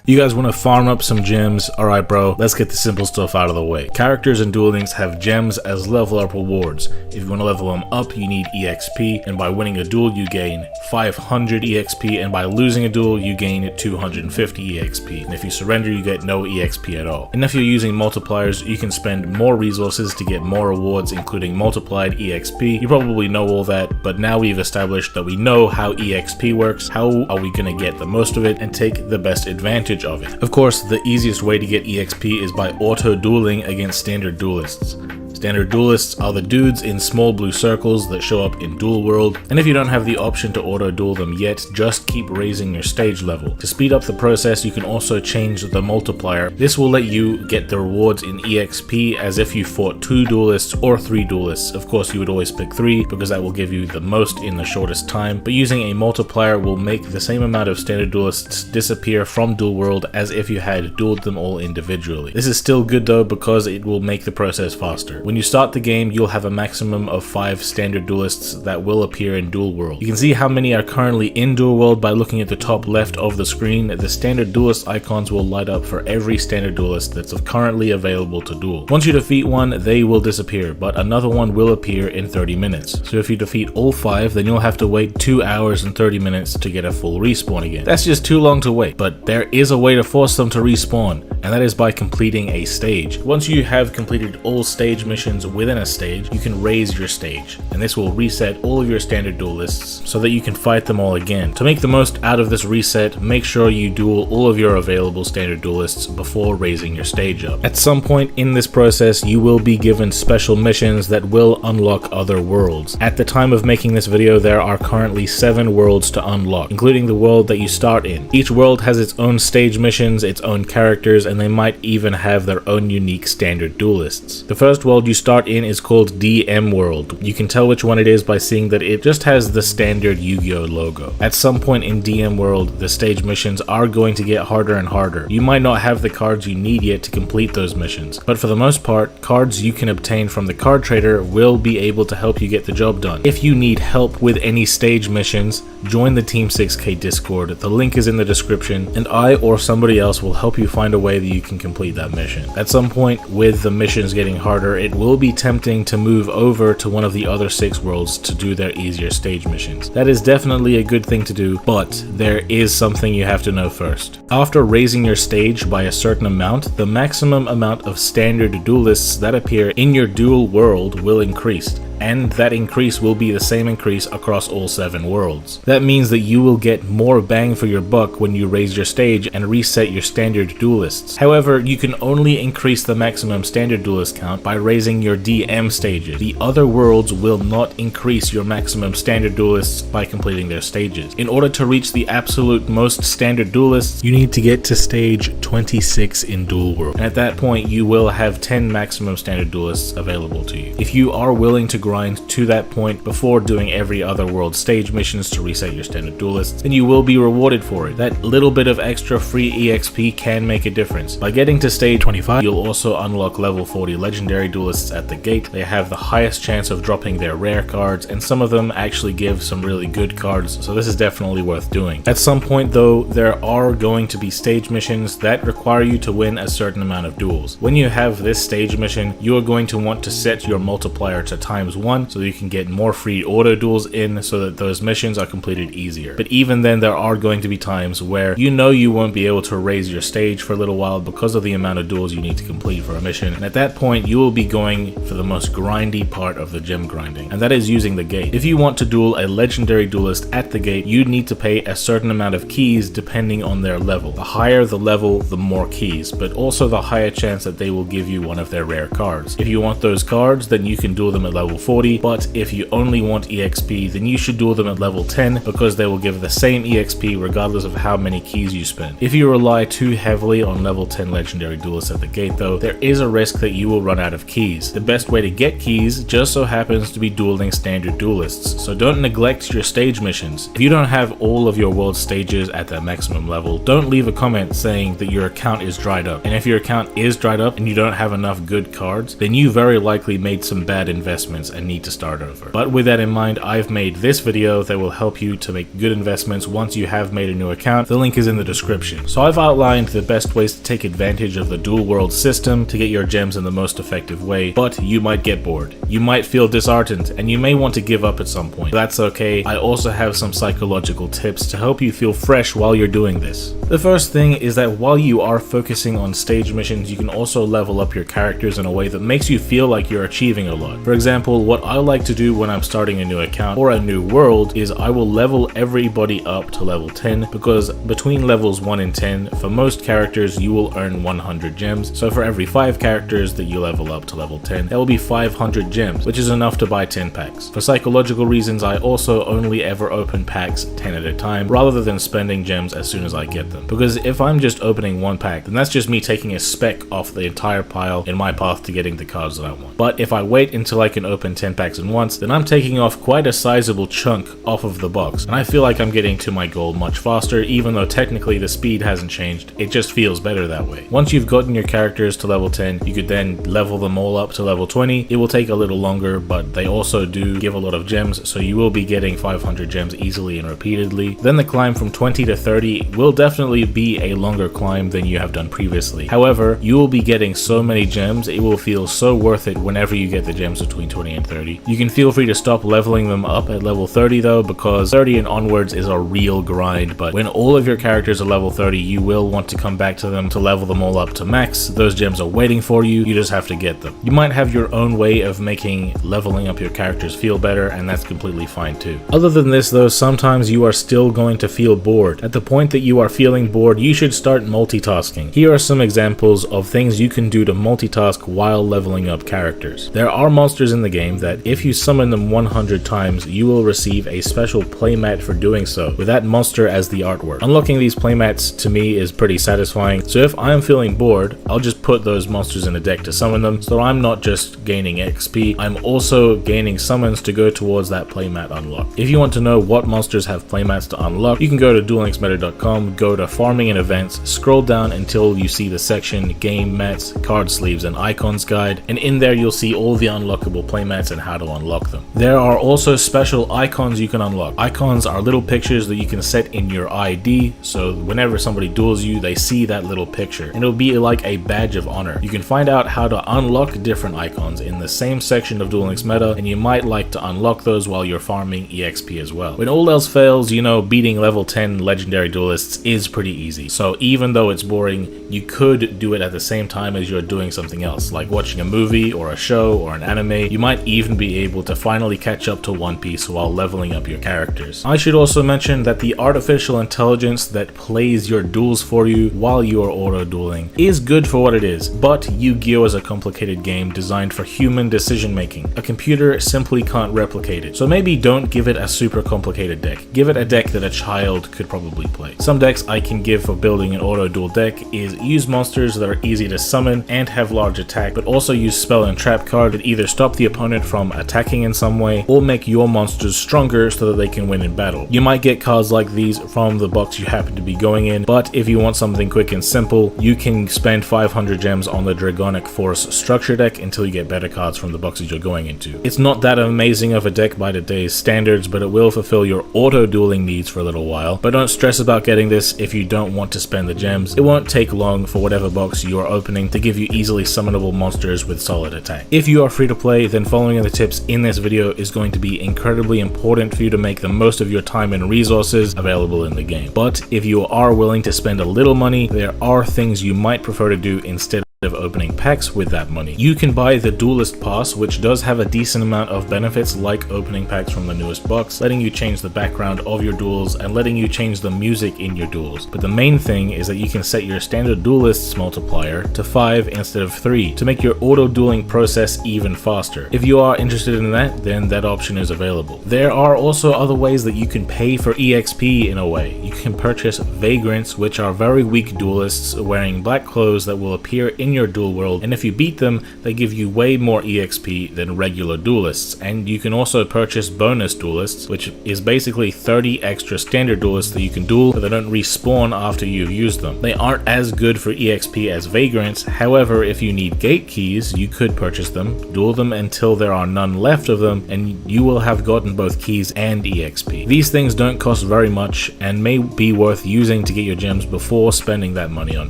You guys want to farm up some gems? Alright bro, let's get the simple stuff out of the way. Characters in Duel Links have gems as level up rewards. If you want to level them up, you need EXP, and by winning a duel you gain 500 EXP, and by losing a duel you gain 250 EXP. And if you surrender you get no EXP at all. And if you're using multipliers, you can spend more resources to get more rewards, including multiplied EXP. You probably know all that, but now we've established that we know how EXP works. How are we going to get the most of it and take the best advantage of it? Of course, the easiest way to get EXP is by auto-dueling against standard duelists. Standard duelists are the dudes in small blue circles that show up in Duel World, and if you don't have the option to auto-duel them yet, just keep raising your stage level. To speed up the process, you can also change the multiplier. This will let you get the rewards in EXP as if you fought 2 duelists or 3 duelists. Of course, you would always pick 3 because that will give you the most in the shortest time, but using a multiplier will make the same amount of standard duelists disappear from Duel World as if you had dueled them all individually. This is still good though because it will make the process faster. When you start the game, you'll have a maximum of 5 standard duelists that will appear in Duel World. You can see how many are currently in Duel World by looking at the top left of the screen. The standard duelist icons will light up for every standard duelist that's currently available to duel. Once you defeat one, they will disappear, but another one will appear in 30 minutes. So if you defeat all 5, then you'll have to wait 2 hours and 30 minutes to get a full respawn again. That's just too long to wait, but there is a way to force them to respawn, and that is by completing a stage. Once you have completed all stage missions within a stage, you can raise your stage, and this will reset all of your standard duelists so that you can fight them all again. To make the most out of this reset, make sure you duel all of your available standard duelists before raising your stage up. At some point in this process, you will be given special missions that will unlock other worlds. At the time of making this video, there are currently 7 worlds to unlock, including the world that you start in. Each world has its own stage missions, its own characters, and they might even have their own unique standard duelists. The first world you start in is called DM World. You can tell which one it is by seeing that it just has the standard Yu-Gi-Oh logo. At some point in DM World, the stage missions are going to get harder and harder. You might not have the cards you need yet to complete those missions, but for the most part, cards you can obtain from the card trader will be able to help you get the job done. If you need help with any stage missions, join the Team 6K Discord. The link is in the description, and I or somebody else will help you find a way that you can complete that mission. At some point, with the missions getting harder, it will be tempting to move over to one of the other 6 worlds to do their easier stage missions. That is definitely a good thing to do, but there is something you have to know first. After raising your stage by a certain amount, the maximum amount of standard duelists that appear in your duel world will increase, and that increase will be the same increase across all 7 worlds. That means that you will get more bang for your buck when you raise your stage and reset your standard duelists. However, you can only increase the maximum standard duelist count by raising your DM stages. The other worlds will not increase your maximum standard duelists by completing their stages. In order to reach the absolute most standard duelists, you need to get to stage 26 in Duel World. And at that point, you will have 10 maximum standard duelists available to you. If you are willing to grind to that point before doing every other world stage missions to reset your standard duelists, then you will be rewarded for it. That little bit of extra free EXP can make a difference. By getting to stage 25, you'll also unlock level 40 legendary duelists at the gate. They have the highest chance of dropping their rare cards, and some of them actually give some really good cards, so this is definitely worth doing. At some point though, there are going to be stage missions that require you to win a certain amount of duels. When you have this stage mission, you are going to want to set your multiplier to ×1 so that you can get more free auto duels in so that those missions are completed easier. But even then, there are going to be times where you know you won't be able to raise your stage for a little while because of the amount of duels you need to complete for a mission, and at that point you will be going for the most grindy part of the gem grinding, and that is using the gate. If you want to duel a legendary duelist at the gate, you need to pay a certain amount of keys depending on their level. The higher the level, the more keys, but also the higher chance that they will give you one of their rare cards. If you want those cards, then you can duel them at level 40, but if you only want EXP, then you should duel them at level 10 because they will give the same EXP regardless of how many keys you spend. If you rely too heavily on level 10 legendary duelists at the gate though, there is a risk that you will run out of keys. The best way to get keys just so happens to be dueling standard duelists, so don't neglect your stage missions. If you don't have all of your world stages at that maximum level, don't leave a comment saying that your account is dried up. And if your account is dried up and you don't have enough good cards, then you very likely made some bad investments and need to start over. But with that in mind, I've made this video that will help you to make good investments once you have made a new account. The link is in the description. So I've outlined the best ways to take advantage of the dual world system to get your gems in the most effective way, but you might get bored. You might feel disheartened, and you may want to give up at some point. That's okay. I also have some psychological tips to help you feel fresh while you're doing this. The first thing is that while you are focusing on stage missions, you can also level up your characters in a way that makes you feel like you're achieving a lot. For example, what I like to do when I'm starting a new account or a new world is I will level everybody up to level 10, because between levels 1 and 10, for most characters you will earn 100 gems. So for every 5 characters that you level up to level 10, there will be 500 gems, which is enough to buy 10 packs. For psychological reasons, I also only ever open packs 10 at a time rather than spending gems as soon as I get them. Because if I'm just opening one pack, then that's just me taking a speck off the entire pile in my path to getting the cards that I want. But if I wait until I can open 10 packs at once, then I'm taking off quite a sizable chunk off of the box, and I feel like I'm getting to my goal much faster, even though technically the speed hasn't changed. It just feels better that way. Once you've gotten your characters to level 10, you could then level them all up to level 20. It will take a little longer, but they also do give a lot of gems, so you will be getting 500 gems easily and repeatedly. Then the climb from 20 to 30 will definitely be a longer climb than you have done previously. However, you will be getting so many gems, it will feel so worth it whenever you get the gems between 20 and 30. You can feel free to stop leveling them up at level 30 though, because 30 and onwards is a real grind, but when all of your characters are level 30, you will want to come back to them to level them all up to max. Those gems are waiting for you, you just have to get them. You might have your own way of making leveling up your characters feel better, and that's completely fine too. Other than this though, sometimes you are still going to feel bored. At the point that you are feeling bored, you should start multitasking. Here are some examples of things you can do to multitask while leveling up characters. There are monsters in the game that if you summon them 100 times, you will receive a special playmat for doing so, with that monster as the artwork. Unlocking these playmats to me is pretty satisfying, so if I'm feeling bored, I'll just put those monsters in a deck to summon them, so I'm not just gaining XP, I'm also gaining summons to go towards that playmat unlock. If you want to know what monsters have playmats to unlock, you can go to duellinksmeta.com, go to farming and events, scroll down until you see the section game mats, card sleeves and icons guide, and in there you'll see all the unlockable playmats and how to unlock them. There are also special icons you can unlock. Icons are little pictures that you can set in your ID, so whenever somebody duels you, they see that little picture, and it'll be like a badge of honor. You can find out how to unlock different icons in the same section of Duel Links Meta, and you might like to unlock those while you're farming EXP as well. When all else fails, you know, beating level 10 legendary duelists is pretty easy, so even though it's boring, you could do it at the same time as you're doing something else, like watching a movie or a show or an anime. You might even be able to finally catch up to One Piece while leveling up your characters. I should also mention that the artificial intelligence that plays your duels for you while you are auto-dueling is good for what it is, but Yu-Gi-Oh! Is a complicated game designed for human decision making. A computer simply can't replicate it, so maybe don't give it a super complicated deck. Give it a deck that a child could probably play. Some decks I can give for building an auto-duel deck is use monsters that are easy to summon and have large attack, but also use spell and trap card that either stop the opponent from attacking in some way or make your monsters stronger so that they can win in battle. You might get cards like these from the box you happen to be going in, but if you want something quick and simple, you can spend 500 gems on the Dragonic Force structure deck until you get better cards from the boxes you're going into. It's not that amazing of a deck by today's standards, but it will fulfill your auto-dueling needs for a little while. But don't stress about getting this if you don't want to spend the gems. It won't take long for whatever box you are opening to give you easily summonable monsters with solid attack. If you are free to play, then following the tips in this video is going to be incredibly important for you to make the most of your time and resources available in the game. But if you are willing to spend a little money, there are things you might prefer to do instead of opening packs with that money. You can buy the Duelist Pass, which does have a decent amount of benefits like opening packs from the newest box, letting you change the background of your duels and letting you change the music in your duels. But the main thing is that you can set your standard duelists multiplier to 5 instead of 3 to make your auto dueling process even faster. If you are interested in that, then that option is available. There are also other ways that you can pay for EXP in a way. You can purchase Vagrants, which are very weak duelists wearing black clothes that will appear in your duel world, and if you beat them, they give you way more EXP than regular duelists. And you can also purchase bonus duelists, which is basically 30 extra standard duelists that you can duel, but they don't respawn after you've used them. They aren't as good for EXP as Vagrants, however, if you need gate keys, you could purchase them, duel them until there are none left of them, and you will have gotten both keys and EXP. These things don't cost very much and may be worth using to get your gems before spending that money on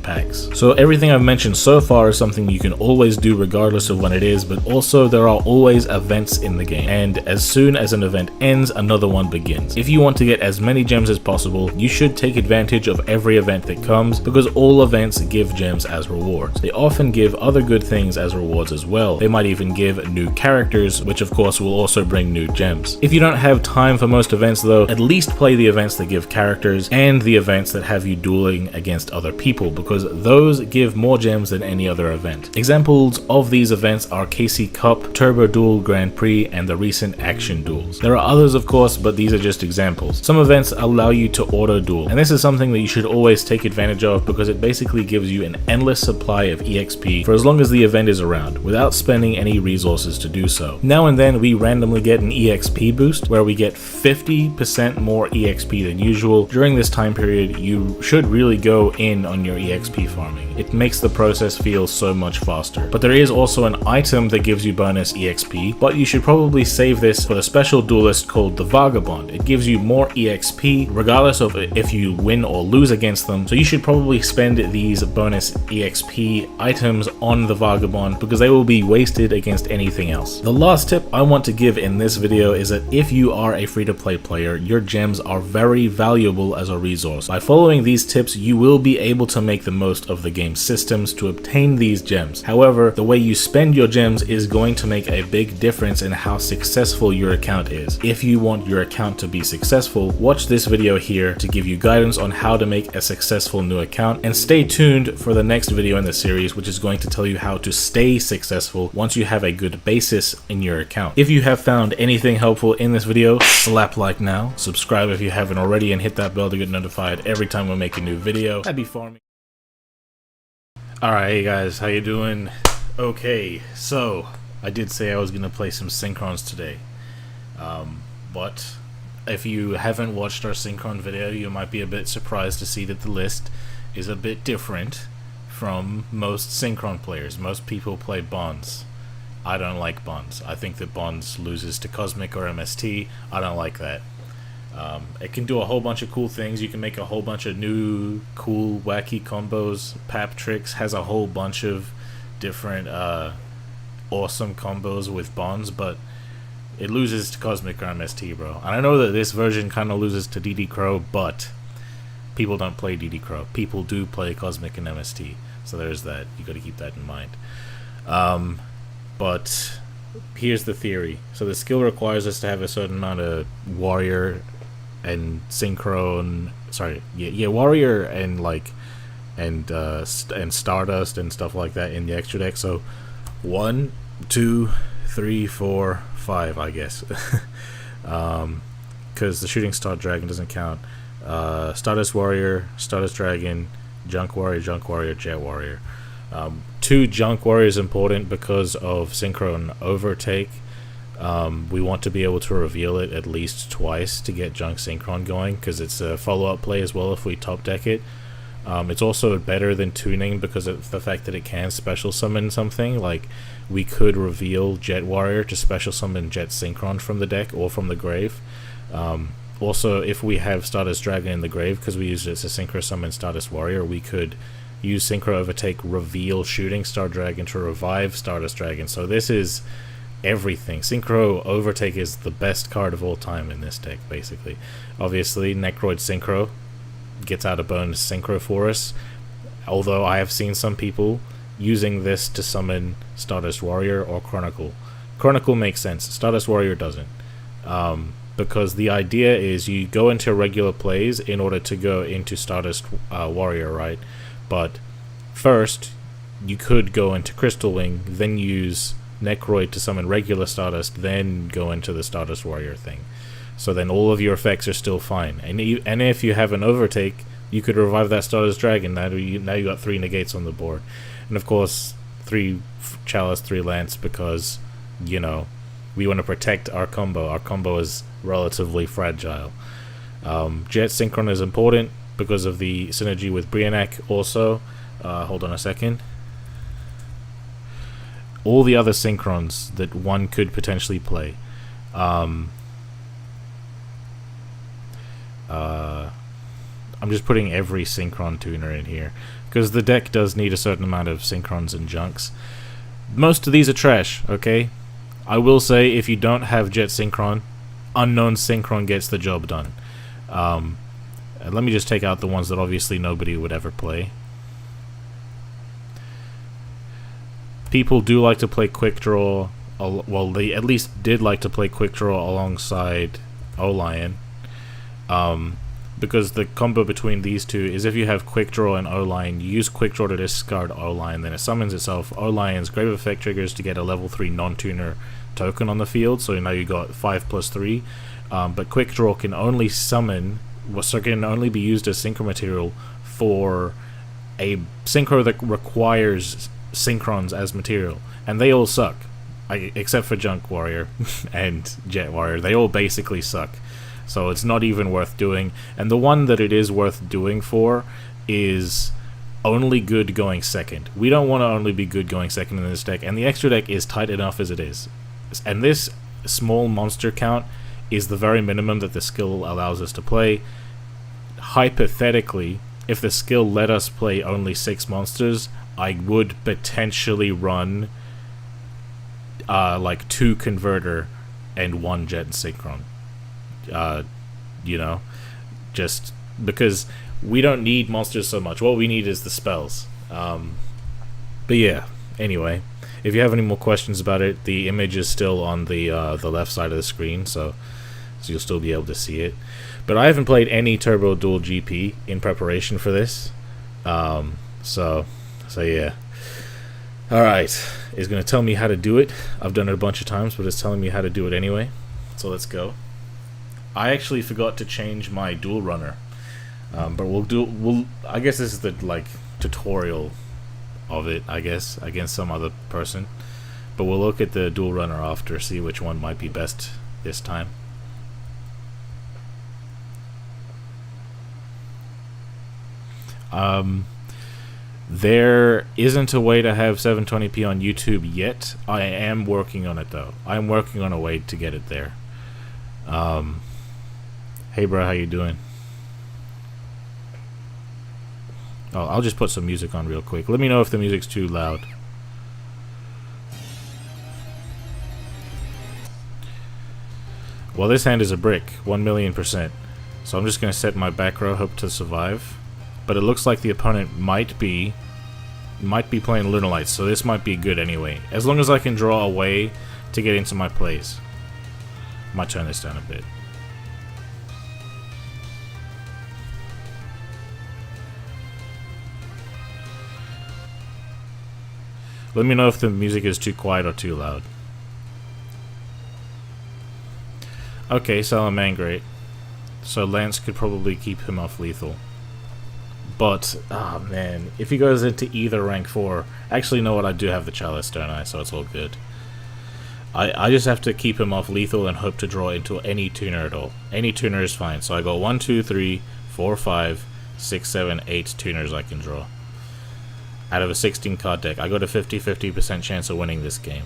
packs. So everything I've mentioned so far is something you can always do regardless of when it is, but also there are always events in the game, and as soon as an event ends, another one begins. If you want to get as many gems as possible, you should take advantage of every event that comes, because all events give gems as rewards. They often give other good things as rewards as well. They might even give new characters, which of course will also bring new gems. If you don't have time for most events though, at least play the events that give characters and the events that have you dueling against other people, because those give more gems than any other event. Examples of these events are KC Cup, Turbo Duel Grand Prix, and the recent Action Duels. There are others of course, but these are just examples. Some events allow you to auto duel, and this is something that you should always take advantage of because it basically gives you an endless supply of EXP for as long as the event is around, without spending any resources to do so. Now and then we randomly get an EXP boost where we get 50% more EXP than usual. During this time period, you should really go in on your EXP farming. It makes the process feel so much faster. But there is also an item that gives you bonus EXP, but you should probably save this for the special duelist called the Vagabond. It gives you more EXP regardless of if you win or lose against them, so you should probably spend these bonus EXP items on the Vagabond because they will be wasted against anything else. The last tip I want to give in this video is that if you are a free-to-play player, your gems are very valuable as a resource. By following these tips, you will be able to make the most of the game's systems to obtain these gems. However, the way you spend your gems is going to make a big difference in how successful your account is. If you want your account to be successful, watch this video here to give you guidance on how to make a successful new account, and stay tuned for the next video in the series, which is going to tell you how to stay successful once you have a good basis in your account. If you have found anything helpful in this video, slap like now, subscribe if you haven't already, and hit that bell to get notified every time we make a new video. That'd be farming. Alright, hey guys, how you doing? Okay, so I did say I was gonna play some Synchrons today, but if you haven't watched our Synchron video, you might be a bit surprised to see that the list is a bit different from most Synchron players. Most people play Bonds. I don't like Bonds. I think that Bonds loses to Cosmic or MST. I don't like that. It can do a whole bunch of cool things. You can make a whole bunch of new, cool, wacky combos. Pap Tricks has a whole bunch of different awesome combos with Bonds, but it loses to Cosmic or MST, bro. And I know that this version kind of loses to DD Crow, but people don't play DD Crow. People do play Cosmic and MST, so there's that. You got to keep that in mind. But here's the theory. So the skill requires us to have a certain amount of warrior and synchron. Sorry, yeah, warrior and like and Stardust and stuff like that in the extra deck. So 1, 2, 3, 4, 5, I guess, because the Shooting Star Dragon doesn't count. Stardust Warrior, Stardust Dragon, Junk Warrior, Jet Warrior. 2 Junk Warrior is important because of Synchron Overtake. We want to be able to reveal it at least twice to get Junk Synchron going, because it's a follow-up play as well if we top deck it. It's also better than tuning because of the fact that it can special summon something. Like, we could reveal Jet Warrior to special summon Jet Synchron from the deck or from the grave. Also, if we have Stardust Dragon in the grave, because we used it to Synchro summon Stardust Warrior, we could use Synchro Overtake, reveal Shooting Star Dragon to revive Stardust Dragon. So this is everything. Synchro Overtake is the best card of all time in this deck, basically. Obviously, Necroid Synchro gets out a bonus Synchro for us, although I have seen some people using this to summon Stardust Warrior or Chronicle. Chronicle makes sense, Stardust Warrior doesn't, because the idea is you go into regular plays in order to go into Stardust Warrior, right? But first you could go into Crystal Wing, then use Necroid to summon regular Stardust, then go into the Stardust Warrior thing. So then all of your effects are still fine. And if you have an Overtake, you could revive that Stardust Dragon. Now you got 3 negates on the board. And of course, 3 Chalice, 3 Lance, because, you know, we want to protect our combo. Our combo is relatively fragile. Jet Synchron is important because of the synergy with Brianek also. Hold on a second. All the other Synchrons that one could potentially play. I'm just putting every Synchron tuner in here, because the deck does need a certain amount of Synchrons and junks. Most of these are trash, okay? I will say, if you don't have Jet Synchron, Unknown Synchron gets the job done. Let me just take out the ones that obviously nobody would ever play. People do like to play Quick Draw. Well, they at least did like to play Quick Draw alongside O-Lion. Because the combo between these two is, if you have Quick Draw and O-Lion, you use Quick Draw to discard O-Lion, then it summons itself. O-Lion's Grave Effect triggers to get a level 3 non-tuner token on the field, so now you got 5+3. But Quick Draw can only summon, so can only be used as synchro material for a synchro that requires Synchrons as material, and they all suck, except for Junk Warrior and Jet Warrior. They all basically suck, so it's not even worth doing. And the one that it is worth doing for is only good going second. We don't want to only be good going second in this deck, and the extra deck is tight enough as it is. And this small monster count is the very minimum that the skill allows us to play. Hypothetically, if the skill let us play only 6 monsters, I would potentially run like 2 Converter and 1 Jet Synchron. You know, just because we don't need monsters so much. What we need is the spells. But yeah, anyway, if you have any more questions about it, the image is still on the left side of the screen, so you'll still be able to see it. But I haven't played any Turbo Duel GP in preparation for this, so yeah. Alright, it's going to tell me how to do it. I've done it a bunch of times, but it's telling me how to do it anyway. So let's go. I actually forgot to change my dual runner. But I guess this is the tutorial of it, I guess, against some other person. But we'll look at the dual runner after, see which one might be best this time. There isn't a way to have 720p on YouTube yet. I am working on it though. I'm working on a way to get it there. Hey bro, how you doing? Oh, I'll just put some music on real quick. Let me know if the music's too loud. Well, this hand is a brick, 1,000,000%. So I'm just gonna set my back row, hope to survive. But it looks like the opponent might be playing Lunar Lights, so this might be good anyway. As long as I can draw a way to get into my plays. Might turn this down a bit. Let me know if the music is too quiet or too loud. Okay, Salamangreat. So Lance could probably keep him off lethal. But, oh man, if he goes into either rank 4... Actually, you know what, I do have the Chalice, don't I? So it's all good. I just have to keep him off lethal and hope to draw into any tuner at all. Any tuner is fine. So I got 1, 2, 3, 4, 5, 6, 7, 8 tuners I can draw. Out of a 16 card deck, I got a 50% chance of winning this game.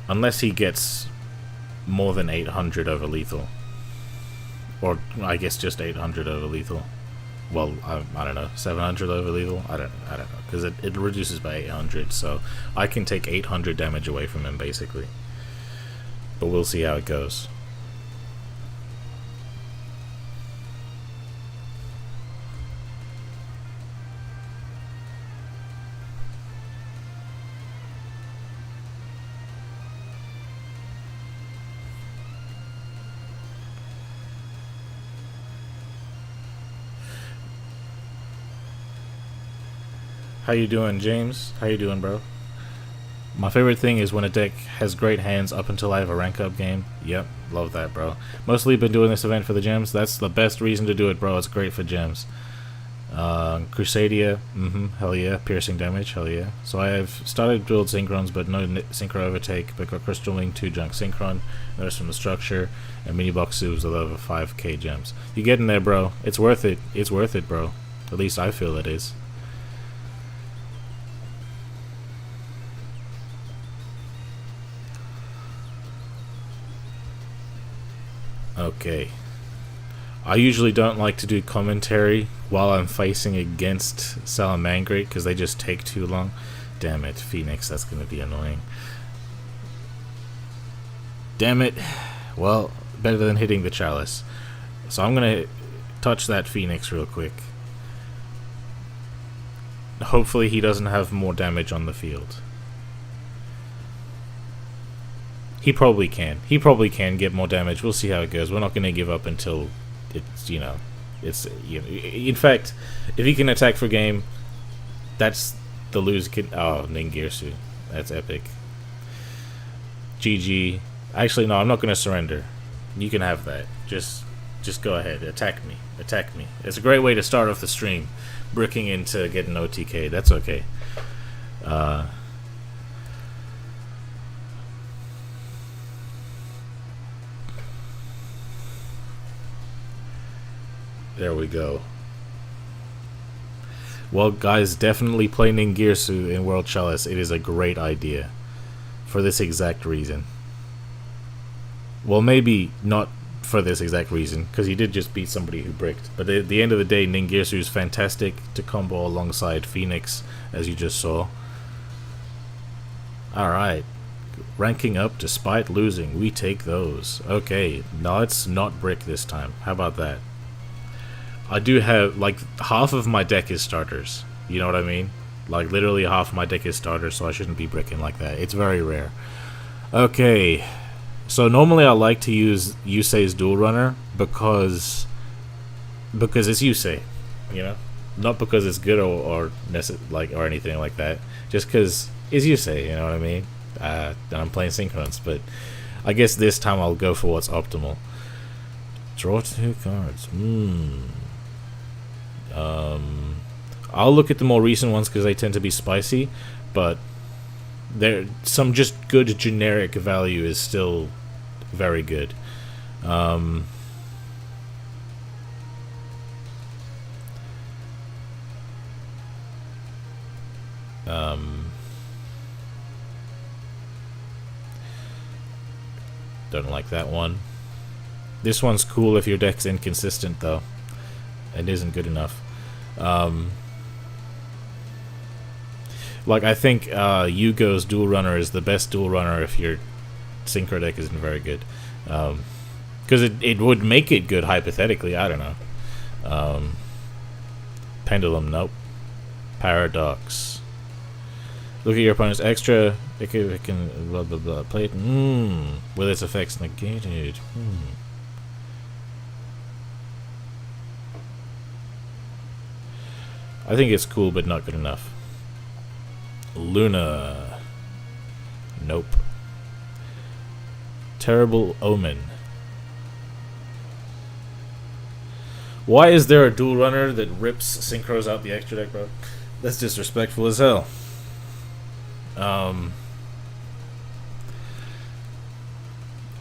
Unless he gets more than 800 over lethal. Or, I guess just 800 over lethal. Well, I don't know, 700 over lethal? I don't know, because it reduces by 800, so I can take 800 damage away from him, basically. But we'll see how it goes. How you doing, James? How you doing, bro? My favorite thing is when a deck has great hands up until I have a rank up game. Yep, love that, bro. Mostly been doing this event for the gems. That's the best reason to do it, bro. It's great for gems. Crusadia, hell yeah. Piercing damage, hell yeah. So I have started build Synchrons, but no Synchro Overtake, but got Crystal Wing, 2 Junk Synchron, notice from the structure, and Mini Box Subs with over 5k gems. You get in there, bro. It's worth it. It's worth it, bro. At least I feel it is. Okay. I usually don't like to do commentary while I'm facing against Salamangreat because they just take too long. Damn it, Phoenix, that's going to be annoying. Damn it. Well, better than hitting the Chalice. So I'm going to touch that Phoenix real quick. Hopefully he doesn't have more damage on the field. He probably can. He probably can get more damage. We'll see how it goes. We're not going to give up until it's, you know, it's, you know, in fact, if he can attack for game, that's the lose kid. Oh, Ningirsu. That's epic. GG. Actually, no, I'm not going to surrender. You can have that. Just go ahead. Attack me. Attack me. It's a great way to start off the stream. Bricking into getting OTK. That's okay. There we go. Well, guys, definitely play Ningirsu in World Chalice. It is a great idea. For this exact reason. Well, maybe not for this exact reason, because he did just beat somebody who bricked. But at the end of the day, Ningirsu is fantastic to combo alongside Phoenix, as you just saw. Alright. Ranking up despite losing. We take those. Okay, now let's not brick this time. How about that? I do have, like, half of my deck is starters. You know what I mean? Like, literally half of my deck is starters, so I shouldn't be bricking like that. It's very rare. Okay. So normally I like to use Yusei's Dual Runner because it's Yusei, you know? Not because it's good or anything like that. Just because it's Yusei, you know what I mean? And I'm playing Synchrons, but I guess this time I'll go for what's optimal. Draw 2 cards. I'll look at the more recent ones because they tend to be spicy, but there some just good generic value is still very good. Don't like that one. This one's cool if your deck's inconsistent, though. It isn't good enough. Like, I think Yugo's Dual Runner is the best Dual Runner if your Synchro deck isn't very good. Because it would make it good, hypothetically. I don't know. Pendulum, nope. Paradox. Look at your opponent's extra. It can blah blah blah. Play it. With its effects negated. I think it's cool, but not good enough. Luna. Nope. Terrible Omen. Why is there a Dual Runner that rips Synchros out the extra deck, bro? That's disrespectful as hell.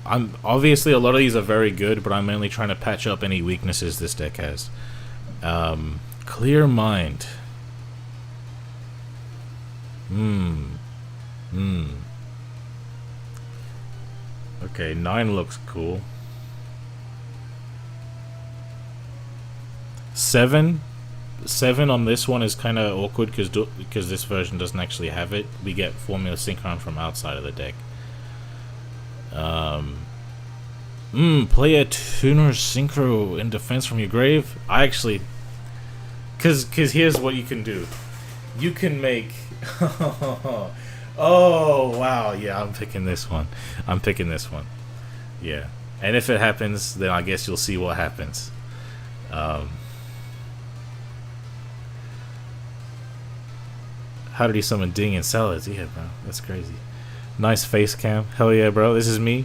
I'm obviously a lot of these are very good, but I'm mainly trying to patch up any weaknesses this deck has. Clear Mind. Okay, 9 looks cool. 7 on this one is kind of awkward because this version doesn't actually have it. We get Formula Synchron from outside of the deck. Play a Tuner Synchro in defense from your grave. I actually, cause here's what you can do. You can make. Oh wow, yeah, I'm picking this one. Yeah, and if it happens, then I guess you'll see what happens. How did he summon Ding and Salads? Yeah, bro. That's crazy. Nice face cam. Hell yeah, bro. This is me.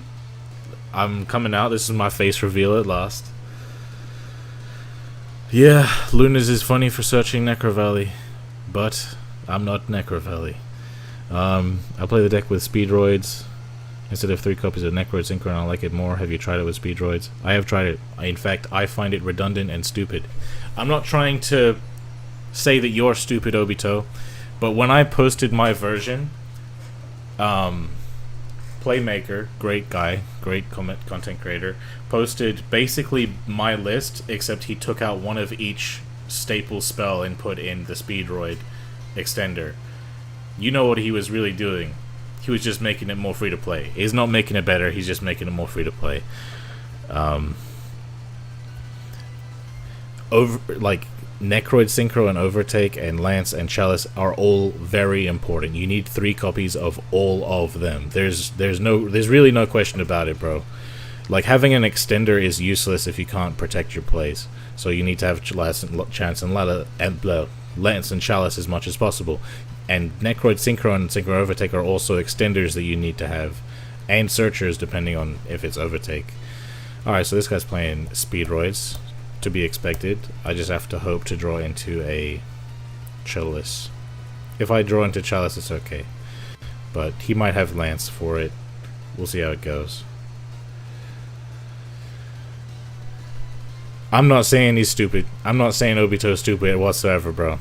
I'm coming out. This is my face reveal at last. Yeah, Lunas is funny for searching Necro Valley, but I'm not Necro Valley. I play the deck with Speedroids instead of 3 copies of Necroid Synchron. I like it more. Have you tried it with Speedroids? I have tried it. In fact, I find it redundant and stupid. I'm not trying to say that you're stupid, Obito, but when I posted my version, Playmaker, great guy, great content creator, posted basically my list, except he took out one of each staple spell and put in the Speedroid extender. You know what he was really doing. He was just making it more free to play. He's not making it better, he's just making it more free to play. Like Necroid Synchro and Overtake and Lance and Chalice are all very important. You need 3 copies of all of them. There's really no question about it, bro. Like, having an extender is useless if you can't protect your plays. So you need to have Chance and Lance and Chalice as much as possible. And Necroid Synchro and Synchro Overtake are also extenders that you need to have, and searchers depending on if it's Overtake. Alright, so this guy's playing Speedroids. To be expected. I just have to hope to draw into a Chalice. If I draw into Chalice, it's okay. But he might have Lance for it. We'll see how it goes. I'm not saying he's stupid. I'm not saying Obito's stupid whatsoever, bro.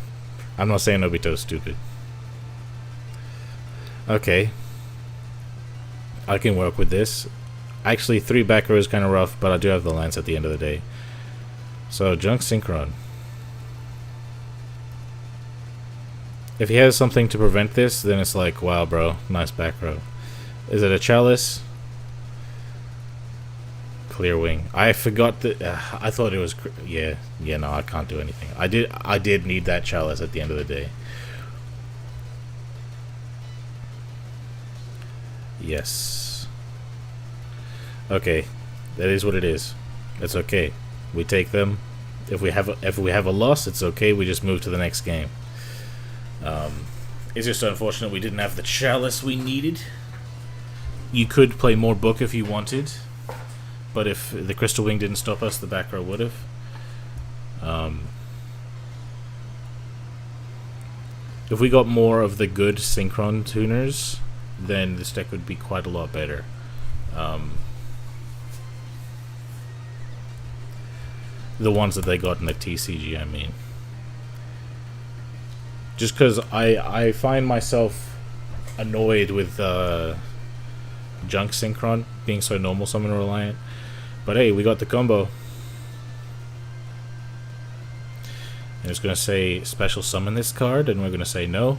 I'm not saying Obito's stupid. Okay. I can work with this. Actually, 3 back row is kind of rough, but I do have the Lance at the end of the day. So, Junk Synchron. If he has something to prevent this, then it's like, wow, bro, nice back row. Is it a Chalice? Clear Wing. I forgot that. I thought it was. Yeah, no, I can't do anything. I did need that Chalice at the end of the day. Yes. Okay, that is what it is. It's okay. We take them. If we have a loss, it's okay. We just move to the next game. It's just unfortunate we didn't have the Chalice we needed. You could play more Book if you wanted, but if the Crystal Wing didn't stop us, the back row would have. If we got more of the good Synchron tuners, then this deck would be quite a lot better. The ones that they got in the TCG, I mean. Just because I find myself annoyed with Junk Synchron being so normal summon reliant. But hey, we got the combo. And it's going to say special summon this card, and we're going to say no.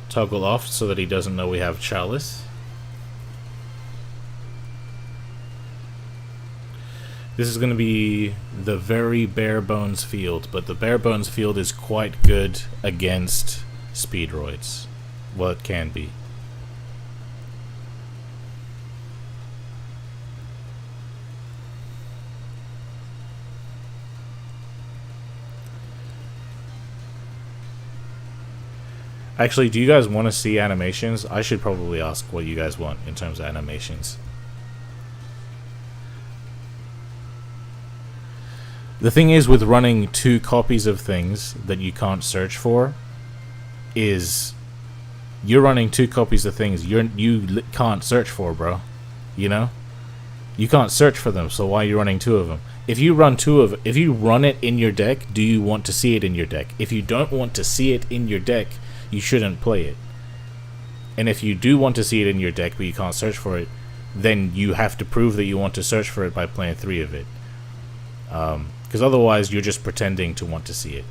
Toggle off so that he doesn't know we have Chalice. This is going to be the very bare bones field, but the bare bones field is quite good against Speedroids. Well, it can be. Actually, do you guys want to see animations? I should probably ask what you guys want in terms of animations. The thing is with running 2 copies of things that you can't search for is you're running 2 copies of things you can't search for, bro. You know? You can't search for them, so why are you running 2 of them? If you run it in your deck, do you want to see it in your deck? If you don't want to see it in your deck, you shouldn't play it. And if you do want to see it in your deck but you can't search for it, then you have to prove that you want to search for it by playing 3 of it. Because otherwise you're just pretending to want to see it.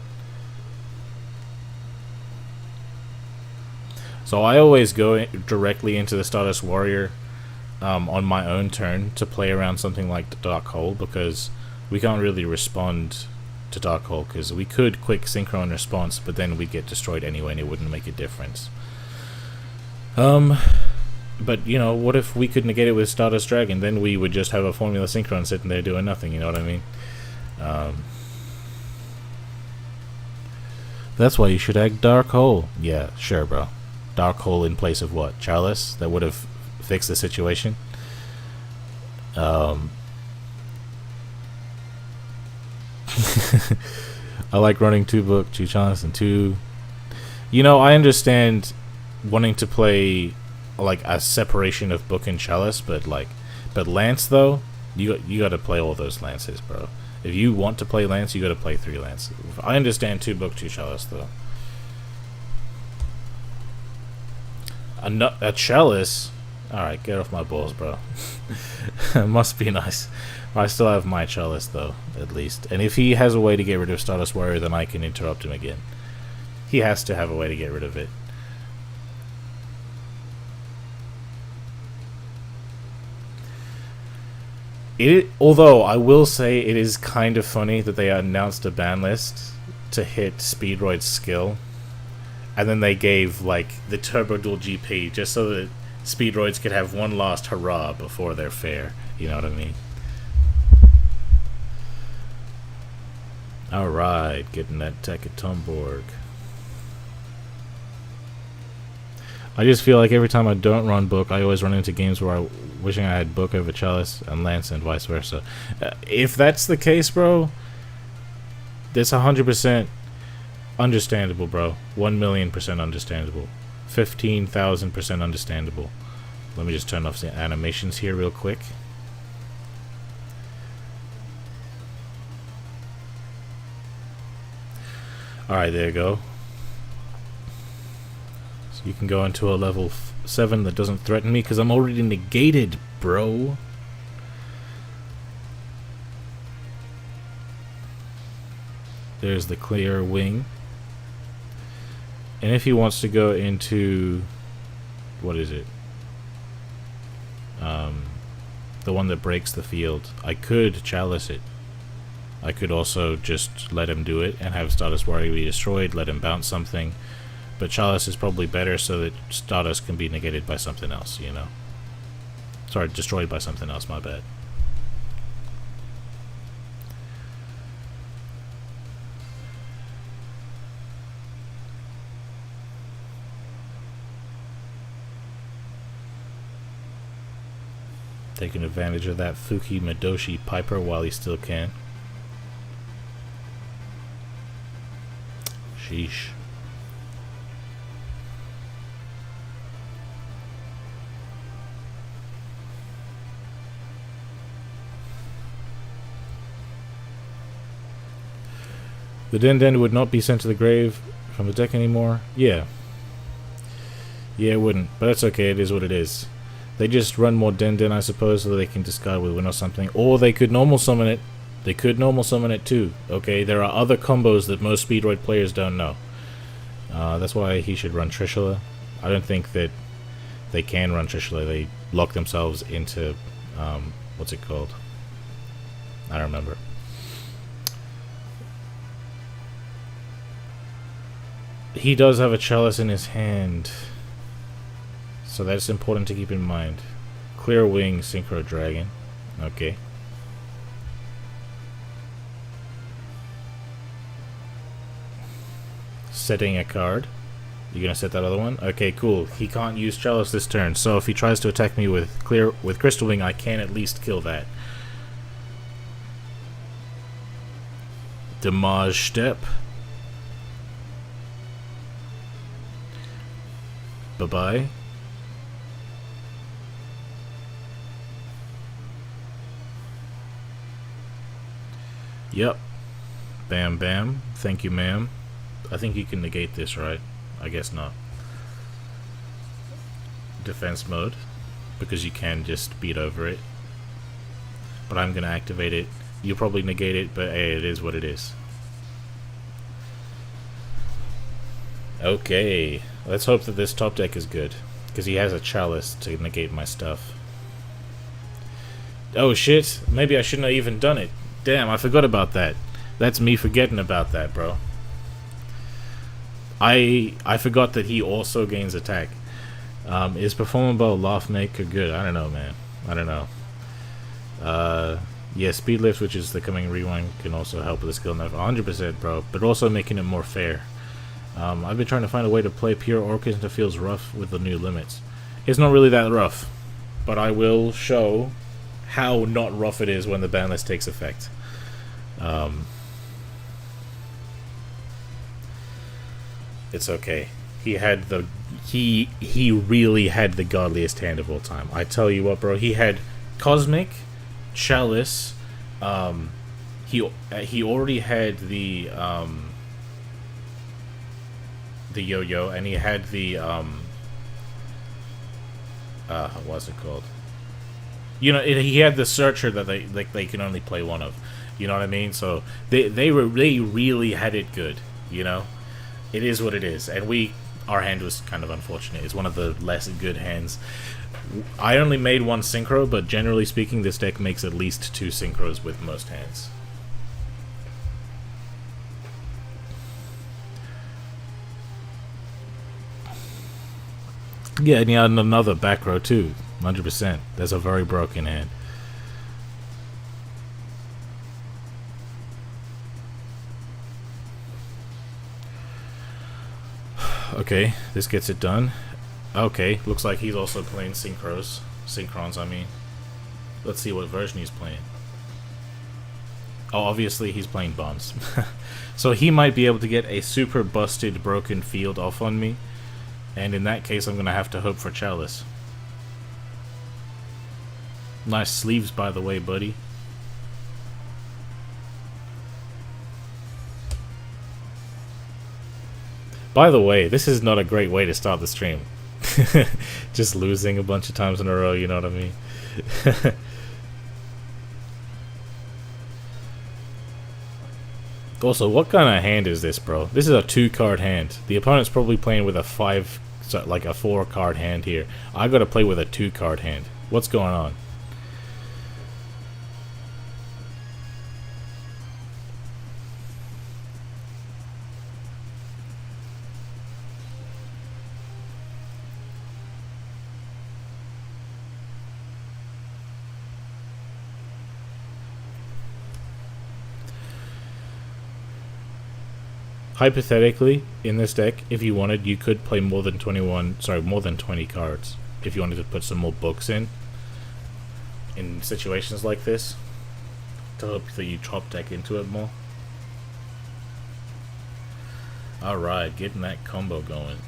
So I always go directly into the Stardust Warrior on my own turn to play around something like the Dark Hole, because we can't really respond to Dark Hole, because we could quick Synchron response, but then we'd get destroyed anyway and it wouldn't make a difference. But, you know, what if we could negate it with Stardust Dragon? Then we would just have a Formula Synchron sitting there doing nothing, you know what I mean? That's why you should add Dark Hole. Yeah, sure, bro. Dark Hole in place of what? Chalice? That would have fixed the situation. I like running 2 book, 2 chalice, and 2. You know, I understand wanting to play like a separation of book and chalice, but lance though, you got to play all those lances, bro. If you want to play lance, you got to play 3 lance. I understand 2 book, 2 chalice though. A chalice. All right, get off my balls, bro. Must be nice. I still have my chalice though, at least. And if he has a way to get rid of Stardust Warrior, then I can interrupt him again. He has to have a way to get rid of it. Although I will say it is kind of funny that they announced a ban list to hit Speedroid's skill, and then they gave like the Turbo Dual GP just so that Speedroids could have one last hurrah before they're fair. You know what I mean? Alright, getting that tech at Tomborg. I just feel like every time I don't run book, I always run into games where I wishing I had book over chalice and lance and vice versa. If that's the case, bro, that's 100% understandable, bro. 1,000,000% understandable. 15,000% understandable. Let me just turn off the animations here real quick. Alright, there you go. So you can go into a level 7 that doesn't threaten me because I'm already negated, bro. There's the clear wing. And if he wants to go into, what is it? The one that breaks the field. I could chalice it. I could also just let him do it and have Stardust Warrior be destroyed, let him bounce something. But chalice is probably better so that Stardust can be negated by something else, you know? Sorry, destroyed by something else, my bad. Taking advantage of that Fuki Madoshi Piper while he still can. Sheesh. The Den would not be sent to the grave from the deck anymore. Yeah. Yeah, it wouldn't. But that's okay, it is what it is. They just run more Den, I suppose, so that they can discard with win or something. Or they could normal summon it. They could normal summon it too. Okay, there are other combos that most Speedroid players don't know. That's why he should run Trishula. I don't think that they can run Trishula. They lock themselves into, what's it called? I don't remember. He does have a chalice in his hand, so that's important to keep in mind. Clear Wing, Synchro Dragon. Okay. Setting a card. You gonna set that other one? Okay, cool. He can't use chalice this turn, so if he tries to attack me with Crystal Wing, I can at least kill that. Damage Step. Bye-bye. Yep. Bam bam. Thank you, ma'am. I think you can negate this, right? I guess not. Defense mode. Because you can just beat over it. But I'm gonna activate it. You'll probably negate it, but hey, it is what it is. Okay. Let's hope that this top deck is good. Because he has a chalice to negate my stuff. Oh shit. Maybe I shouldn't have even done it. Damn, I forgot about that. That's me forgetting about that, bro. I forgot that he also gains attack. Is Performable Laugh Maker good? I don't know, man. I don't know. Yeah, Speed Lift, which is the coming rewind, can also help with the skill nerf 100%, bro. But also making it more fair. I've been trying to find a way to play pure orchestra that feels rough with the new limits. It's not really that rough, but I will show how not rough it is when the ban list takes effect. It's okay. He really had the godliest hand of all time. I tell you what, bro. He had Cosmic, Chalice. He already had the yo-yo, and he had the what's it called? You know, he had the searcher that they can only play one of. You know what I mean? So they really had it good. You know, it is what it is, and our hand was kind of unfortunate. It's one of the less good hands. I only made one synchro, but generally speaking, this deck makes at least 2 synchros with most hands. Yeah, and he had another back row too, 100%. That's a very broken hand. Okay, this gets it done. Okay, looks like he's also playing Synchrons, I mean. Let's see what version he's playing. Oh, obviously he's playing bombs. So he might be able to get a super busted, broken field off on me. And in that case, I'm going to have to hope for Chalice. Nice sleeves, by the way, buddy. By the way, this is not a great way to start the stream. Just losing a bunch of times in a row, you know what I mean? Also, what kind of hand is this, bro? This is a 2-card hand. The opponent's probably playing with a 4-card hand here. I gotta play with a 2-card hand. What's going on? Hypothetically, in this deck, if you wanted, you could play more than 20 cards. If you wanted to put some more books in situations like this, to hope that you top deck into it more. Alright, getting that combo going.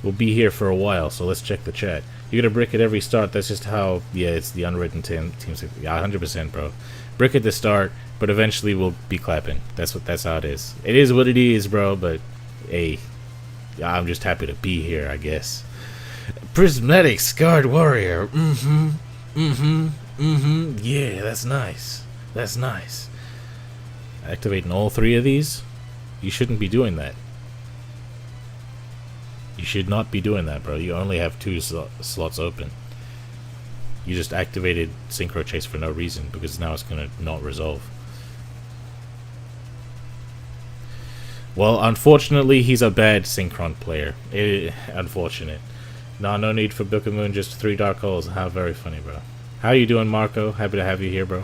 We'll be here for a while, so let's check the chat. You're gonna brick at every start, that's just how, yeah, it's the unwritten team. Yeah, 100%, bro. Brick at the start, but eventually we'll be clapping. That's how it is. It is what it is, bro, but hey, I'm just happy to be here, I guess. Prismatic Scarred Warrior. Yeah, that's nice. That's nice. Activating all 3 of these? You shouldn't be doing that. You should not be doing that, bro. You only have 2 slots open. You just activated Synchro Chase for no reason, because now it's gonna not resolve. Well, unfortunately, he's a bad Synchron player. Unfortunate. Nah, no need for Book of Moon, just 3 Dark Holes. How very funny, bro. How you doing, Marco? Happy to have you here, bro.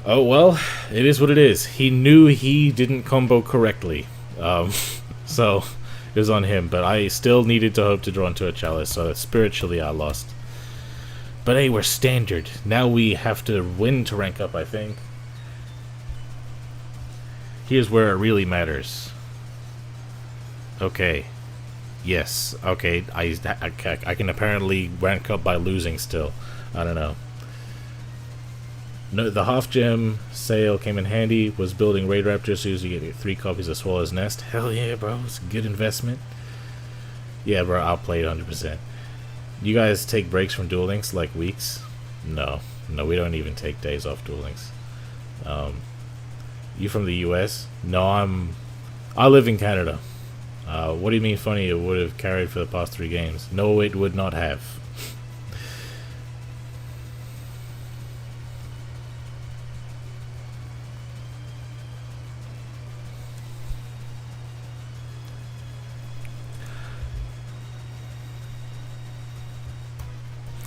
Oh, well, it is what it is. He knew he didn't combo correctly. So, it was on him. But I still needed to hope to draw into a Chalice, so spiritually I lost. But hey, we're standard. Now we have to win to rank up, I think. Here's where it really matters. Okay. Yes. Okay. I can apparently rank up by losing still. I don't know. No, the half gem sale came in handy. Was building Raid Raptor, so you get 3 copies of Swallow's Nest. Hell yeah, bro. It's a good investment. Yeah, bro. I'll play it 100%. You guys take breaks from Duel Links, like weeks? No, we don't even take days off Duel Links. You from the US? No, I live in Canada. What do you mean funny? It would have carried for the past 3 games. No, it would not have.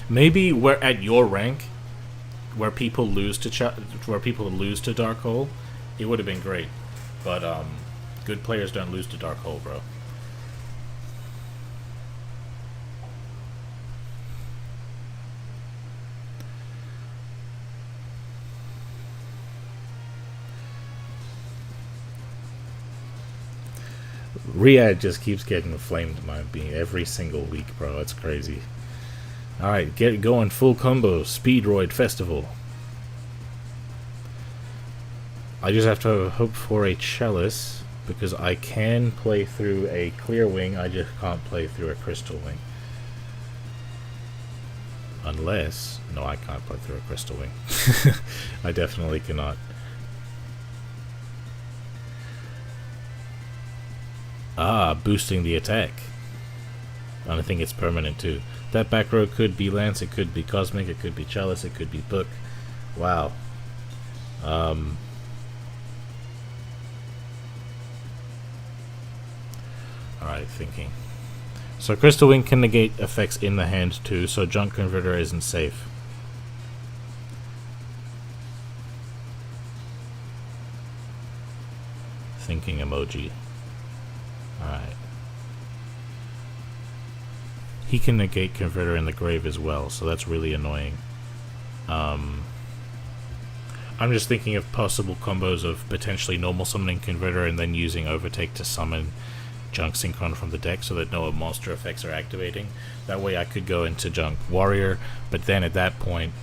Maybe we're at your rank, where people lose to Dark Hole, it would have been great. But good players don't lose to Dark Hole, bro. Riyadh just keeps getting flamed by me every single week, bro. It's crazy. Alright, get it going. Full combo. Speedroid Festival. I just have to hope for a chalice, because I can play through a clear wing, I just can't play through a crystal wing. Unless... no, I can't play through a crystal wing. I definitely cannot. Ah, boosting the attack. And I think it's permanent too. That back row could be Lance, it could be Cosmic, it could be Chalice, it could be Book. Wow. Alright, thinking. So Crystal Wing can negate effects in the hand too, so Junk Converter isn't safe. Thinking emoji. Alright. He can negate Converter in the grave as well, so that's really annoying. I'm just thinking of possible combos of potentially normal summoning Converter and then using Overtake to summon Junk Synchron from the deck so that no monster effects are activating. That way I could go into Junk Warrior, but then at that point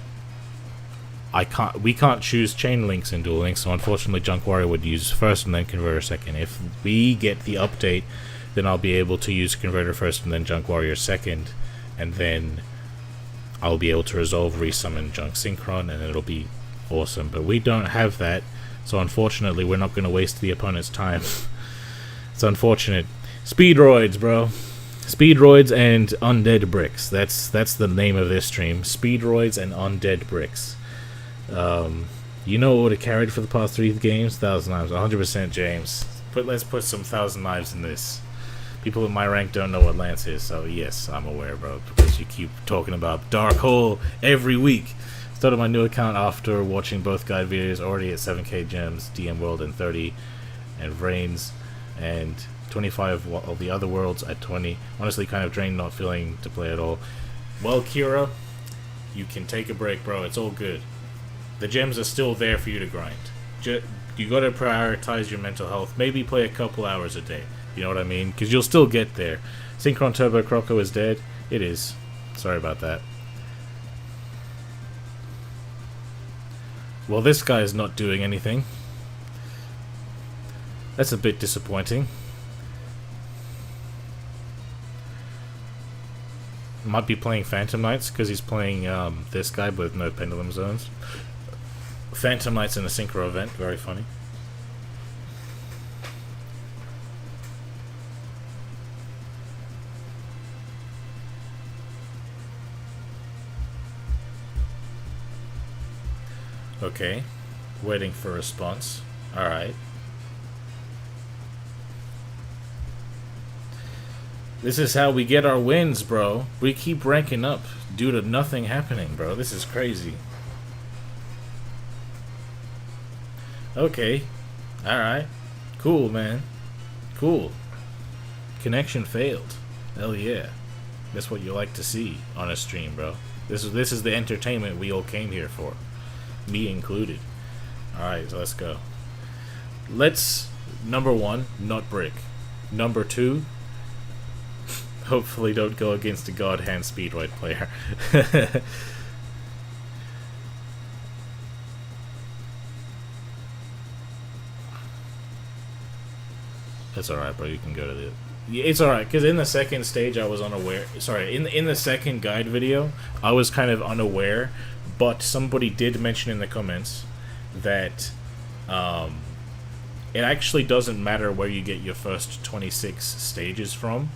we can't choose Chain Links in Duel Links, so unfortunately Junk Warrior would use first and then Converter second. If we get the update, then I'll be able to use Converter first and then Junk Warrior second, and then I'll be able to resolve resummon Junk Synchron, and it'll be awesome. But we don't have that, so unfortunately we're not going to waste the opponent's time. It's unfortunate. Speedroids, bro. Speedroids and Undead Bricks. That's the name of this stream. Speedroids and Undead Bricks. You know what would have carried for the past 3 games? 1,000 Knives. 100% James. Let's put some 1,000 Knives in this. People in my rank don't know what Lance is, so yes, I'm aware, bro, because you keep talking about Dark Hole every week. Started my new account after watching both guide videos, already at 7k gems, DM World and 30, and Reigns, and 25 of the other worlds at 20. Honestly, kind of drained, not feeling to play at all. Well, Kira, you can take a break, bro. It's all good. The gems are still there for you to grind. You gotta prioritize your mental health. Maybe play a couple hours a day. You know what I mean? Because you'll still get there. Synchron Turbo Croco is dead. It is. Sorry about that. Well, this guy is not doing anything. That's a bit disappointing. Might be playing Phantom Knights because he's playing this guy with no Pendulum Zones. Phantom Knights in a Synchro event. Very funny. Okay. Waiting for a response. Alright. This is how we get our wins, bro. We keep ranking up due to nothing happening, bro. This is crazy. Okay. Alright. Cool, man. Cool. Connection failed. Hell yeah. That's what you like to see on a stream, bro. This is the entertainment we all came here for. Me included. Alright, so let's go. Let's, number 1, not brick. Number 2, hopefully don't go against a God Hand Speedroid player. That's alright, bro. You can go to the... It's alright, because in the second stage I was unaware... Sorry, in the second guide video, I was kind of unaware, but somebody did mention in the comments that it actually doesn't matter where you get your first 26 stages from.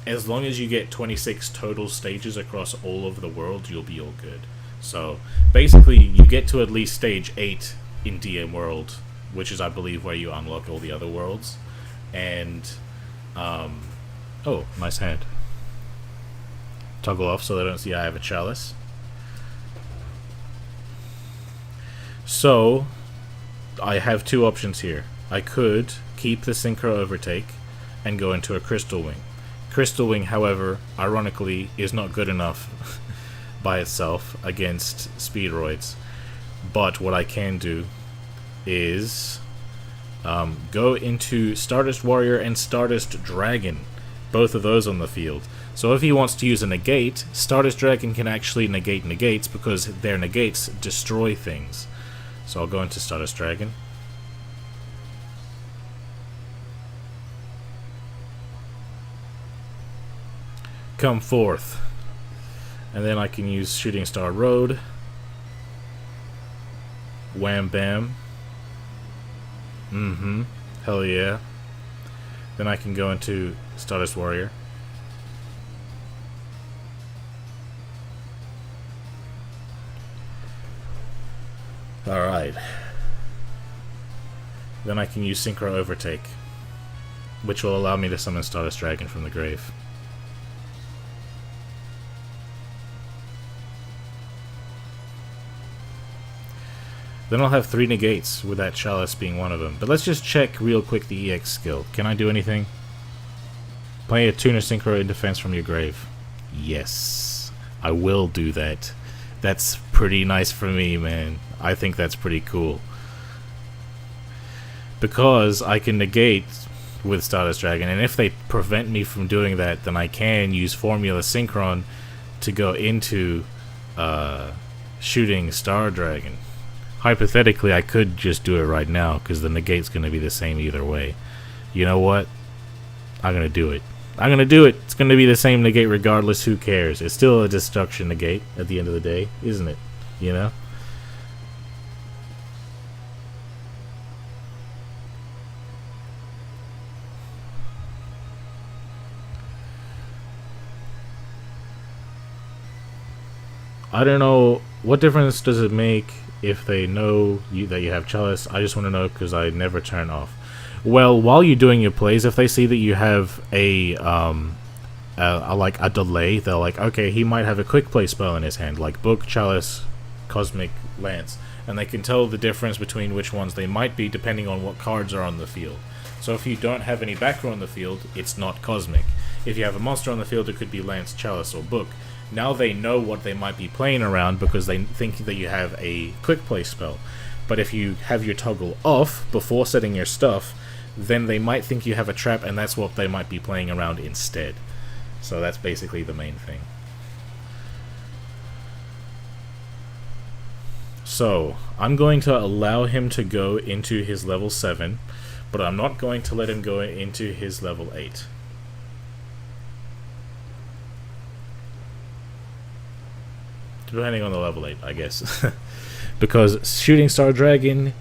As long as you get 26 total stages across all of the world, you'll be all good. So, basically, you get to at least stage 8 in DM World, which is, I believe, where you unlock all the other worlds. And, oh, nice hand. Toggle off so they don't see I have a chalice. So I have two options here. I could keep the Synchro Overtake and go into a Crystal Wing. Crystal Wing, however, ironically, is not good enough by itself against Speedroids. But what I can do is go into Stardust Warrior and Stardust Dragon. Both of those on the field. So if he wants to use a negate, Stardust Dragon can actually negate negates because their negates destroy things. So I'll go into Stardust Dragon. Come forth. And then I can use Shooting Star Road. Wham bam. Hell yeah. Then I can go into Stardust Warrior. Alright. Then I can use Synchro Overtake, which will allow me to summon Stardust Dragon from the grave. Then I'll have 3 negates, with that Chalice being one of them. But let's just check real quick the EX skill. Can I do anything? Play a Tuner Synchro in defense from your grave. Yes, I will do that. That's pretty nice for me, man. I think that's pretty cool. Because I can negate with Stardust Dragon, and if they prevent me from doing that, then I can use Formula Synchron to go into Shooting Star Dragon. Hypothetically, I could just do it right now, because the negate's going to be the same either way. You know what? I'm going to do it. I'm going to do it. It's going to be the same negate regardless. Who cares? It's still a destruction negate at the end of the day, isn't it? You know? I don't know. What difference does it make if they know that you have Chalice? I just want to know because I never turn off. Well, while you're doing your plays, if they see that you have like a delay, they're like, okay, he might have a quick play spell in his hand, like Book, Chalice, Cosmic, Lance, and they can tell the difference between which ones they might be depending on what cards are on the field. So if you don't have any back row on the field, it's not Cosmic. If you have a monster on the field, it could be Lance, Chalice, or Book. Now they know what they might be playing around because they think that you have a quick play spell. But if you have your toggle off before setting your stuff, then they might think you have a trap, and that's what they might be playing around instead. So that's basically the main thing. So I'm going to allow him to go into his level 7, but I'm not going to let him go into his level 8. Depending on the level 8, I guess. Because Shooting Star Dragon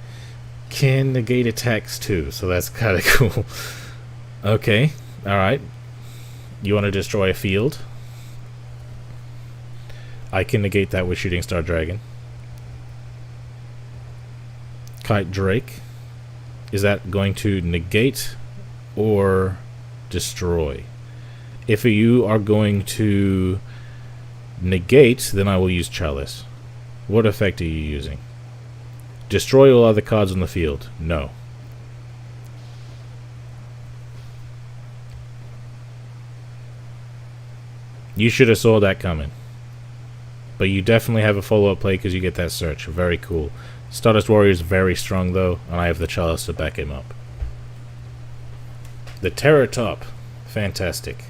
can negate attacks too, so that's kind of cool. Okay, alright. You want to destroy a field? I can negate that with Shooting Star Dragon. Kite Drake. Is that going to negate or destroy? If you are going to negate, then I will use Chalice. What effect are you using? Destroy all other cards on the field. No. You should have saw that coming. But you definitely have a follow-up play because you get that search. Very cool. Stardust Warrior is very strong though, and I have the Chalice to back him up. The Terror Top. Fantastic.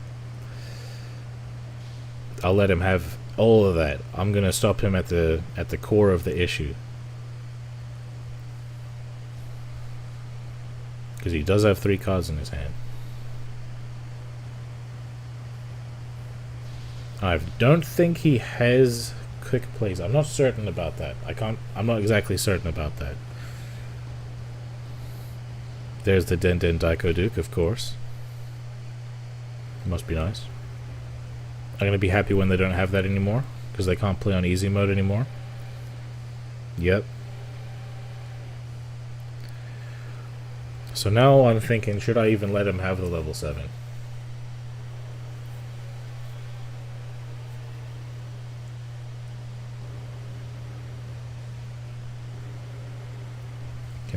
I'll let him have all of that. I'm gonna stop him at the core of the issue. Because he does have 3 cards in his hand. I don't think he has quick plays. I'm not certain about that. I'm not exactly certain about that. There's the Den Den Daiko Duke, of course. Must be nice. I'm gonna be happy when they don't have that anymore, because they can't play on easy mode anymore. Yep. So now I'm thinking, should I even let him have the level 7?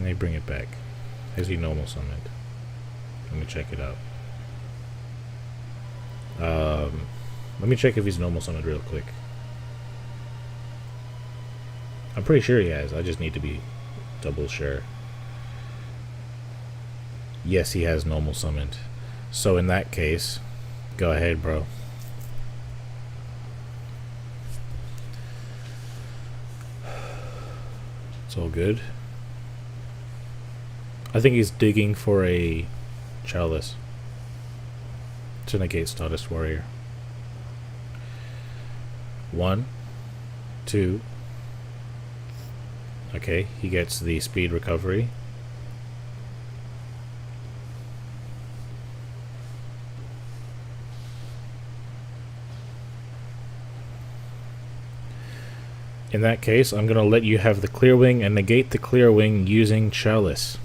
me bring it back. Has he normal summoned? Let me check it out. Let me check if he's normal summoned real quick. I'm pretty sure he has. I just need to be double sure. Yes, he has normal summoned. So in that case, go ahead, bro. It's all good. I think he's digging for a chalice to negate Stardust Warrior. 1, 2. Okay, he gets the speed recovery. In that case, I'm gonna let you have the clear wing and negate the clear wing using chalice.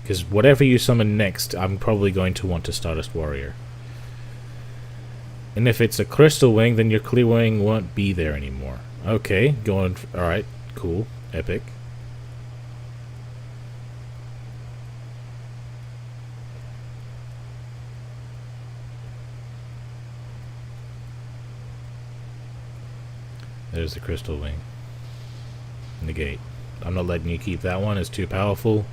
Because whatever you summon next, I'm probably going to want to Stardust Warrior. And if it's a crystal wing, then your clear wing won't be there anymore. Okay, going. Alright, cool. Epic. There's the crystal wing. Negate. I'm not letting you keep that one, it's too powerful.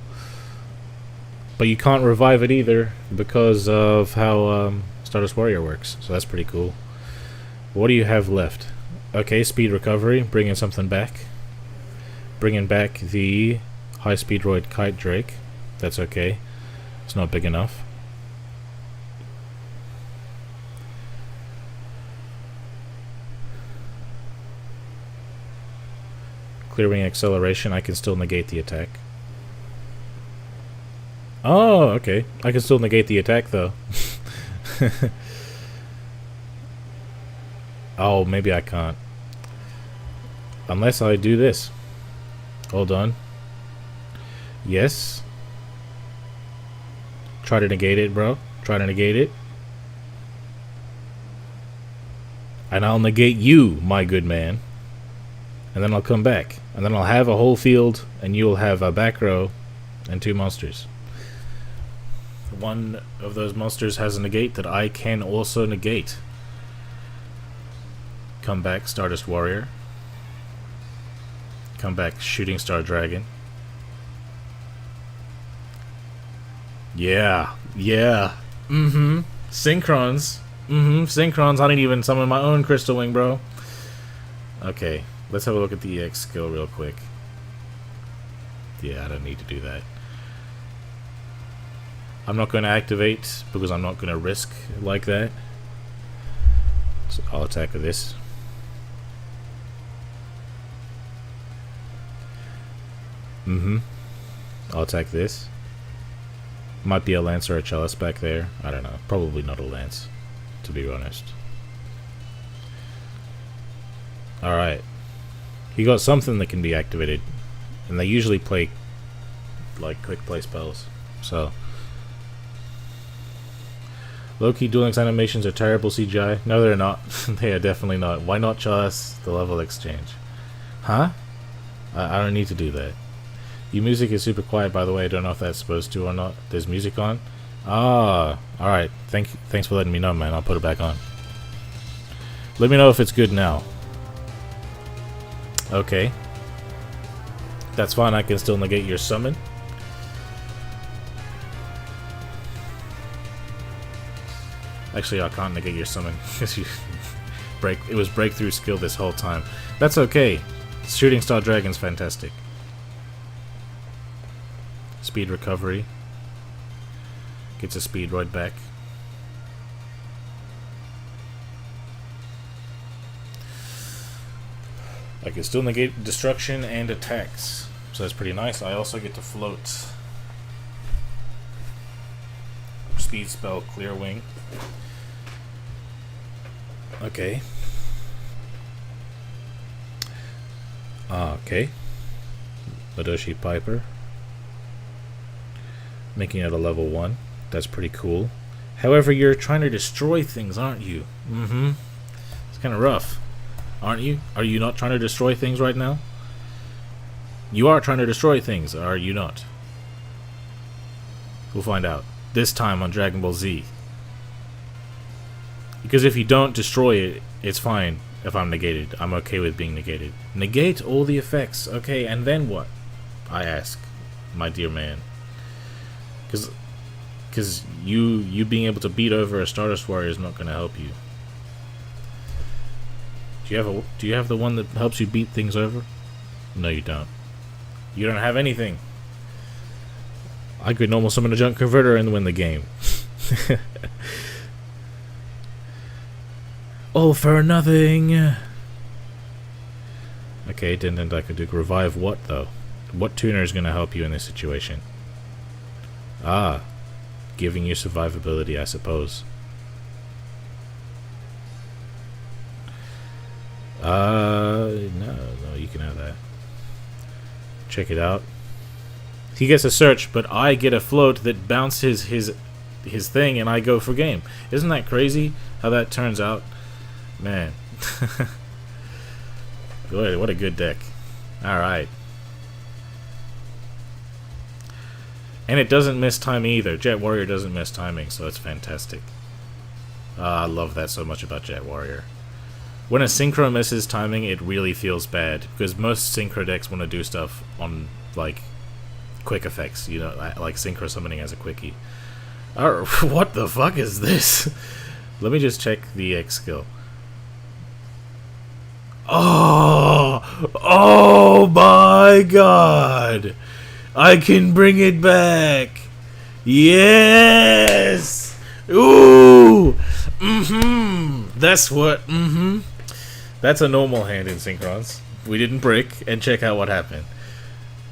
But you can't revive it either because of how Stardust Warrior works. So that's pretty cool. What do you have left? Okay, speed recovery, bringing something back. Bringing back the high speed roid Kite Drake. That's okay. It's not big enough. Clearing acceleration, I can still negate the attack. Oh, okay. I can still negate the attack though. Oh, maybe I can't. Unless I do this. Hold on. Yes. Try to negate it, bro. Try to negate it. And I'll negate you, my good man. And then I'll come back. And then I'll have a whole field, and you'll have a back row and 2 monsters. One of those monsters has a negate that I can also negate. Come back, Stardust Warrior. Come back, Shooting Star Dragon. Yeah, yeah. Synchrons. Synchrons. I didn't even summon my own Crystal Wing, bro. Okay, let's have a look at the EX skill real quick. Yeah, I don't need to do that. I'm not going to activate because I'm not going to risk like that. So I'll attack with this. I'll attack this. Might be a Lance or a Chalice back there. I don't know. Probably not a Lance, to be honest. Alright. He got something that can be activated. And they usually play like quick play spells. So low-key Duel Links animations are terrible CGI. No, they're not. They are definitely not. Why not Chalice the level exchange? Huh? I don't need to do that. Your music is super quiet, by the way. I don't know if that's supposed to or not. There's music on? Ah, alright. Thanks for letting me know, man. I'll put it back on. Let me know if it's good now. Okay. That's fine. I can still negate your summon. Actually, I can't negate your summon. It was breakthrough skill this whole time. That's okay. Shooting Star Dragon's fantastic. Speed recovery. Gets a speed right back. I can still negate destruction and attacks. So that's pretty nice. I also get to float. Speed spell Clear Wing. Okay. Okay. Ladoshi Piper. Making it a level 1. That's pretty cool. However, you're trying to destroy things, aren't you? It's kind of rough. Aren't you? Are you not trying to destroy things right now? You are trying to destroy things, are you not? We'll find out. This time on Dragon Ball Z. Because if you don't destroy it, it's fine if I'm negated. I'm okay with being negated. Negate all the effects. Okay, and then what? I ask, my dear man. Because you being able to beat over a Stardust Warrior is not going to help you. Do you have the one that helps you beat things over? No, you don't. You don't have anything. I could normal summon a junk converter and win the game. All for nothing. Okay, then I could do revive what though? What tuner is going to help you in this situation? Ah, giving you survivability, I suppose. No, you can have that. Check it out. He gets a search, but I get a float that bounces his thing, and I go for game. Isn't that crazy how that turns out? Man. Boy, what a good deck. Alright. And it doesn't miss timing either. Jet Warrior doesn't miss timing, so it's fantastic. I love that so much about Jet Warrior. When a Synchro misses timing, it really feels bad, because most Synchro decks want to do stuff on, like, quick effects, you know, like Synchro summoning as a quickie. What the fuck is this? Let me just check the X skill. Oh my god! I can bring it back! Yes! Ooh! That's what, That's a normal hand in Synchrons. We didn't break, and check out what happened.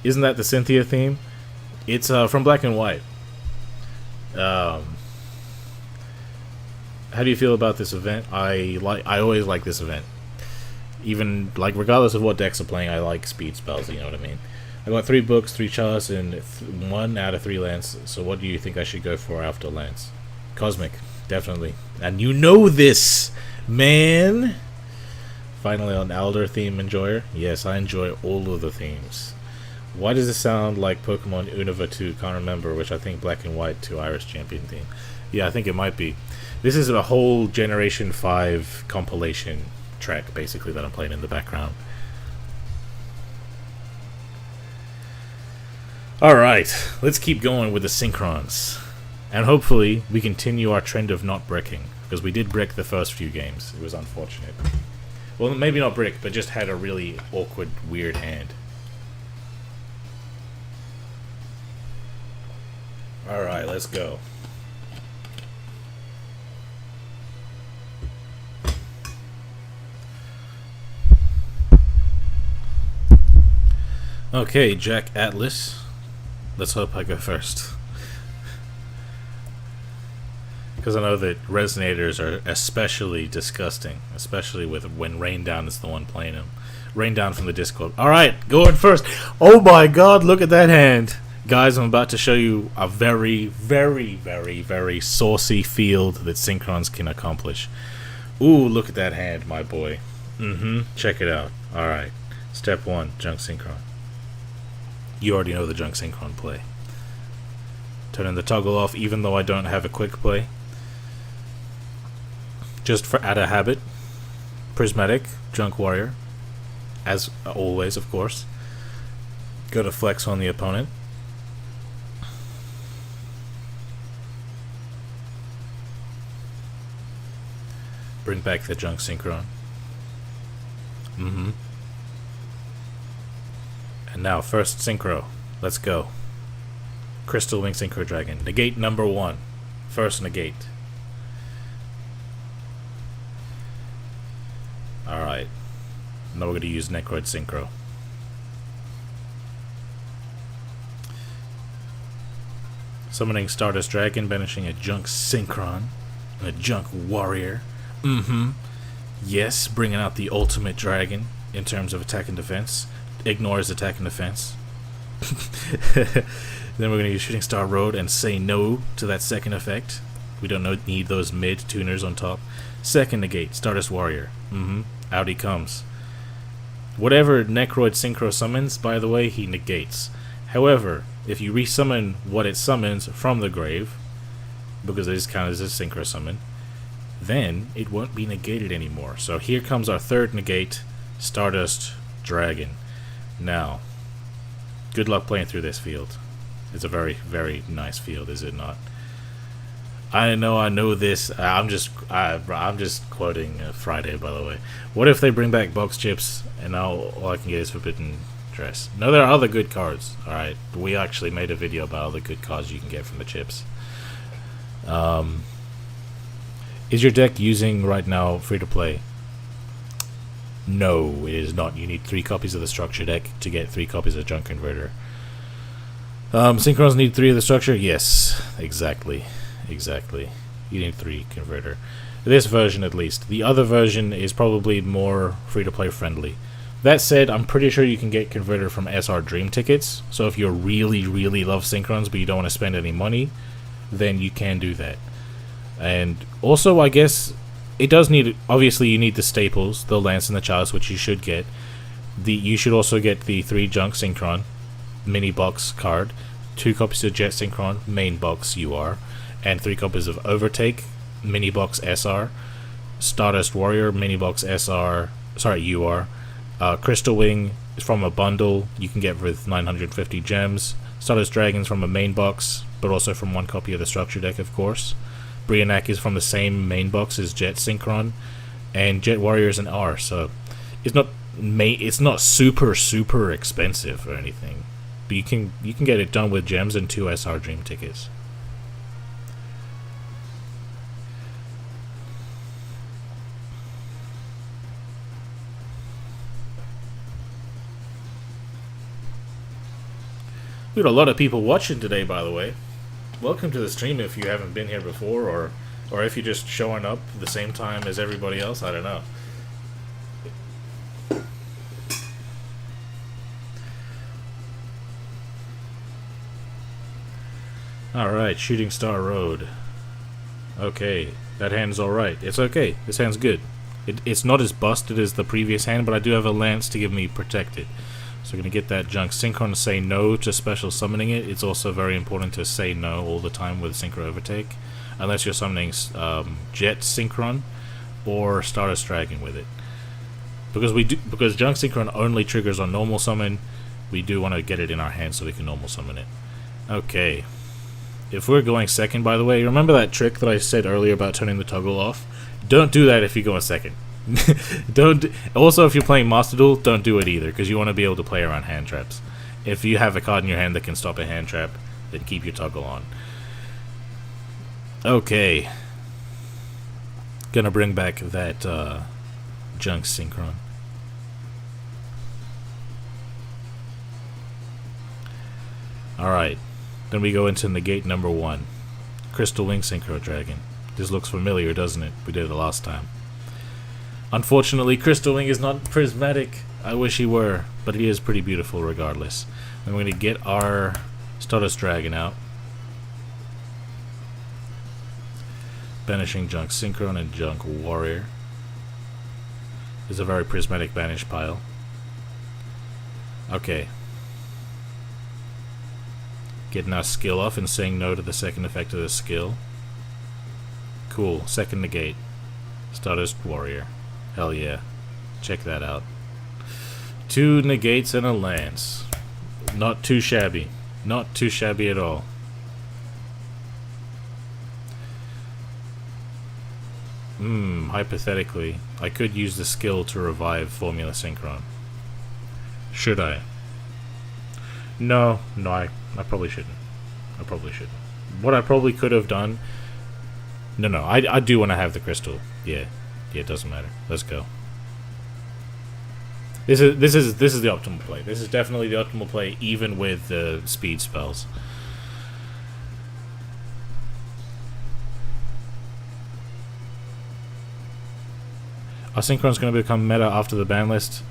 Isn't that the Cynthia theme? It's from Black and White. How do you feel about this event? I always like this event. Even, like, regardless of what decks are playing, I like speed spells, you know what I mean? I got 3 books, 3 chars, and 1 out of 3 lands. So what do you think I should go for after lands? Cosmic, definitely. And you know this, man! Finally on Alder theme enjoyer. Yes, I enjoy all of the themes. Why does it sound like Pokemon Unova 2, can't remember, which I think Black and White 2 Iris Champion theme. Yeah, I think it might be. This is a whole Generation 5 compilation track, basically, that I'm playing in the background. Alright, let's keep going with the Synchrons. And hopefully, we continue our trend of not bricking, because we did brick the first few games. It was unfortunate. Well, maybe not brick, but just had a really awkward, weird hand. Alright, let's go. Okay, Jack Atlas. Let's hope I go first. Because I know that resonators are especially disgusting. Especially with when Rain Down is the one playing them. Rain Down from the Discord. Alright, going first. Oh my god, look at that hand. Guys, I'm about to show you a very, very, very, very saucy field that Synchrons can accomplish. Ooh, look at that hand, my boy. Check it out. Alright. Step 1, Junk Synchron. You already know the Junk Synchron play. Turning the toggle off even though I don't have a quick play. Just for out of habit. Prismatic, Junk Warrior. As always, of course. Go to flex on the opponent. Bring back the Junk Synchron. And now, first Synchro. Let's go. Crystal Wing Synchro Dragon. Negate number 1. First negate. Alright. Now we're going to use Necroid Synchro. Summoning Stardust Dragon, banishing a Junk Synchron. And a Junk Warrior. Yes, bringing out the ultimate dragon in terms of attack and defense. Ignores attack and defense. Then we're going to use Shooting Star Road and say no to that second effect. We don't need those mid tuners on top. Second negate, Stardust Warrior. Out he comes. Whatever Necroid Synchro summons, by the way, he negates. However, if you resummon what it summons from the grave, because it is counted as a synchro summon, then it won't be negated anymore. So here comes our third negate, Stardust Dragon. Now, good luck playing through this field. It's a very, very nice field, is it not? I know this. I'm just quoting Friday, by the way. What if they bring back box chips and now all I can get is Forbidden Dress? No, there are other good cards. All right, we actually made a video about all the good cards you can get from the chips. Is your deck using right now free to play? No, it is not. You need 3 copies of the structure deck to get 3 copies of Junk Converter. Synchrons need 3 of the structure? Yes, exactly. You need 3 converter. This version at least. The other version is probably more free to play friendly. That said, I'm pretty sure you can get converter from SR Dream tickets. So if you really love Synchrons but you don't want to spend any money, then you can do that. And also, I guess it does need, obviously you need the staples, the Lance and the Chalice, which you should get. You should also get the 3 Junk Synchron mini box card, 2 copies of Jet Synchron main box UR, and 3 copies of Overtake mini box SR, Stardust Warrior mini box SR, UR, Crystal Wing from a bundle you can get with 950 gems, Stardust Dragons from a main box, but also from 1 copy of the structure deck, of course. Brianak is from the same main box as Jet Synchron, and Jet Warrior is an R, so it's not super expensive or anything, but you can get it done with gems and 2 SR Dream tickets. We got a lot of people watching today, by the way. Welcome to the stream if you haven't been here before, or if you're just showing up the same time as everybody else, I don't know. Alright, Shooting Star Road. Okay, that hand's alright. It's okay, this hand's good. It's not as busted as the previous hand, but I do have a Lance to give me protected. So we're going to get that Junk Synchron to say no to special summoning it. It's also very important to say no all the time with Synchro Overtake, unless you're summoning Jet Synchron or Stardust Dragon with it. Because Junk Synchron only triggers on normal summon, we do want to get it in our hand so we can normal summon it. Okay. If we're going second, by the way, remember that trick that I said earlier about turning the toggle off? Don't do that if you go in second. Also, if you're playing Master Duel, don't do it either, because you want to be able to play around hand traps. If you have a card in your hand that can stop a hand trap, then keep your toggle on. Okay. Gonna bring back that Junk Synchron. Alright. Then we go into negate number 1. Crystal Wing Synchro Dragon. This looks familiar, doesn't it? We did it last time. Unfortunately, Crystal Wing is not prismatic. I wish he were, but he is pretty beautiful regardless. Then we're going to get our Stardust Dragon out. Banishing Junk Synchron and Junk Warrior. This is a very prismatic banish pile. Okay. Getting our skill off and saying no to the second effect of the skill. Cool. Second negate. Stardust Warrior. Hell yeah. Check that out. 2 negates and a Lance. Not too shabby. Not too shabby at all. Hypothetically, I could use the skill to revive Formula Synchron. Should I? No, I probably shouldn't. What I probably could have done... No, I do want to have the crystal. Yeah, it doesn't matter. Let's go. This is the optimal play. This is definitely the optimal play, even with the speed spells. Are Synchron's going to become meta after the ban list?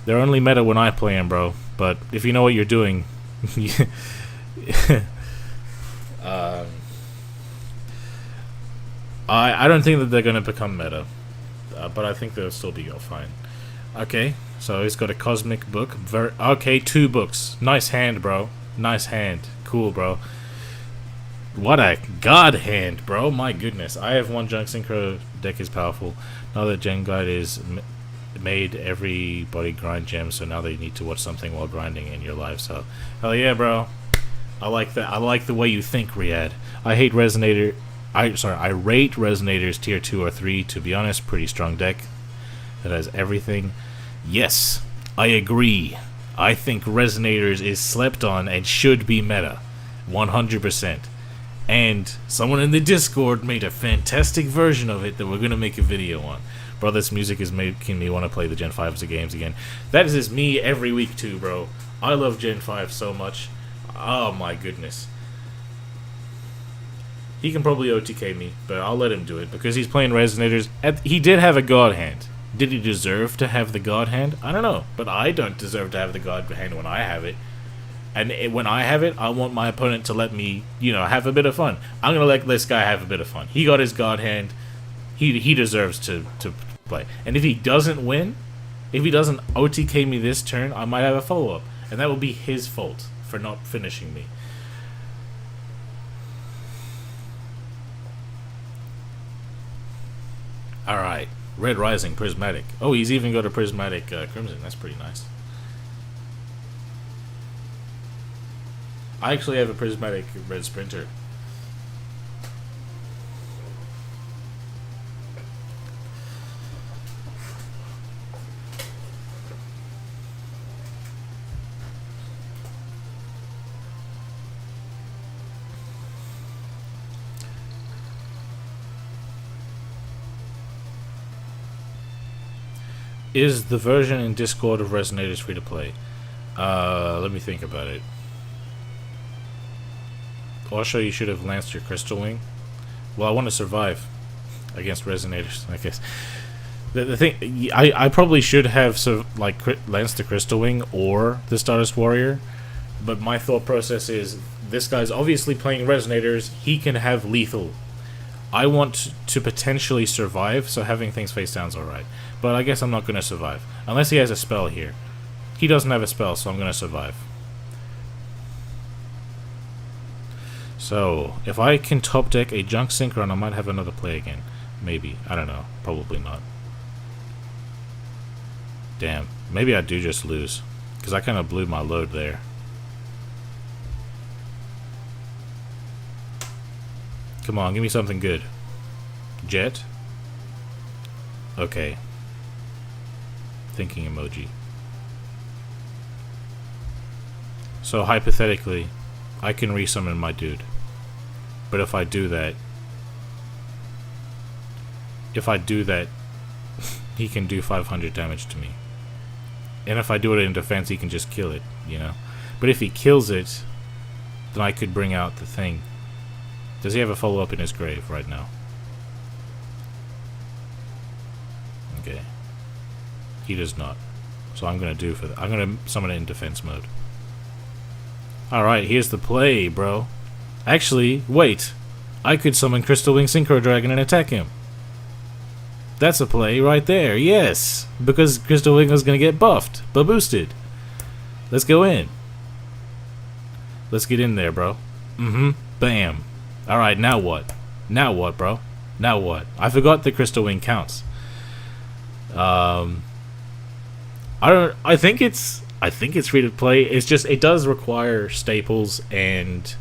They're only meta when I play them, bro. But if you know what you're doing... I don't think that they're going to become meta. But I think they'll still be fine. Okay, so he's got a Cosmic Book. Okay, 2 books. Nice hand, bro. Nice hand. Cool, bro. What a god hand, bro. My goodness. I have one junk synchro deck is powerful. Now that Gen Guide is made everybody grind gems, so now they need to watch something while grinding in your life. So, hell yeah, bro. I like that. I like the way you think, Riyadh. I rate Resonators tier 2 or 3. To be honest, pretty strong deck that has everything. Yes, I agree. I think Resonators is slept on and should be meta. 100%. And someone in the Discord made a fantastic version of it that we're going to make a video on. Bro, this music is making me want to play the Gen 5s games again. That is just me every week too, bro. I love Gen 5 so much. Oh my goodness. He can probably OTK me, but I'll let him do it because he's playing Resonators. He did have a God Hand. Did he deserve to have the God Hand? I don't know, but I don't deserve to have the God Hand when I have it. And when I have it, I want my opponent to let me, have a bit of fun. I'm going to let this guy have a bit of fun. He got his God Hand. He deserves to play. And if he doesn't win, if he doesn't OTK me this turn, I might have a follow-up. And that will be his fault for not finishing me. Alright. Red Rising, Prismatic. Oh, he's even got a Prismatic Crimson. That's pretty nice. I actually have a Prismatic Red Sprinter. Is the version in Discord of Resonators free to play? Let me think about it. Also, you should have lanced your Crystal Wing. Well, I want to survive against Resonators, I guess. The thing, I probably should have lanced the Crystal Wing or the Stardust Warrior, but my thought process is this guy's obviously playing Resonators. He can have lethal. I want to potentially survive, so having things face down is alright. But I guess I'm not going to survive unless he has a spell here. He doesn't have a spell, so I'm going to survive. So, if I can top deck a Junk Synchron, I might have another play again. Maybe. I don't know. Probably not. Damn. Maybe I do just lose. Because I kind of blew my load there. Come on, give me something good. Jet? Okay. Thinking emoji. So, hypothetically, I can resummon my dude. But if I do that, he can do 500 damage to me. And if I do it in defense, he can just kill it, But if he kills it, then I could bring out the thing. Does he have a follow-up in his grave right now? Okay. He does not. So I'm going to do for that. I'm going to summon it in defense mode. Alright, here's the play, bro. Actually, wait. I could summon Crystal Wing Synchro Dragon and attack him. That's a play right there, yes. Because Crystal Wing was going to get buffed, but boosted. Let's go in. Let's get in there, bro. Bam. Alright, now what? Now what, bro? Now what? I forgot the Crystal Wing counts. I think it's free to play. It's just it does require staples and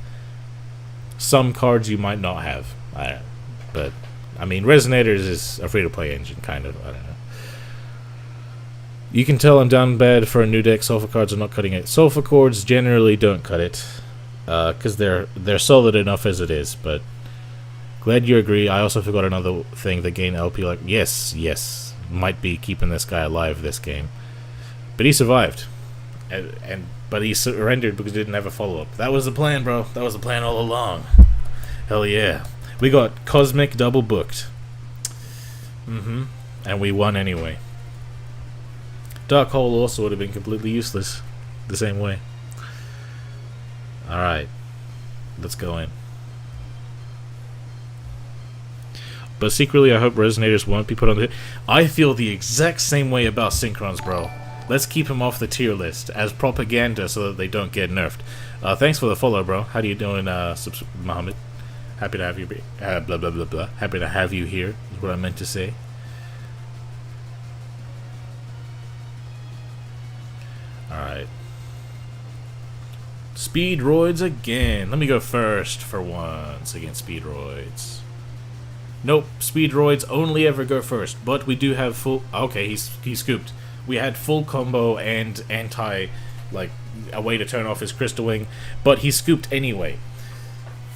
some cards you might not have. But I mean, Resonators is a free to play engine, kind of. I don't know. You can tell I'm down bad for a new deck. Sulfur cards are not cutting it. Sulfur cards generally don't cut it because they're solid enough as it is. But glad you agree. I also forgot another thing. The gain LP, like yes, might be keeping this guy alive this game, but he survived. But he surrendered because he didn't have a follow-up. That was the plan, bro. That was the plan all along. Hell yeah. We got Cosmic double booked. And we won anyway. Dark Hole also would have been completely useless the same way. Alright. Let's go in. But secretly, I hope Resonators won't be put on the... I feel the exact same way about Synchrons, bro. Let's keep him off the tier list as propaganda so that they don't get nerfed. Thanks for the follow, bro. How you doing, Mohammed? Happy to have you. Blah blah blah blah. Happy to have you here. Is what I meant to say. All right. Speedroids again. Let me go first for once against Speedroids. Nope, Speedroids only ever go first, but we do have full. Okay, he scooped. We had full combo and anti, like, a way to turn off his Crystal Wing, but he scooped anyway.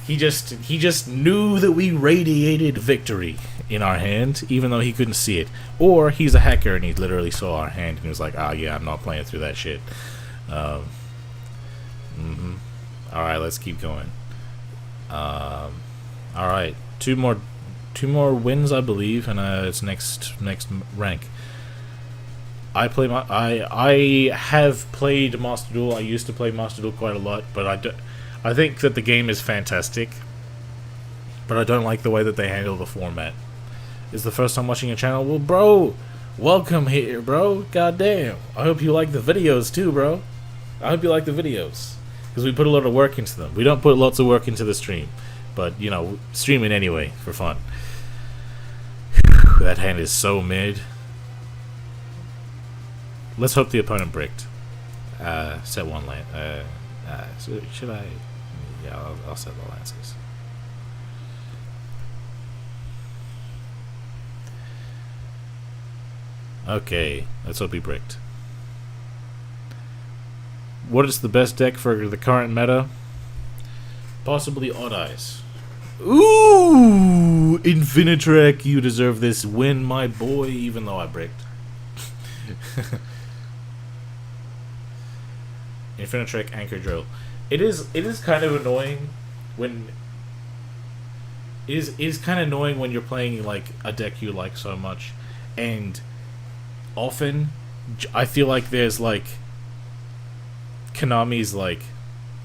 He just knew that we radiated victory in our hand, even though he couldn't see it. Or he's a hacker and he literally saw our hand and he was like, ah, yeah, I'm not playing through that shit. Alright, let's keep going. Alright, two more wins, I believe, and it's next rank. I have played Master Duel. I used to play Master Duel quite a lot, but I think that the game is fantastic, but I don't like the way that they handle the format. Is the first time watching your channel? Well, bro, welcome here, bro. Goddamn. I hope you like the videos too, bro. I hope you like the videos, because we put a lot of work into them. We don't put lots of work into the stream, but, you know, stream it anyway for fun. That hand is so mid. Let's hope the opponent bricked. Set one land. So should I? Yeah, I'll set the lances. Okay, let's hope he bricked. What is the best deck for the current meta? Possibly Odd Eyes. Ooh, Infinitrek, you deserve this win, my boy. Even though I bricked. Infinitrek Anchor Drill. It is kind of annoying when it is kind of annoying when you're playing like a deck you like so much, and often I feel like there's like Konami's like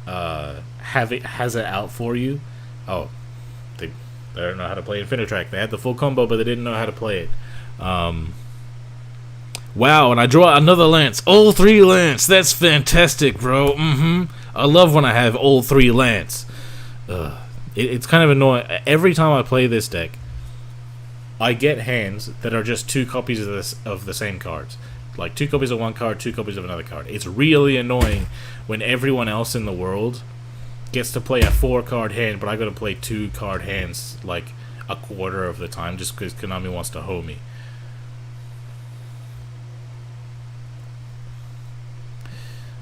has it out for you. Oh, they don't know how to play Infinitrek. They had the full combo, but they didn't know how to play it. Wow, and I draw another lance. All 3 lance. That's fantastic, bro. I love when I have all 3 lance. It's kind of annoying. Every time I play this deck, I get hands that are just 2 copies of the same cards. Like 2 copies of one card, 2 copies of another card. It's really annoying when everyone else in the world gets to play a 4-card hand, but I gotta play 2-card hands like a quarter of the time just because Konami wants to hoe me.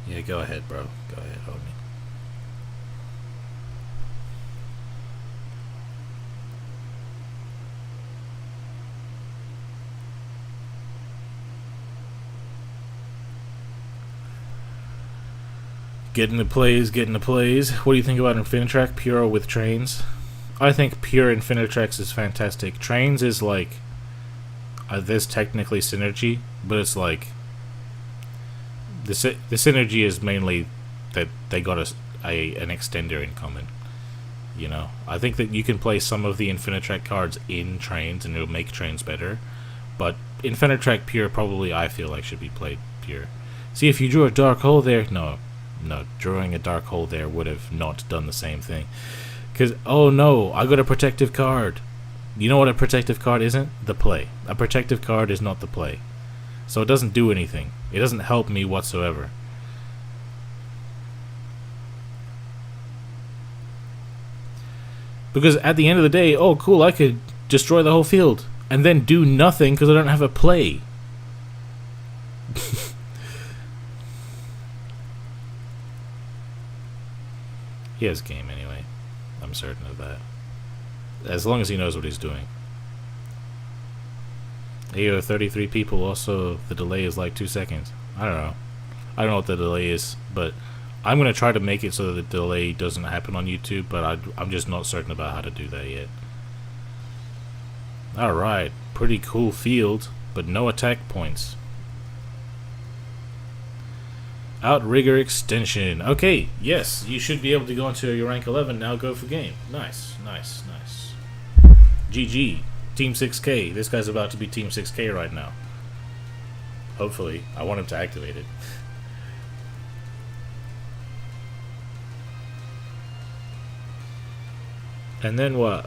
Yeah, go ahead, bro. Go ahead, hold me. Get into plays, get into plays. What do you think about Infinitrek, pure or with trains? I think pure Infinitreks is fantastic. Trains is like, there's technically synergy, but it's like, the synergy is mainly that they got an extender in common. You know, I think that you can play some of the Infinitrek cards in trains and it'll make trains better, but Infinitrek pure probably I feel like should be played pure. See, if you drew a dark hole there, no, drawing a dark hole there would have not done the same thing. Because, oh no, I got a protective card. You know what a protective card isn't? The play. A protective card is not the play. So it doesn't do anything. It doesn't help me whatsoever. Because at the end of the day, oh cool, I could destroy the whole field and then do nothing because I don't have a play. He has game anyway. I'm certain of that. As long as he knows what he's doing. Here are 33 people. Also, the delay is like 2 seconds. I don't know. I don't know what the delay is, but I'm going to try to make it so that the delay doesn't happen on YouTube, but I'm just not certain about how to do that yet. Alright. Pretty cool field, but no attack points. Outrigger extension. Okay, yes, you should be able to go into your rank 11 now. Go for game. Nice, nice, nice. GG. Team 6K. This guy's about to be Team 6K right now. Hopefully. I want him to activate it. And then what?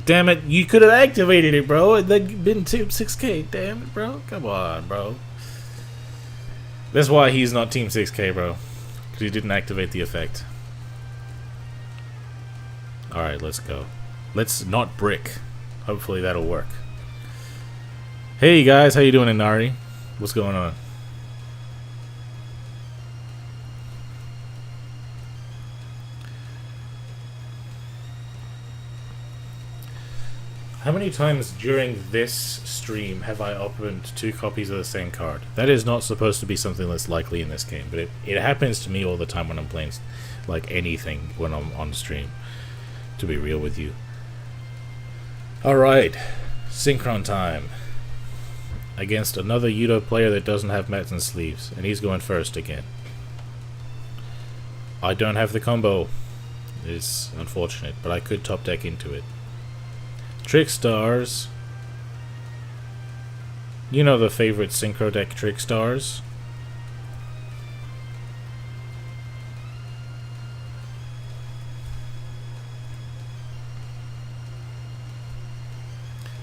Damn it, you could have activated it, bro. And then been Team 6K. Damn it, bro. Come on, bro. That's why he's not Team 6K, bro. Because he didn't activate the effect. Alright, let's go. Let's not brick. Hopefully that'll work. Hey guys, how you doing, Inari? What's going on? How many times during this stream have I opened 2 copies of the same card? That is not supposed to be something that's likely in this game, but it happens to me all the time when I'm playing like anything when I'm on stream, to be real with you. Alright, Synchron time. Against another Yudo player that doesn't have mats and sleeves, and he's going first again. I don't have the combo. It's unfortunate, but I could top deck into it. Trick Stars. You know the favorite Synchro deck Trick Stars?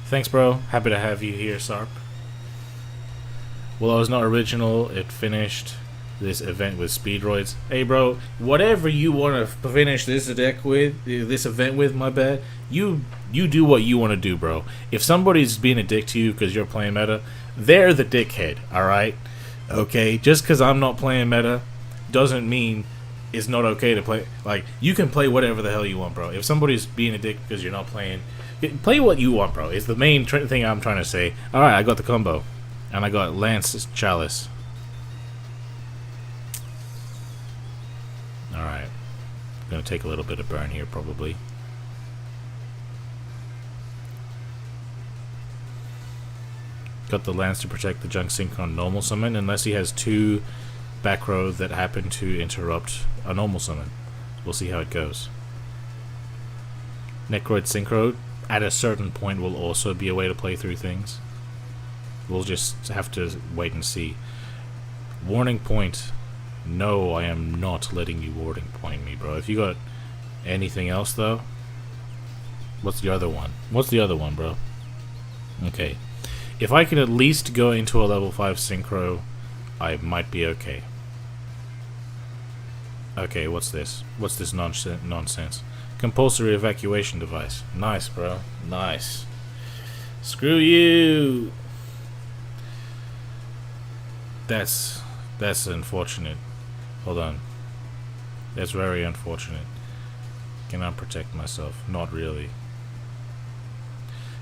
Thanks, bro. Happy to have you here, Sarp. Well, I was not original. It finished this event with Speedroids. Hey, bro, whatever you want to finish this deck with, this event with, my bad. You do what you want to do, bro. If somebody's being a dick to you because you're playing meta, they're the dickhead, alright? Okay? Just because I'm not playing meta doesn't mean it's not okay to play. Like, you can play whatever the hell you want, bro. If somebody's being a dick because you're not playing, play what you want, bro. It's the main thing I'm trying to say. Alright, I got the combo. And I got Lance Chalice. Alright. Gonna take a little bit of burn here, probably. Got the Lance to protect the Junk Synchron normal summon, unless he has 2 back row that happen to interrupt a normal summon. We'll see how it goes. Necroid Synchro, at a certain point, will also be a way to play through things. We'll just have to wait and see. Warning point. No, I am not letting you warning point me, bro. If you got anything else, though. What's the other one? What's the other one, bro? Okay. If I can at least go into a level 5 synchro, I might be okay. Okay, what's this? What's this nonsense? Compulsory evacuation device. Nice, bro. Nice. Screw you! That's unfortunate. Hold on. That's very unfortunate. Can I protect myself? Not really.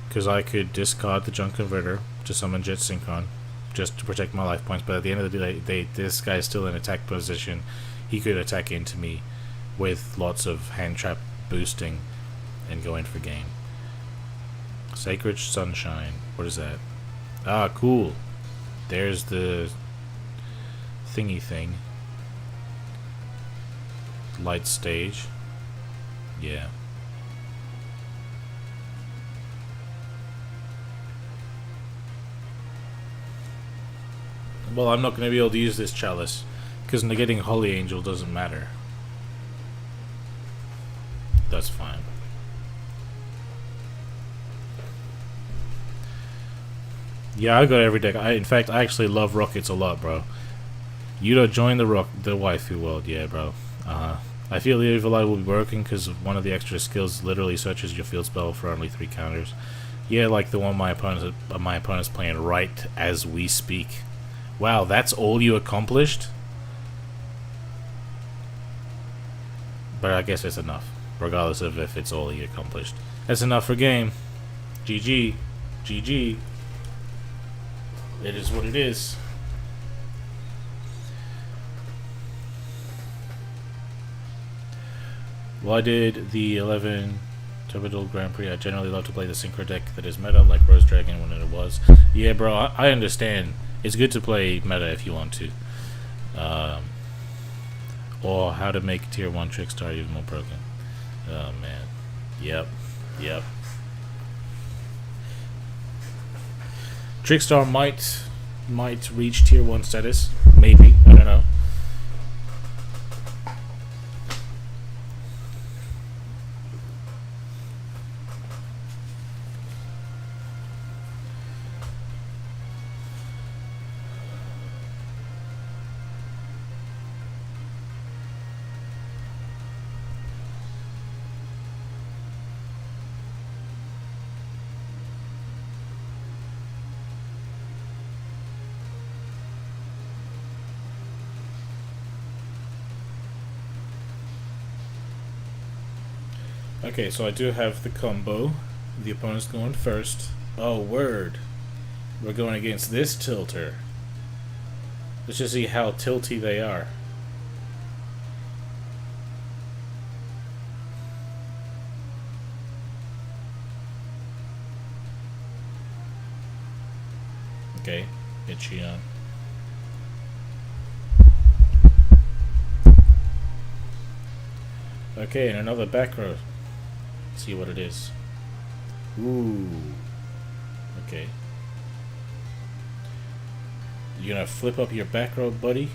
Because I could discard the Junk Converter to summon Jet Synchron just to protect my life points, but at the end of the day, this guy is still in attack position. He could attack into me with lots of hand trap boosting and go in for game. Sacred Sunshine. What is that? Ah, cool. There's the thingy thing. Light stage. Yeah. Well, I'm not going to be able to use this chalice because negating Holy Angel doesn't matter. That's fine. Yeah, I got every deck. In fact, I actually love rockets a lot, bro. You don't join the waifu world, yeah, bro. I feel the overlay will be broken because one of the extra skills literally searches your field spell for only 3 counters. Yeah, like the one my opponent's playing right as we speak. Wow, that's all you accomplished? But I guess it's enough, regardless of if it's all he accomplished. That's enough for game. GG. GG. It is what it is. Well, I did the 11 Turbidal Grand Prix. I generally love to play the Synchro deck that is meta, like Rose Dragon when it was. Yeah, bro, I understand. It's good to play meta if you want to. Or how to make Tier 1 Trickstar even more broken. Oh, man. Yep. Trickstar might might reach tier 1 status. Maybe, I don't know. Okay, so I do have the combo. The opponent's going first. Oh, word. We're going against this tilter. Let's just see how tilty they are. Okay, itchy on. Okay, and another back row. See what it is. Ooh. Okay. You gonna flip up your back row, buddy?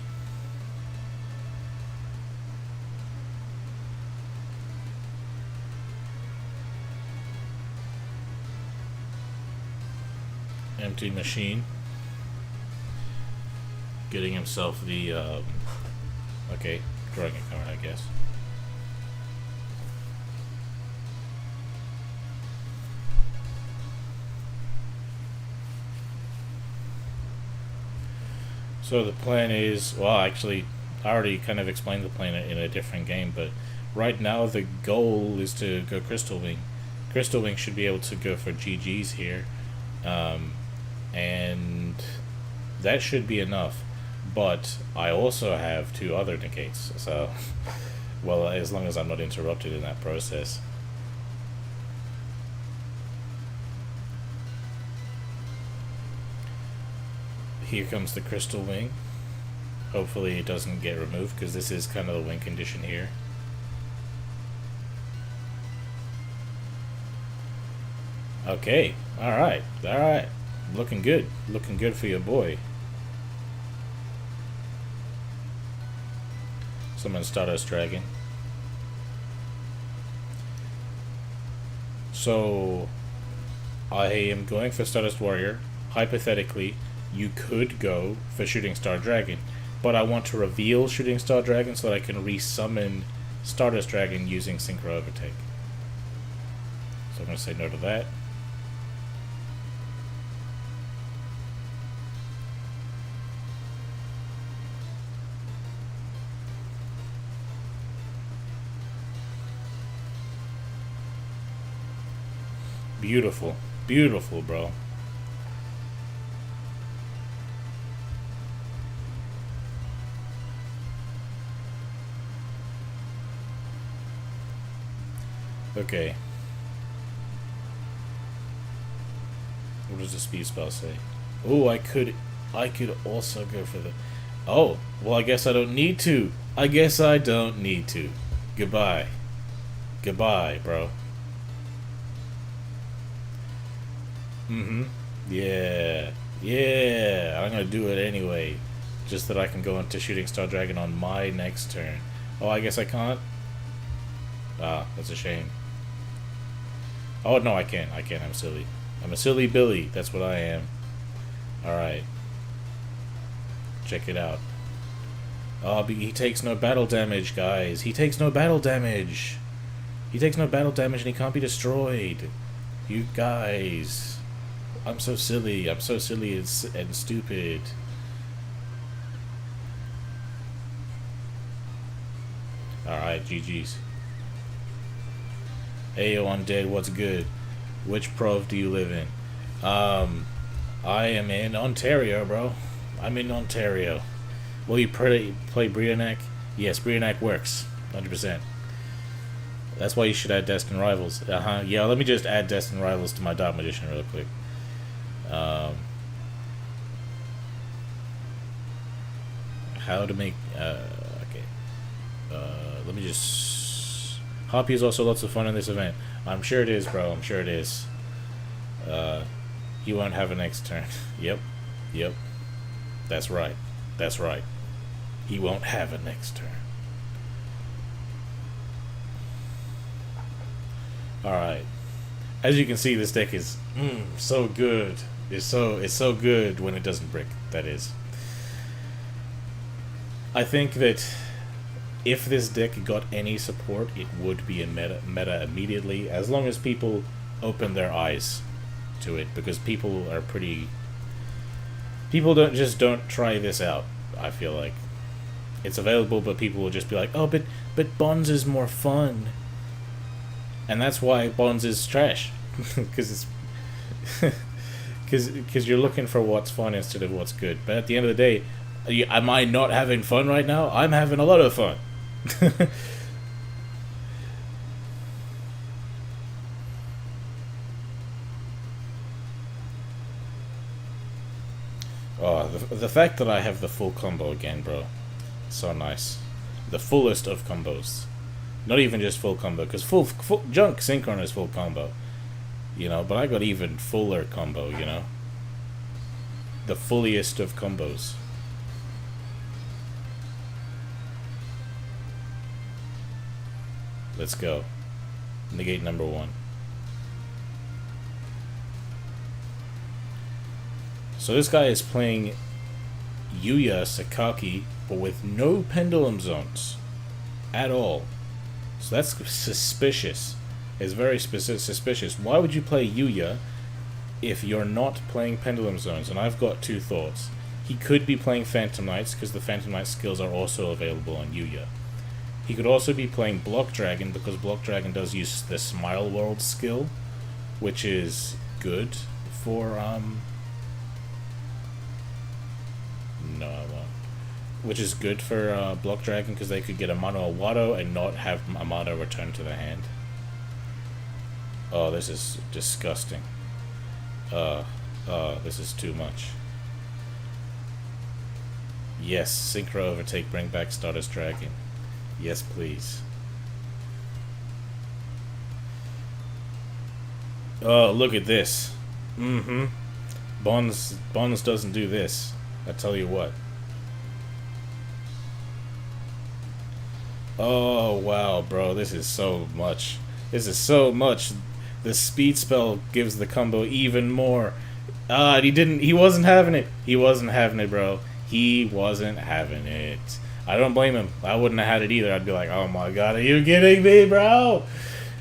Empty machine. Getting himself the, okay, drawing a card, I guess. So the plan is, well, actually, I already kind of explained the plan in a different game, but right now the goal is to go Crystal Wing. Crystal Wing should be able to go for GGs here, and that should be enough. But I also have 2 other negates, so, well, as long as I'm not interrupted in that process. Here comes the Crystal Wing. Hopefully it doesn't get removed, because this is kind of the win condition here. Okay, alright, alright. Looking good for your boy. Someone Stardust Dragon. So I am going for Stardust Warrior. Hypothetically, you could go for Shooting Star Dragon, but I want to reveal Shooting Star Dragon so that I can resummon Stardust Dragon using Synchro Overtake. So I'm going to say no to that. Beautiful. Beautiful, bro. Okay. What does the speed spell say? Oh, I could also go for the... Oh, well, I guess I don't need to. I guess I don't need to. Goodbye. Goodbye, bro. Yeah. Yeah. I'm gonna do it anyway. Just that I can go into Shooting Star Dragon on my next turn. Oh, I guess I can't? Ah, that's a shame. Oh, no, I can't. I can't. I'm silly. I'm a silly Billy. That's what I am. Alright. Check it out. Oh, he takes no battle damage, guys. He takes no battle damage. He takes no battle damage and he can't be destroyed. You guys. I'm so silly. I'm so silly and stupid. Alright, GG's. Ayo, Undead, what's good? Which prov do you live in? I am in Ontario, bro. I'm in Ontario. Will you play Brionac? Yes, Brionac works. 100%. That's why you should add Destined Rivals. Yeah, let me just add Destined Rivals to my Dark Magician real quick. How to make... okay. Let me just... Hoppy is also lots of fun in this event. I'm sure it is, bro. I'm sure it is. You won't have a next turn. Yep. Yep. That's right. That's right. He won't have it next turn. Alright. As you can see, this deck is so good. It's so good when it doesn't brick, that is. I think that if this deck got any support, it would be in meta immediately, as long as people open their eyes to it, because people are pretty... People don't try this out, I feel like. It's available, but people will just be like, oh, but Bonds is more fun. And that's why Bonds is trash. Because it's... Because you're looking for what's fun instead of what's good. But at the end of the day, am I not having fun right now? I'm having a lot of fun. Oh, the fact that I have the full combo again, bro. So nice. The fullest of combos. Not even just full combo, because full junk Synchron is full combo. You know, but I got even fuller combo, you know. The fulliest of combos. Let's go. Negate number 1. So this guy is playing Yuya Sakaki, but with no pendulum zones at all. So that's suspicious. It's very suspicious. Why would you play Yuya if you're not playing pendulum zones? And I've got two thoughts. He could be playing Phantom Knights, because the Phantom Knight skills are also available on Yuya. He could also be playing Block Dragon, because Block Dragon does use the Smile World skill, which is good for, no, I won't. Which is good for Block Dragon, because they could get a Mono Awado and not have a Mono return to their hand. Oh, this is disgusting. This is too much. Yes, Synchro Overtake, bring back Stardust Dragon. Yes, please. Oh, look at this. Bonds doesn't do this. I tell you what. Oh, wow, bro. This is so much. This is so much. The speed spell gives the combo even more. He wasn't having it. He wasn't having it, bro. He wasn't having it. I don't blame him. I wouldn't have had it either. I'd be like, oh my god, are you kidding me, bro?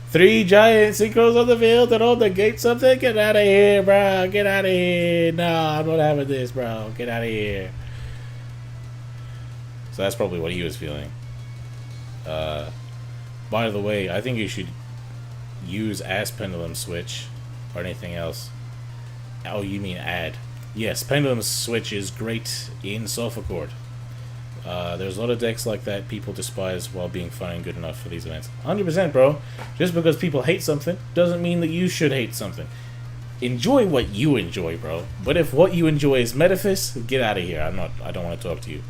3 giant synchros on the field and on the gate something? Get out of here, bro. Get out of here. No, I'm not having this, bro. Get out of here. So that's probably what he was feeling. By the way, I think you should use as Pendulum Switch or anything else. Oh, you mean add. Yes, Pendulum Switch is great in Sulfur Chord. There's a lot of decks like that people despise while being fun and good enough for these events. 100%, bro. Just because people hate something doesn't mean that you should hate something. Enjoy what you enjoy, bro. But if what you enjoy is Metaphys, get out of here. I don't want to talk to you.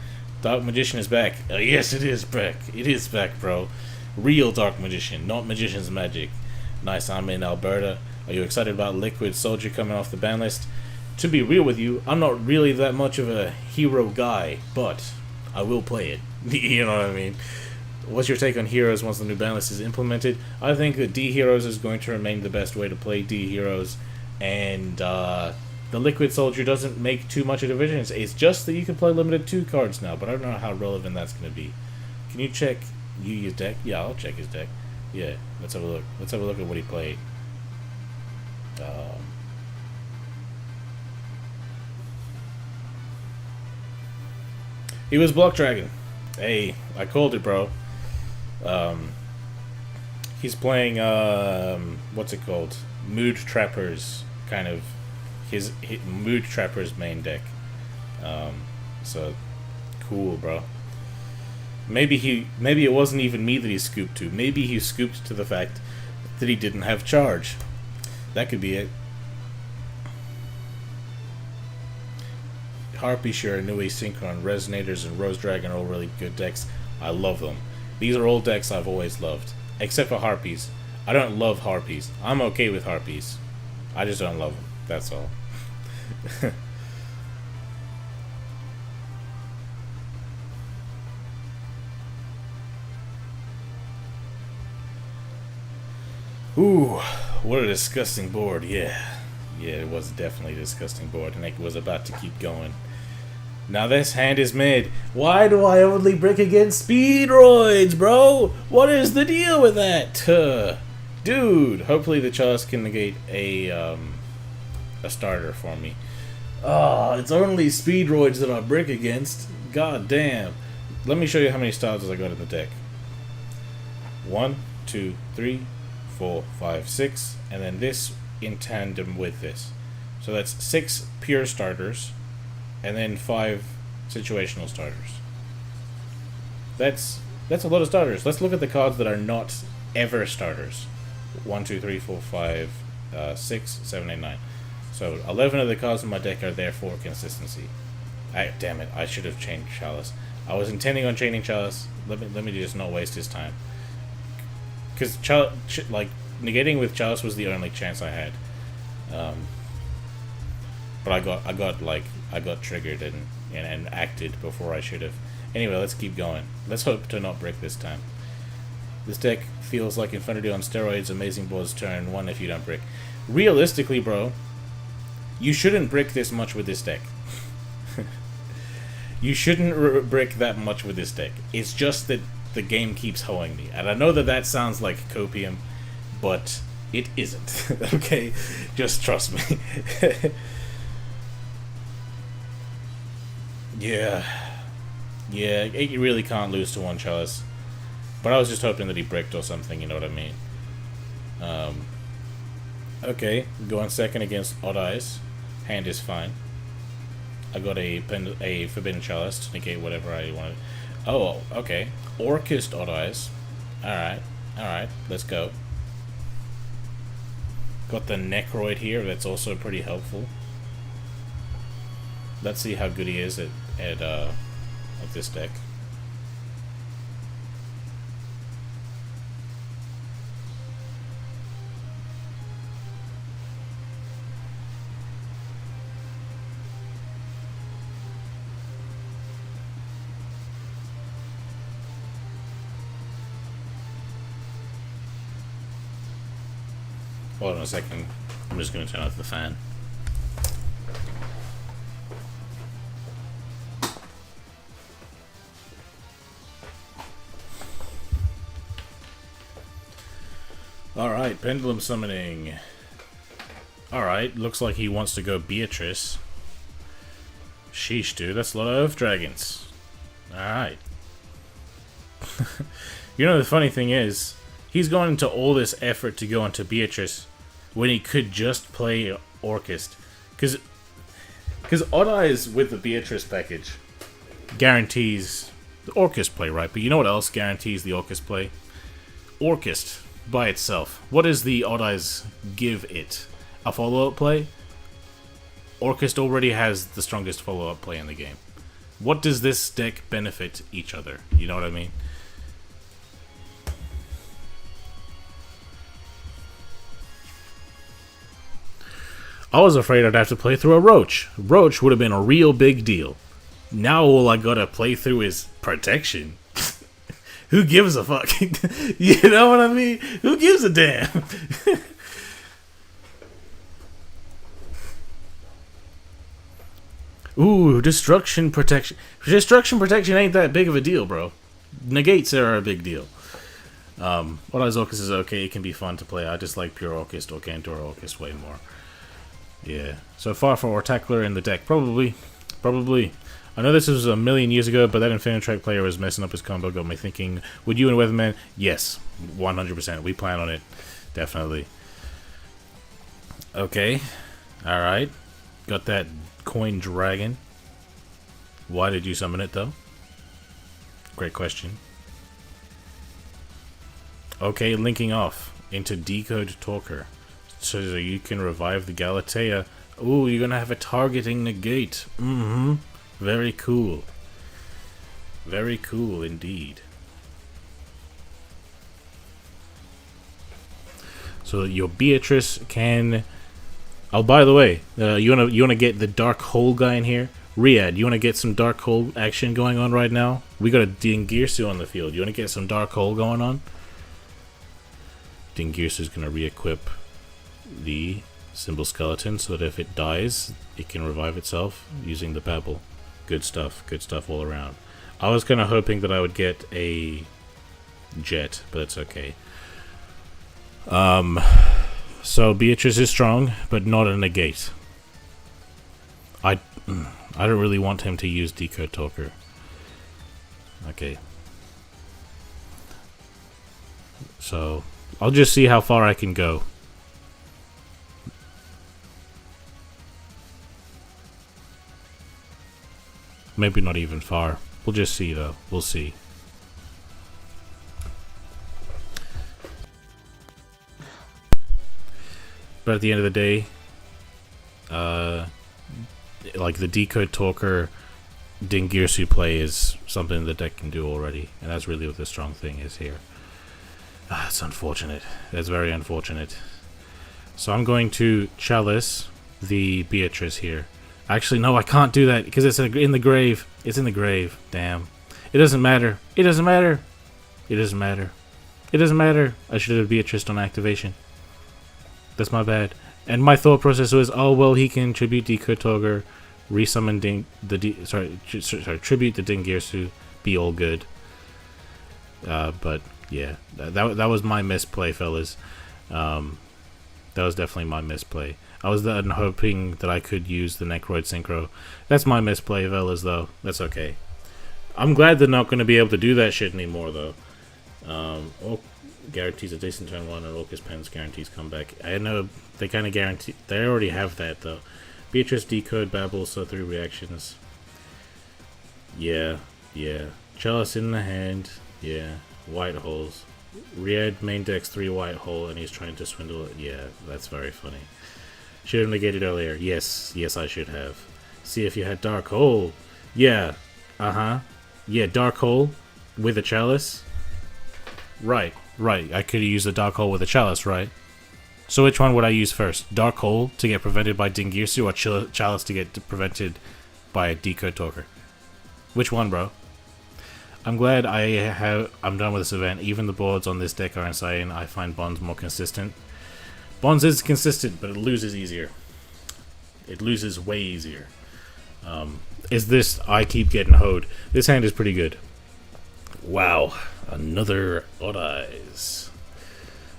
Dark Magician is back. Yes, it is back. It is back, bro. Real Dark Magician, not Magician's Magic. Nice, I'm in Alberta. Are you excited about Liquid Soldier coming off the ban list? To be real with you, I'm not really that much of a hero guy, but I will play it. You know what I mean? What's your take on Heroes once the new ban list is implemented? I think that D Heroes is going to remain the best way to play D Heroes, and the Liquid Soldier doesn't make too much of a difference. It's just that you can play limited 2 cards now, but I don't know how relevant that's going to be. Can you check Yuya's deck? Yeah, I'll check his deck. Yeah, let's have a look. Let's have a look at what he played. He was Block Dragon. Hey, I called it, bro. He's playing, what's it called? Mood Trappers, kind of. His Mood Trappers main deck. So, cool, bro. Maybe it wasn't even me that he scooped to. Maybe he scooped to the fact that he didn't have charge. That could be it. Harpy, sure, Nui, Synchron, Resonators, and Rose Dragon are all really good decks. I love them. These are all decks I've always loved. Except for Harpies. I don't love Harpies. I'm okay with Harpies. I just don't love them. That's all. Ooh, what a disgusting board. Yeah, it was definitely a disgusting board, and it was about to keep going. Now this hand is mid. Why do I only brick against speedroids, bro? What is the deal with that? Dude, hopefully the chalice can negate a starter for me. It's only speedroids that I brick against. God damn. Let me show you how many styles I got in the deck. 1, 2, 3, 4, 5, 6, and then this in tandem with this. So that's 6 pure starters, and then 5 situational starters. That's a lot of starters. Let's look at the cards that are not ever starters. 1, 2, 3, 4, 5, 6, 7, 8, 9. So 11 of the cards in my deck are there for consistency. Damn it! I should have changed Chalice. I was intending on chaining Chalice. Let me just not waste his time. Because like negating with Chalice was the only chance I had. But I got triggered and acted before I should have. Anyway, let's keep going. Let's hope to not break this time. This deck feels like Infinity on steroids. Amazing Board's turn 1 if you don't brick. Realistically, bro, you shouldn't brick this much with this deck. You shouldn't brick that much with this deck. It's just that the game keeps hoeing me. And I know that sounds like copium, but it isn't. Okay? Just trust me. Yeah, you really can't lose to one Chalice. But I was just hoping that he bricked or something, you know what I mean? Okay, going second against Odd Eyes. Hand is fine. I got a Forbidden Chalice to negate whatever I wanted. Oh, okay. Orcust Odd Eyes. Alright, let's go. Got the Necroid here, that's also pretty helpful. Let's see how good he is at this deck. Hold on a second. I'm just going to turn off the fan. Alright, Pendulum Summoning. Alright, looks like he wants to go Beatrice. Sheesh, dude, that's a lot of Earth Dragons. Alright. You know, the funny thing is, he's gone into all this effort to go into Beatrice when he could just play Orcust. Because Odd Eyes with the Beatrice package guarantees the Orcust play, right? But you know what else guarantees the Orcust play? Orcust by itself. What does the Odd Eyes give it? A follow-up play? Orcust already has the strongest follow-up play in the game. What does this deck benefit each other? You know what I mean? I was afraid I'd have to play through a Roach. Roach would have been a real big deal. Now all I gotta play through is Protection. Who gives a fuck? You know what I mean? Who gives a damn? Ooh, Destruction Protection. Destruction Protection ain't that big of a deal, bro. Negates are a big deal. Odd Eyes Orcust is okay. It can be fun to play. I just like Pure Orcust or Cantor Orcust way more. Yeah. So far for Ortacular in the deck. Probably. I know this was a million years ago, but that Infinitrack player was messing up his combo. Got me thinking, would you and Weatherman? Yes. 100%. We plan on it. Definitely. Okay. Alright. Got that Coin Dragon. Why did you summon it, though? Great question. Okay, linking off into Decode Talker. So you can revive the Galatea. Ooh, you're gonna have a targeting negate. Very cool. Very cool indeed. So your Beatrice can... Oh, by the way, you wanna get the Dark Hole guy in here? Riyadh, you wanna get some Dark Hole action going on right now? We got a Dingirsu on the field. You wanna get some Dark Hole going on? Dingirsu is going to re-equip the symbol skeleton so that if it dies, it can revive itself using the pebble. Good stuff all around. I was kind of hoping that I would get a jet, but it's okay. So Beatrice is strong, but not a negate. I don't really want him to use Decode Talker. Okay. So I'll just see how far I can go. Maybe not even far. We'll just see though. We'll see. But at the end of the day, like the Decode Talker Dingirsu play is something the deck can do already, and that's really what the strong thing is here. It's unfortunate. That's very unfortunate. So I'm going to Chalice the Beatrice here. Actually, no, I can't do that because it's in the grave. It's in the grave. Damn. It doesn't matter. It doesn't matter. It doesn't matter. It doesn't matter. I should have Beatrice on activation. That's my bad. And my thought process was, oh well, he can tribute Decode Talker, resummon tribute the Dingirsu, be all good. But yeah, that was my misplay, fellas. That was definitely my misplay. I was then hoping that I could use the Necroid Synchro. That's my misplay, fellas, though. That's okay. I'm glad they're not going to be able to do that shit anymore, though. Orc guarantees a decent turn 1, and Orcus Pens guarantees comeback. I know they kind of guarantee. They already have that, though. Beatrice, Decode, Babble, so 3 reactions. Yeah. Chalice in the hand. Yeah. White holes. Ried main decks 3 white hole, and he's trying to swindle it. Yeah, that's very funny. Should have negated earlier. Yes, I should have. See if you had Dark Hole. Yeah. Yeah, Dark Hole with a Chalice. Right. I could use the Dark Hole with a Chalice, right? So which one would I use first? Dark Hole to get prevented by Dingirsu, or Chalice to get prevented by a Decode Talker? Which one, bro? I'm glad I'm done with this event. Even the boards on this deck are insane. I find Bonds more consistent. Bonds is consistent, but it loses easier. It loses way easier. Is this... I keep getting hoed. This hand is pretty good. Wow. Another Odd Eyes.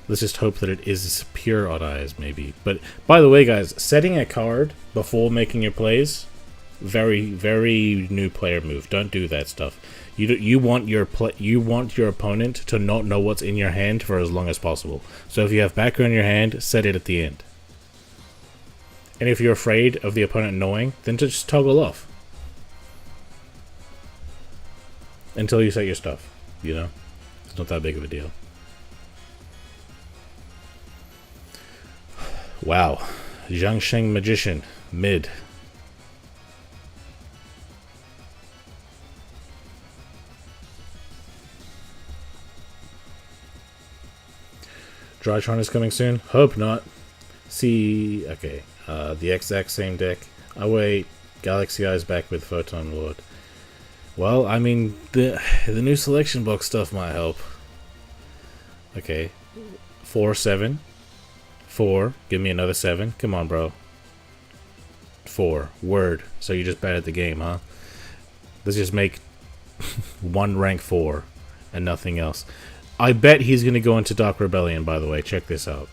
Let's just hope that it is pure Odd Eyes, maybe. But, by the way, guys, setting a card before making your plays, very, very new player move. Don't do that stuff. You want your opponent to not know what's in your hand for as long as possible. So if you have backer in your hand, set it at the end. And if you're afraid of the opponent knowing, then just toggle off until you set your stuff. You know, it's not that big of a deal. Wow, Zhangsheng Magician mid. Drytron is coming soon? Hope not. See, okay. The exact same deck. Oh wait, Galaxy Eyes back with Photon Lord. Well, I mean, the new selection box stuff might help. Okay. 4, 7. 4. Give me another 7. Come on, bro. 4. Word. So you're just bad at the game, huh? Let's just make one rank 4 and nothing else. I bet he's gonna go into Dark Rebellion, by the way. Check this out.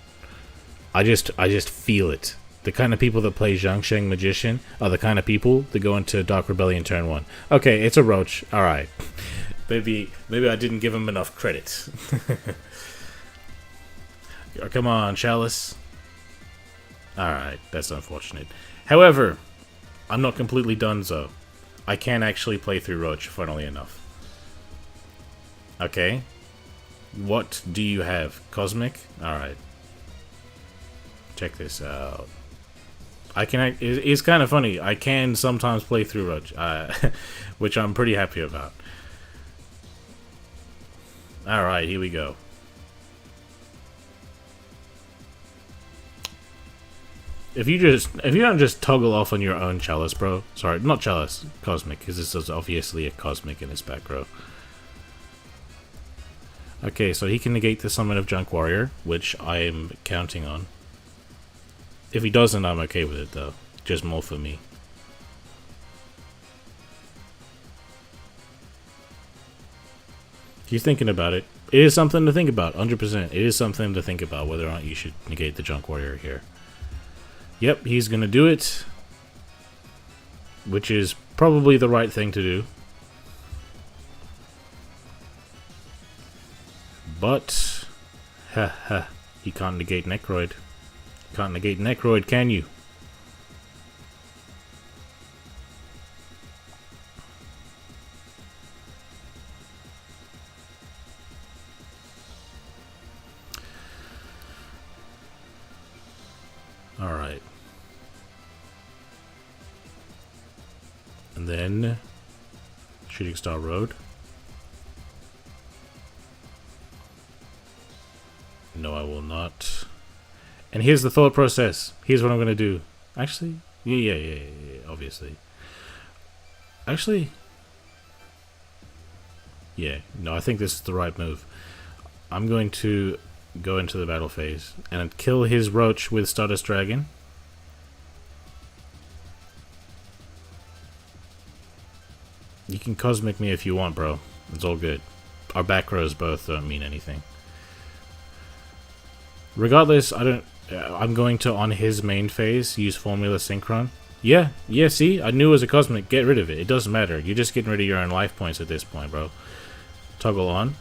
I just feel it. The kind of people that play Zhangsheng Magician are the kind of people that go into Dark Rebellion turn 1. Okay, it's a roach. Alright. Maybe I didn't give him enough credit. Come on, Chalice. Alright, that's unfortunate. However, I'm not completely done, so I can actually play through Roach, funnily enough. Okay. What do you have? Cosmic? Alright. Check this out. It's kind of funny. I can sometimes play through Roach, which I'm pretty happy about. Alright, here we go. If you don't just toggle off on your own Chalice, bro. Sorry, not Chalice, Cosmic, because this is obviously a Cosmic in its back row. Okay, so he can negate the summon of Junk Warrior, which I am counting on. If he doesn't, I'm okay with it though. Just more for me. He's thinking about it. It is something to think about, 100%. It is something to think about whether or not you should negate the Junk Warrior here. Yep, he's gonna do it. Which is probably the right thing to do. But, haha, he can't negate Necroid. Can't negate Necroid, can you? Alright. And then, Shooting Star Road. No, I will not. And here's the thought process. Here's what I'm going to do. Actually, yeah, obviously. Actually, yeah, no, I think this is the right move. I'm going to go into the battle phase and kill his Roach with Stardust Dragon. You can Cosmic me if you want, bro. It's all good. Our back rows both don't mean anything. Regardless, I'm going to, on his main phase, use Formula Synchron. Yeah, see? I knew it was a Cosmic. Get rid of it. It doesn't matter. You're just getting rid of your own life points at this point, bro. Toggle on.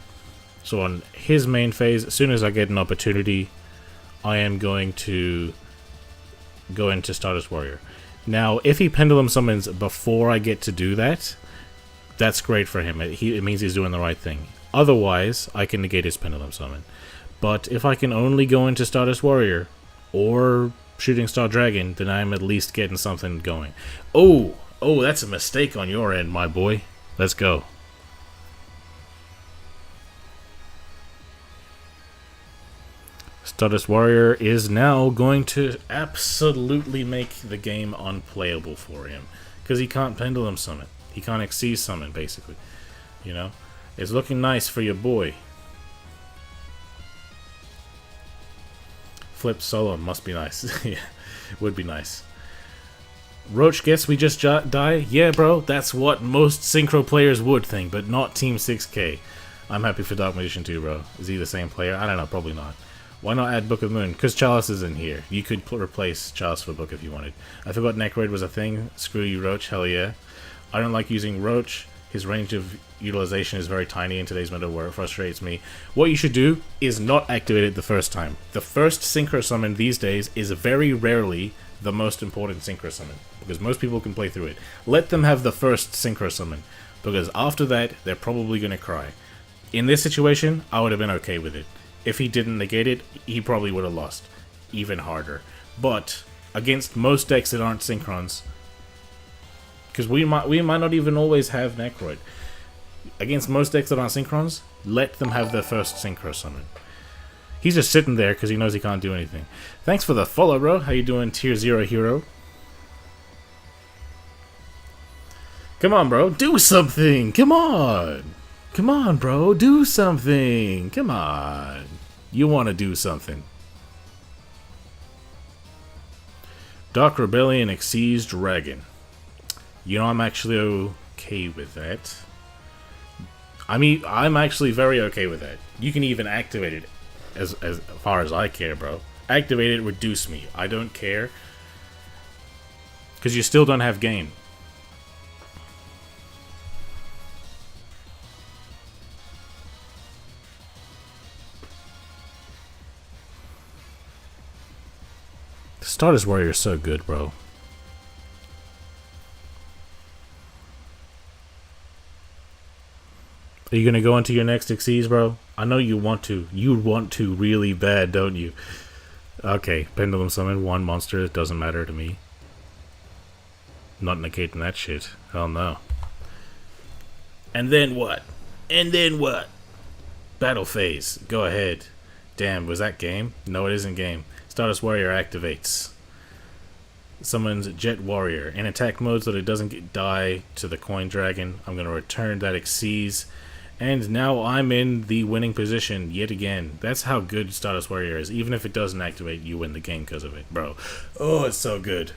So on his main phase, as soon as I get an opportunity, I am going to go into Stardust Warrior. Now, if he Pendulum Summons before I get to do that, that's great for him. It means he's doing the right thing. Otherwise, I can negate his Pendulum Summon. But if I can only go into Stardust Warrior or Shooting Star Dragon, then I'm at least getting something going. Oh, that's a mistake on your end, my boy. Let's go. Stardust Warrior is now going to absolutely make the game unplayable for him. Because he can't Pendulum Summon. He can't Exceed Summon, basically. You know? It's looking nice for your boy. Flip solo must be nice. Yeah, would be nice. Roach, guess we just die? Yeah, bro, that's what most Synchro players would think, but not Team 6K. I'm happy for Dark Magician too, bro. Is he the same player? I don't know, probably not. Why not add Book of Moon? Because Chalice is in here. You could replace Chalice for Book if you wanted. I forgot Necroid was a thing. Screw you, Roach. Hell yeah. I don't like using Roach. His range of utilization is very tiny in today's meta where it frustrates me. What you should do is not activate it the first time. The first Synchro Summon these days is very rarely the most important Synchro Summon, because most people can play through it. Let them have the first Synchro Summon, because after that, they're probably going to cry. In this situation, I would have been okay with it. If he didn't negate it, he probably would have lost even harder. But against most decks that aren't Synchrons, because we might not even always have Necroid. Against most decks that aren't Synchrons, let them have their first Synchro Summon. He's just sitting there because he knows he can't do anything. Thanks for the follow, bro. How you doing, Tier 0 hero? Come on, bro. Do something. Come on. Come on, bro. Do something. Come on. You want to do something. Dark Rebellion Exceeds Dragon. You know, I'm actually okay with that. I mean, I'm actually very okay with that. You can even activate it as far as I care, bro. Activate it, reduce me. I don't care. Because you still don't have gain. Stardust Warrior is so good, bro. Are you gonna go into your next Xyz, bro? I know you want to. You want to really bad, don't you? Okay, Pendulum Summon, one monster. It doesn't matter to me. Not negating that shit. Hell no. And then what? And then what? Battle phase. Go ahead. Damn, was that game? No, it isn't game. Stardust Warrior activates. Summons Jet Warrior. In attack mode so that it doesn't die to the Coin Dragon, I'm going to return that Xyz. And now I'm in the winning position yet again. That's how good Stardust Warrior is. Even if it doesn't activate, you win the game because of it, bro. Oh, it's so good.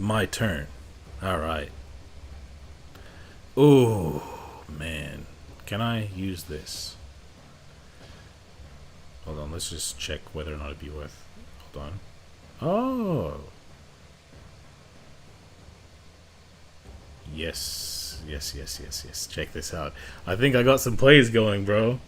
My turn. Alright. Oh, man. Can I use this? Hold on, let's just check whether or not it'd be worth. Hold on. Oh. Yes. Yes. Check this out. I think I got some plays going, bro.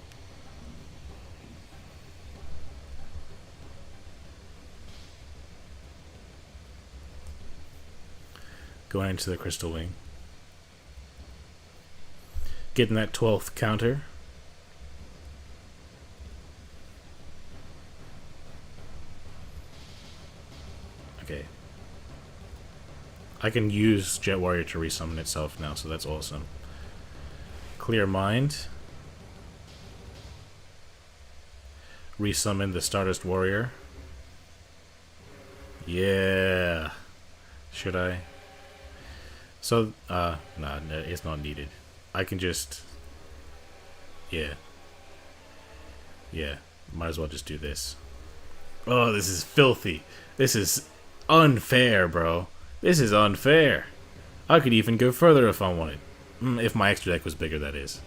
Going into the Crystal Wing. Getting that 12th counter. Okay. I can use Jet Warrior to resummon itself now, so that's awesome. Clear Mind. Resummon the Stardust Warrior. Yeah. Should I? So, nah, it's not needed. I can just... Yeah. Might as well just do this. Oh, this is filthy. This is unfair, bro. This is unfair. I could even go further if I wanted. If my extra deck was bigger, that is.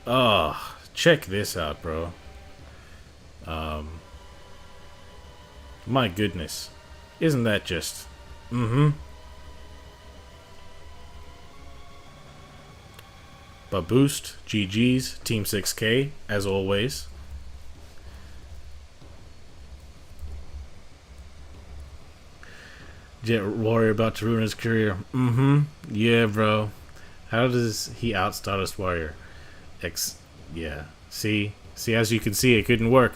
Oh, check this out, bro. My goodness. Isn't that just... But boost, GG's, Team 6K, as always. Jet Warrior about to ruin his career. Yeah, bro. How does he out Stardust Warrior? Yeah. See, as you can see, it couldn't work.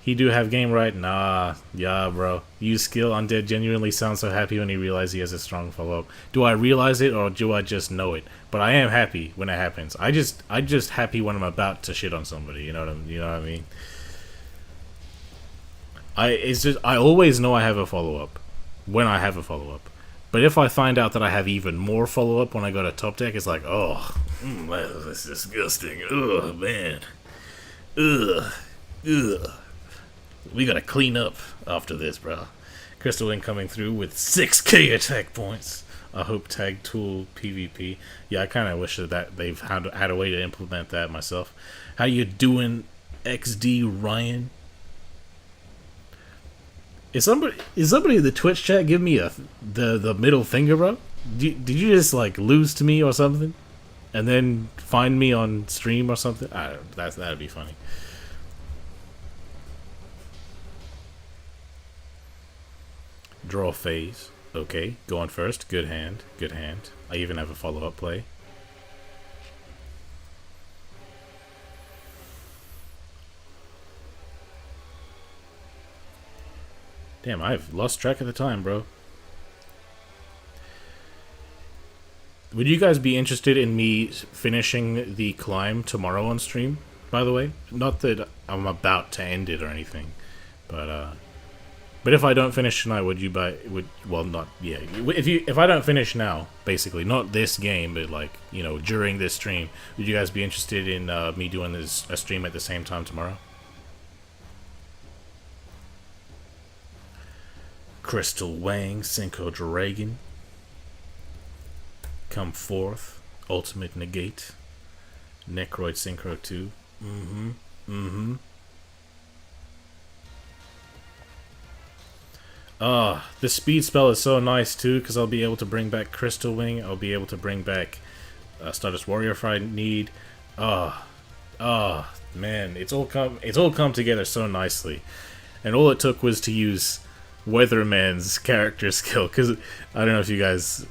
He do have game right? Nah. Yeah, bro. Use skill. Undead genuinely sounds so happy when he realizes he has a strong follow-up. Do I realize it or do I just know it? But I am happy when it happens. I just happy when I'm about to shit on somebody. You know what I mean? I always know I have a follow-up when I have a follow-up. But if I find out that I have even more follow-up when I go to top deck, it's like, oh, that's disgusting. Ugh, man. Ugh. We gotta clean up after this, bro. Crystal Wing coming through with 6k attack points. I hope tag tool PvP. Yeah, I kind of wish that they've had a way to implement that myself. How you doing, XD Ryan? Is somebody in the Twitch chat give me the middle finger, bro? Did you just like lose to me or something, and then find me on stream or something? That'd be funny. Draw phase. Okay, going first. Good hand. I even have a follow-up play. Damn, I've lost track of the time, bro. Would you guys be interested in me finishing the climb tomorrow on stream, by the way? Not that I'm about to end it or anything, but if I don't finish tonight, if I don't finish now, basically, not this game, but like, you know, during this stream, would you guys be interested in me doing a stream at the same time tomorrow? Crystal Wang, Synchro Dragon. Come forth. Ultimate Negate. Necroid Synchro 2. The speed spell is so nice too, because I'll be able to bring back Crystal Wing. I'll be able to bring back Stardust Warrior if I need. Man, it's all come together so nicely, and all it took was to use Weatherman's character skill, because I don't know if you guys,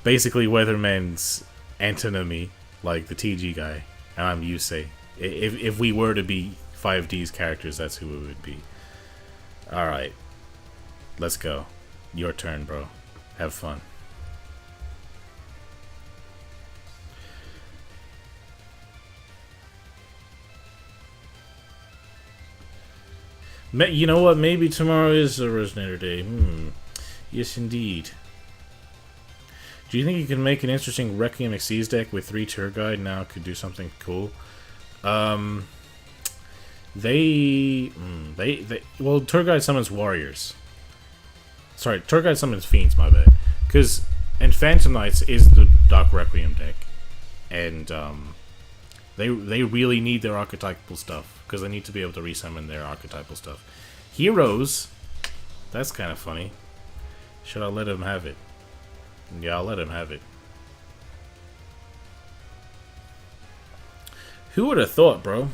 basically Weatherman's antinomy, like the TG guy, and I'm Yusei. If we were to be 5D's characters, that's who it would be. Alright, let's go. Your turn, bro. Have fun. You know what? Maybe tomorrow is a Resonator Day. Yes, indeed. Do you think you can make an interesting Requiem Xyz deck with 3 Tour Guide now? Could do something cool. Well, Tour Guide summons warriors. Sorry, Tour Guide summons fiends, my bad. Because, and Phantom Knights is the Dark Requiem deck. And, they really need their archetypal stuff. Because they need to be able to resummon their archetypal stuff. Heroes, that's kind of funny. Should I let him have it? Yeah, I'll let him have it. Who would have thought, bro?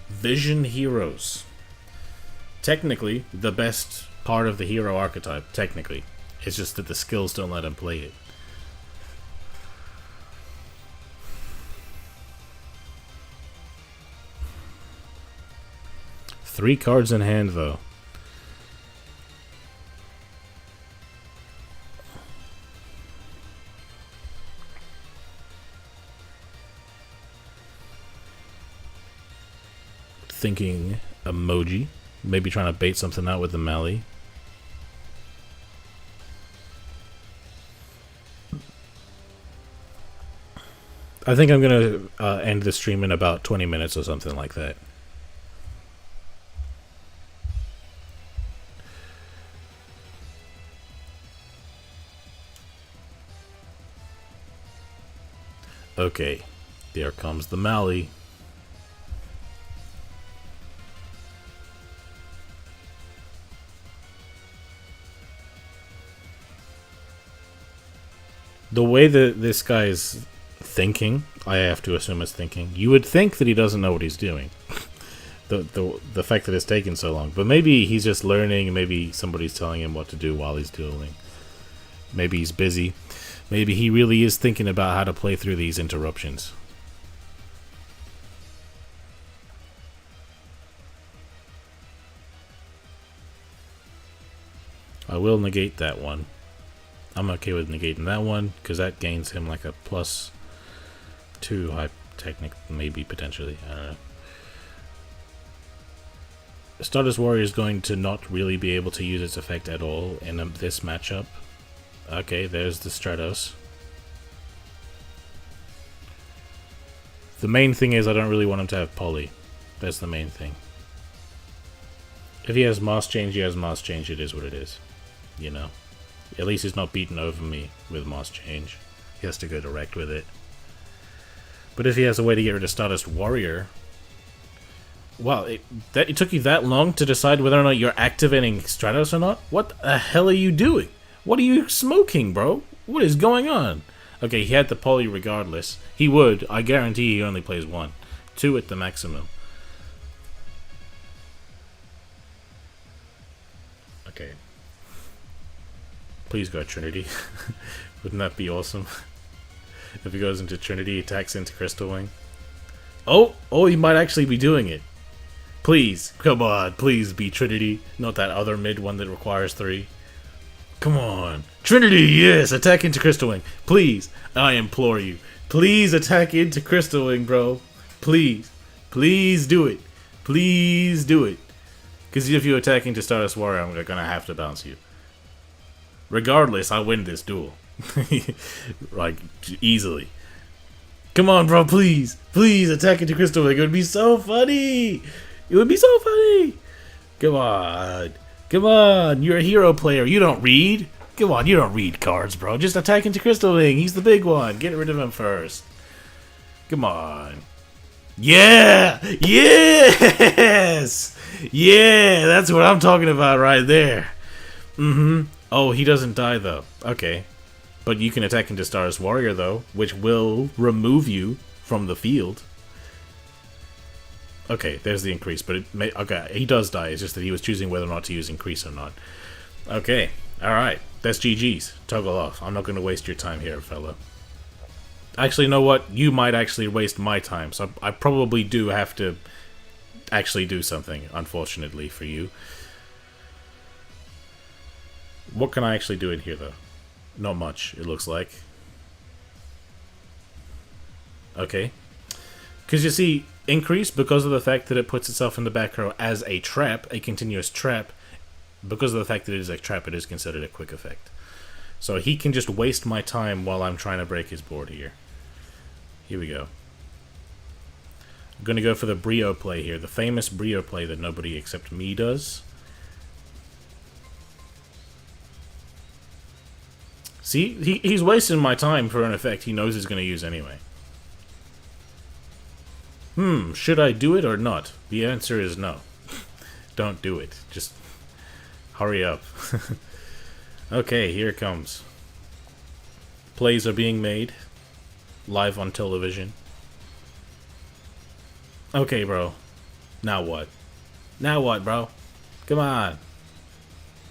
Vision Heroes. Technically, the best part of the hero archetype, technically. It's just that the skills don't let him play it. Three cards in hand, though. Thinking emoji. Maybe trying to bait something out with the Mali. I think I'm going to end the stream in about 20 minutes or something like that. Okay, there comes the Mali. The way that this guy is thinking, I have to assume is thinking. You would think that he doesn't know what he's doing. the fact that it's taken so long. But maybe he's just learning, maybe somebody's telling him what to do while he's dueling. Maybe he's busy. Maybe he really is thinking about how to play through these interruptions. I will negate that one. I'm okay with negating that one, because that gains him like a +2 high technic, maybe, potentially. I don't know. Stardust Warrior is going to not really be able to use its effect at all in this matchup. Okay, there's the Stratos. The main thing is I don't really want him to have Poly. That's the main thing. If he has Moss Change, he has Moss Change. It is what it is. You know? At least he's not beaten over me with Moss Change. He has to go direct with it. But if he has a way to get rid of Stardust Warrior... Wow, it took you that long to decide whether or not you're activating Stratos or not? What the hell are you doing? What are you smoking, bro? What is going on? Okay, he had the Poly regardless. He would. I guarantee he only plays 1. 2 at the maximum. Okay. Please go Trinity. Wouldn't that be awesome? If he goes into Trinity, attacks into Crystal Wing. Oh, he might actually be doing it. Please, come on, please be Trinity. Not that other mid one that requires 3. Come on. Trinity, yes, attack into Crystal Wing. Please, I implore you. Please attack into Crystal Wing, bro. Please. Please do it. Please do it. Because if you attack into Stardust Warrior, I'm gonna have to bounce you. Regardless, I win this duel. Like, easily. Come on, bro, please. Please attack into Crystal Wing. It would be so funny. It would be so funny. Come on. Come on. You're a hero player. You don't read. Come on, you don't read cards, bro. Just attack into Crystal Wing. He's the big one. Get rid of him first. Come on. Yeah! Yes! Yeah, that's what I'm talking about right there. Oh, he doesn't die, though. Okay. But you can attack into Stardust Warrior, though, which will remove you from the field. Okay, there's the increase, but okay, he does die. It's just that he was choosing whether or not to use increase or not. Okay, alright. That's GG's. Toggle off. I'm not going to waste your time here, fella. Actually, you know what? You might actually waste my time, so I probably do have to actually do something, unfortunately, for you. What can I actually do in here, though? Not much, it looks like. Okay. Because you see, increase, because of the fact that it puts itself in the back row as a trap, a continuous trap, because of the fact that it is a trap, it is considered a quick effect. So he can just waste my time while I'm trying to break his board here. Here we go. I'm going to go for the Brio play here. The famous Brio play that nobody except me does. See? He's wasting my time for an effect he knows he's going to use anyway. Should I do it or not? The answer is no. Don't do it. Just hurry up. Okay, here it comes. Plays are being made. Live on television. Okay, bro. Now what? Now what, bro? Come on.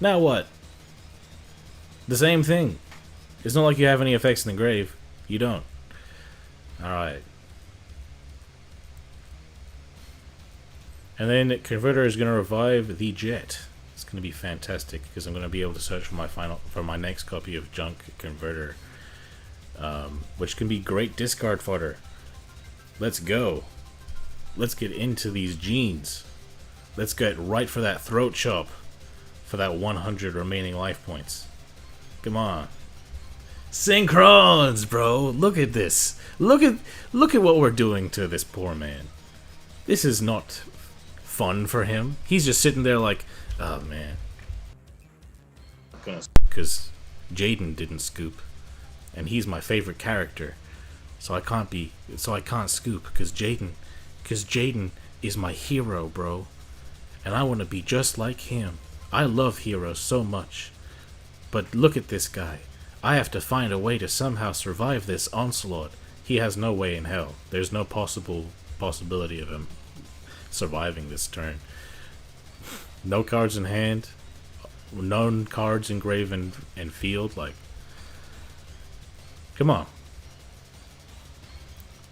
Now what? The same thing. It's not like you have any effects in the grave. You don't. Alright. And then Converter is going to revive the Jet. It's going to be fantastic because I'm going to be able to search for my next copy of Junk Converter, which can be great discard fodder. Let's go. Let's get into these jeans. Let's get right for that throat chop for that 100 remaining life points. Come on. Synchrons, bro. Look at this. Look at what we're doing to this poor man. This is not fun for him. He's just sitting there like, oh man. Because Jaden didn't scoop, and he's my favorite character, so I can't scoop because Jaden is my hero, bro, and I want to be just like him. I love heroes so much, but look at this guy. I have to find a way to somehow survive this onslaught. He has no way in hell. There's no possibility of him surviving this turn. No cards in hand, no cards engraven in field. Like, come on,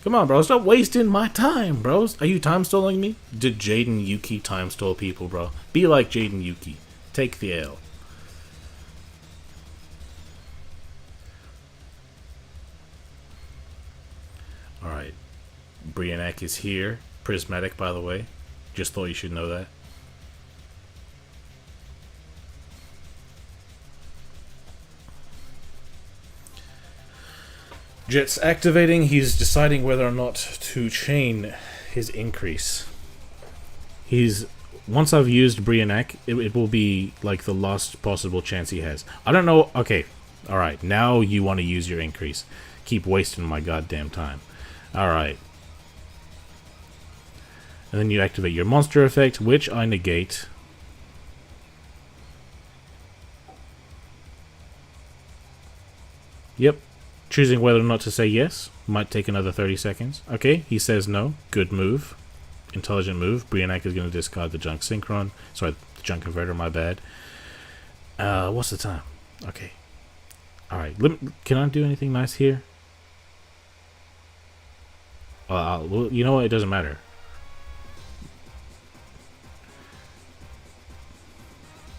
bro, stop wasting my time, bros. Are you time stalling me? Did Jaden Yuki time stall people, bro? Be like Jaden Yuki. Take the L. Alright, Brianek is here. Prismatic, by the way. Just thought you should know that. Jet's activating. He's deciding whether or not to chain his increase. Once I've used Brianek, it will be like the last possible chance he has. I don't know. Okay. Alright, now you want to use your increase. Keep wasting my goddamn time. Alright. And then you activate your monster effect, which I negate. Yep. Choosing whether or not to say yes might take another 30 seconds. Okay, he says no. Good move. Intelligent move. Brianek is going to discard the Junk Synchron. Sorry, the Junk Converter, my bad. What's the time? Okay. Alright, can I do anything nice here? Well, you know what? It doesn't matter.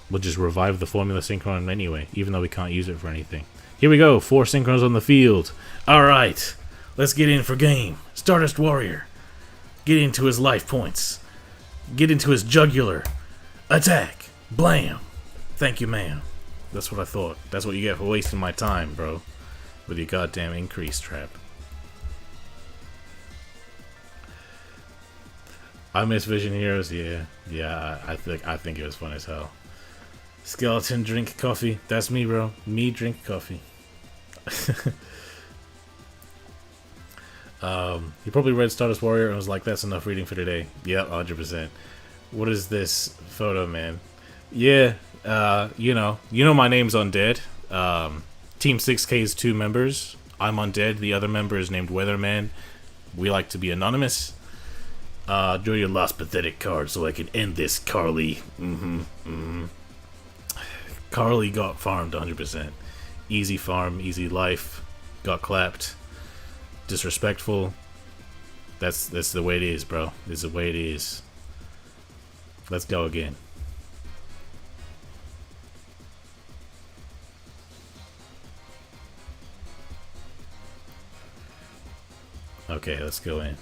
We'll just revive the Formula Synchron anyway, even though we can't use it for anything. Here we go, 4 Synchrons on the field. Alright, let's get in for game. Stardust Warrior. Get into his life points. Get into his jugular. Attack. Blam. Thank you, ma'am. That's what I thought. That's what you get for wasting my time, bro. With your goddamn increase trap. I miss Vision Heroes, yeah. Yeah, I think it was fun as hell. Skeleton drink coffee. That's me, bro. Me drink coffee. He probably read Stardust Warrior and was like, that's enough reading for today. Yep, 100%. What is this photo, man? Yeah, you know my name's Undead. Team 6K's 2 members. I'm Undead. The other member is named Weatherman. We like to be anonymous. Draw your last pathetic card so I can end this, Carly. Carly got farmed 100%. Easy farm, easy life. Got clapped. Disrespectful. That's the way it is, bro. This is the way it is. Let's go again. Okay, let's go in.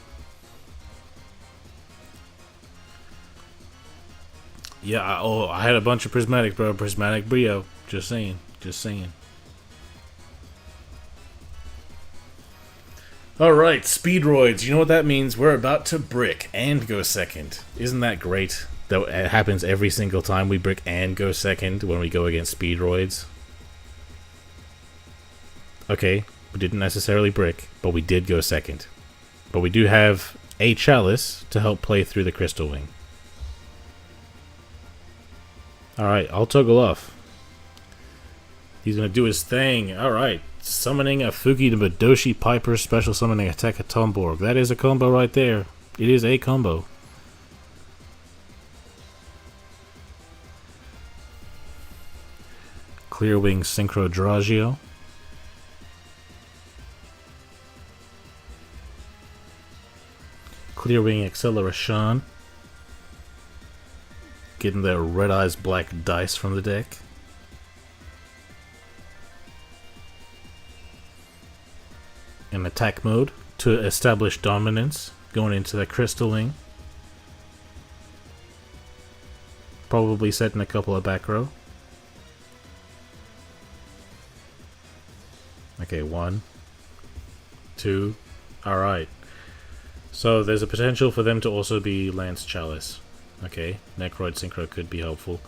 Yeah, I had a bunch of prismatic, bro. Prismatic Brio. Just saying. Just saying. Alright, speedroids. You know what that means? We're about to brick and go second. Isn't that great? Though it happens every single time we brick and go second when we go against speedroids. Okay, we didn't necessarily brick, but we did go second. But we do have a chalice to help play through the crystal wing. Alright, I'll toggle off. He's gonna do his thing. Alright. Summoning a Fuki to Madoshi Piper, special summoning attack at Tomborg. That is a combo right there. It is a combo. Clear Wing Synchro Dragio. Clear Wing Acceleration. Getting the Red Eyes Black Dice from the deck. In attack mode to establish dominance, going into the crystal wing. Probably setting a couple of back row. Okay, 1, 2. Alright. So there's a potential for them to also be Lance Chalice. Okay, Necroid Synchro could be helpful.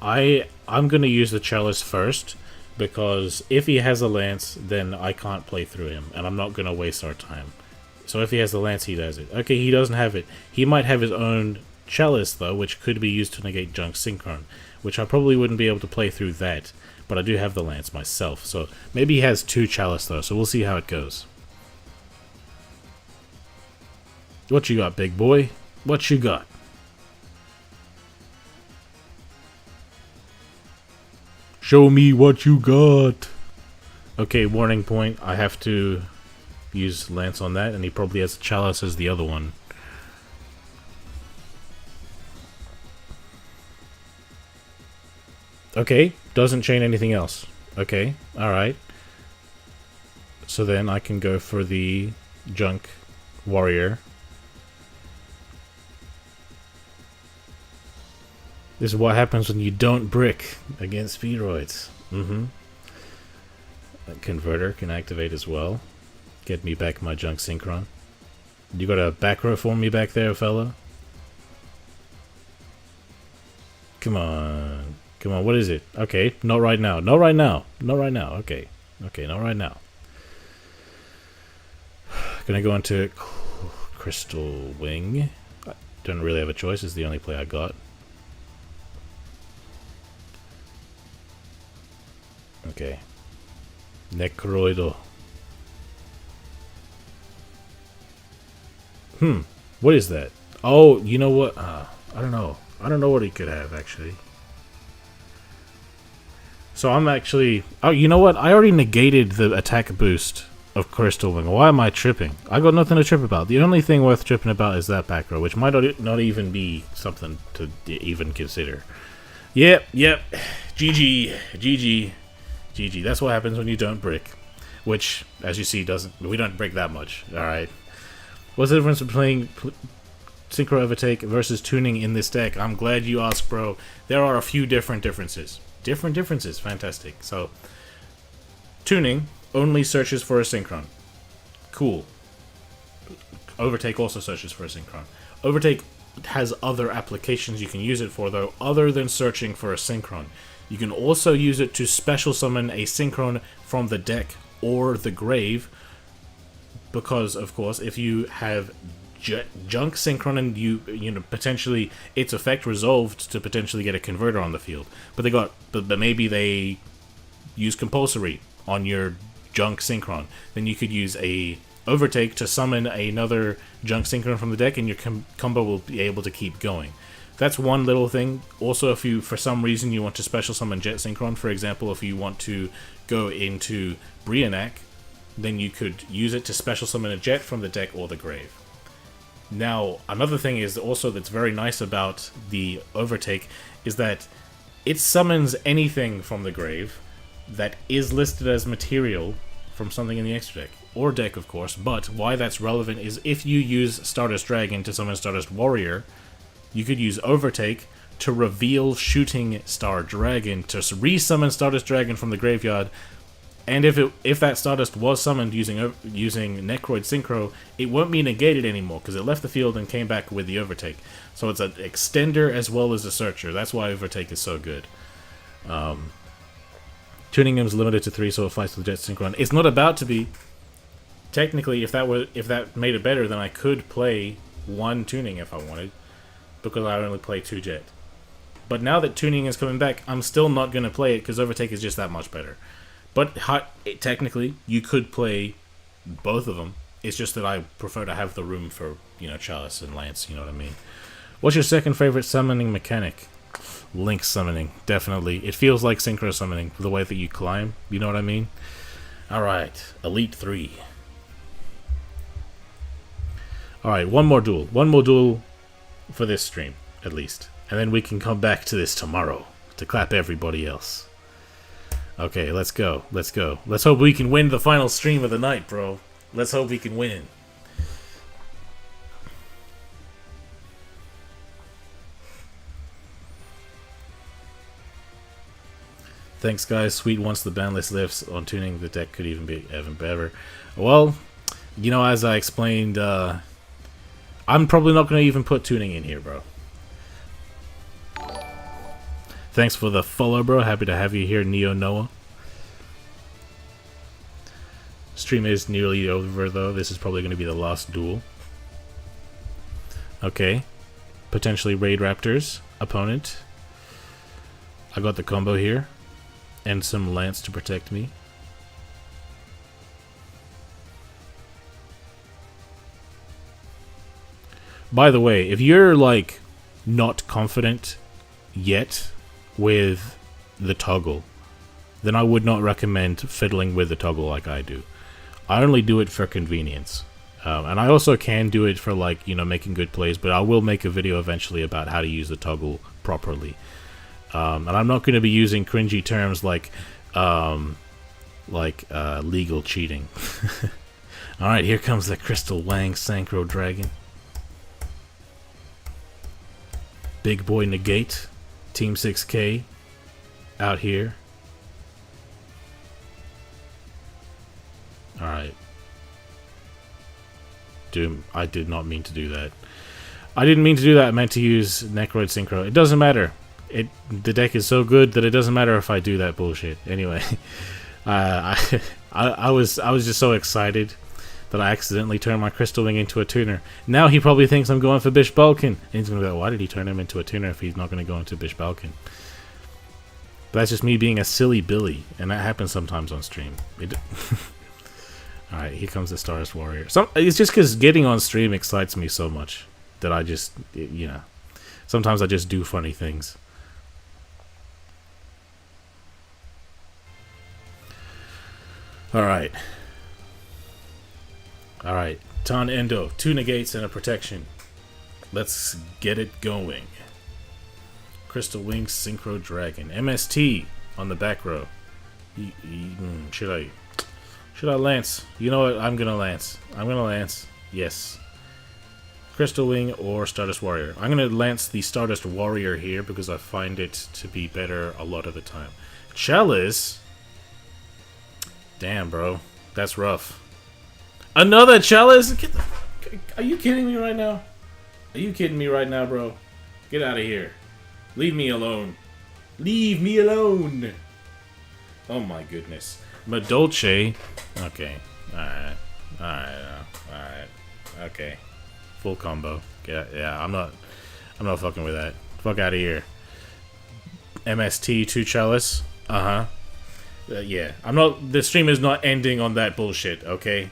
I'm gonna use the Chalice first, because if he has a Lance, then I can't play through him, and I'm not going to waste our time. So if he has the Lance, he does it. Okay, he doesn't have it. He might have his own Chalice, though, which could be used to negate Junk Synchron, which I probably wouldn't be able to play through that, but I do have the Lance myself, so maybe he has 2 Chalice, though, so we'll see how it goes. What you got, big boy? What you got? Show me what you got. Okay, warning point. I have to use Lance on that, and he probably has Chalice as the other one. Okay, doesn't chain anything else. Okay, alright. So then I can go for the Junk Warrior. This is what happens when you don't brick against Speedroids. That converter can activate as well. Get me back my Junk Synchron. You got a back row for me back there, fella? Come on. Come on, what is it? Okay, not right now. Not right now. Not right now. Okay. Okay, not right now. Gonna go into Crystal Wing. I don't really have a choice. It's the only play I got. Okay. Necroido. What is that? Oh, you know what? I don't know. I don't know what he could have, actually. So I'm actually... Oh, you know what? I already negated the attack boost of Crystal Wing. Why am I tripping? I got nothing to trip about. The only thing worth tripping about is that back row, which might not even be something to even consider. Yep. GG. GG. That's what happens when you don't brick. Which, as you see, we don't break that much. Alright. What's the difference between Synchro Overtake versus tuning in this deck? I'm glad you asked, bro. There are a few different differences. Fantastic. So, tuning only searches for a Synchron. Cool. Overtake also searches for a Synchron. Overtake has other applications you can use it for, though, other than searching for a Synchron. You can also use it to special summon a Synchron from the deck or the grave, because, of course, if you have Junk Synchron and you know, potentially its effect resolved to potentially get a converter on the field, but maybe they use compulsory on your Junk Synchron, then you could use a Overtake to summon another Junk Synchron from the deck, and your combo will be able to keep going. That's one little thing. Also, if you, for some reason, you want to special summon Jet Synchron, for example, if you want to go into Brionac, then you could use it to special summon a Jet from the deck or the grave. Now, another thing is also that's very nice about the Overtake is that it summons anything from the grave that is listed as material from something in the extra deck. Or deck, of course, but why that's relevant is if you use Stardust Dragon to summon Stardust Warrior, you could use Overtake to reveal Shooting Star Dragon to resummon Stardust Dragon from the graveyard And if that Stardust was summoned using Necroid Synchro, it won't be negated anymore because it left the field and came back with the Overtake. So it's an extender as well as a searcher. That's why Overtake is so good. Tuning him is limited to 3, so it fights with Jet Synchron. It's not about to be. Technically, if that made it better, then I could play 1 tuning if I wanted, because I only play 2 Jet. But now that tuning is coming back, I'm still not going to play it because Overtake is just that much better. But technically, you could play both of them. It's just that I prefer to have the room for, Chalice and Lance, you know what I mean? What's your second favorite summoning mechanic? Link summoning, definitely. It feels like synchro summoning, the way that you climb, you know what I mean? Alright, Elite 3. Alright, one more duel. One more duel for this stream, at least. And then we can come back to this tomorrow to clap everybody else. Okay, let's go. Let's go. Let's hope we can win the final stream of the night, bro. Let's hope we can win. Thanks, guys. Sweet, once the ban list lifts on tuning, the deck could even be even better. Well, as I explained, I'm probably not going to even put tuning in here, bro. Thanks for the follow, bro. Happy to have you here, Neo Noah. Stream is nearly over, though. This is probably going to be the last duel. Okay. Potentially Raid Raptors opponent. I got the combo here. And some Lance to protect me. By the way, if you're, not confident yet with the toggle, then I would not recommend fiddling with the toggle like I do. I only do it for convenience. And I also can do it for, making good plays, but I will make a video eventually about how to use the toggle properly. And I'm not going to be using cringy terms like legal cheating. Alright, here comes the Crystal Wang Synchro Dragon. Big Boy Negate. Team 6K. Out here. Alright. Doom, I did not mean to do that. I didn't mean to do that. I meant to use Necroid Synchro. It doesn't matter. The deck is so good that it doesn't matter if I do that bullshit. Anyway, I was just so excited that I accidentally turned my Crystal Wing into a tuner. Now he probably thinks I'm going for Bish Balkan. And he's going to be like, why did he turn him into a tuner if he's not going to go into Bish Balkan? But that's just me being a silly Billy, and that happens sometimes on stream. Alright, here comes the Stardust Warrior. It's just because getting on stream excites me so much that I just, sometimes I just do funny things. Alright. Alright. Tan Endo. 2 negates and a protection. Let's get it going. Crystal Wings Synchro Dragon. MST on the back row. Should I Lance? You know what? I'm gonna Lance. Yes. Crystal Wing or Stardust Warrior. I'm gonna Lance the Stardust Warrior here because I find it to be better a lot of the time. Chalice. Damn, bro. That's rough. Another Chalice? Are you kidding me right now? Are you kidding me right now, bro? Get out of here. Leave me alone. Leave me alone. Oh my goodness. Madolce. Okay. Alright. Okay. Full combo. Yeah, I'm not fucking with that. Fuck out of here. MST 2 Chalice. Yeah, the stream is not ending on that bullshit, okay?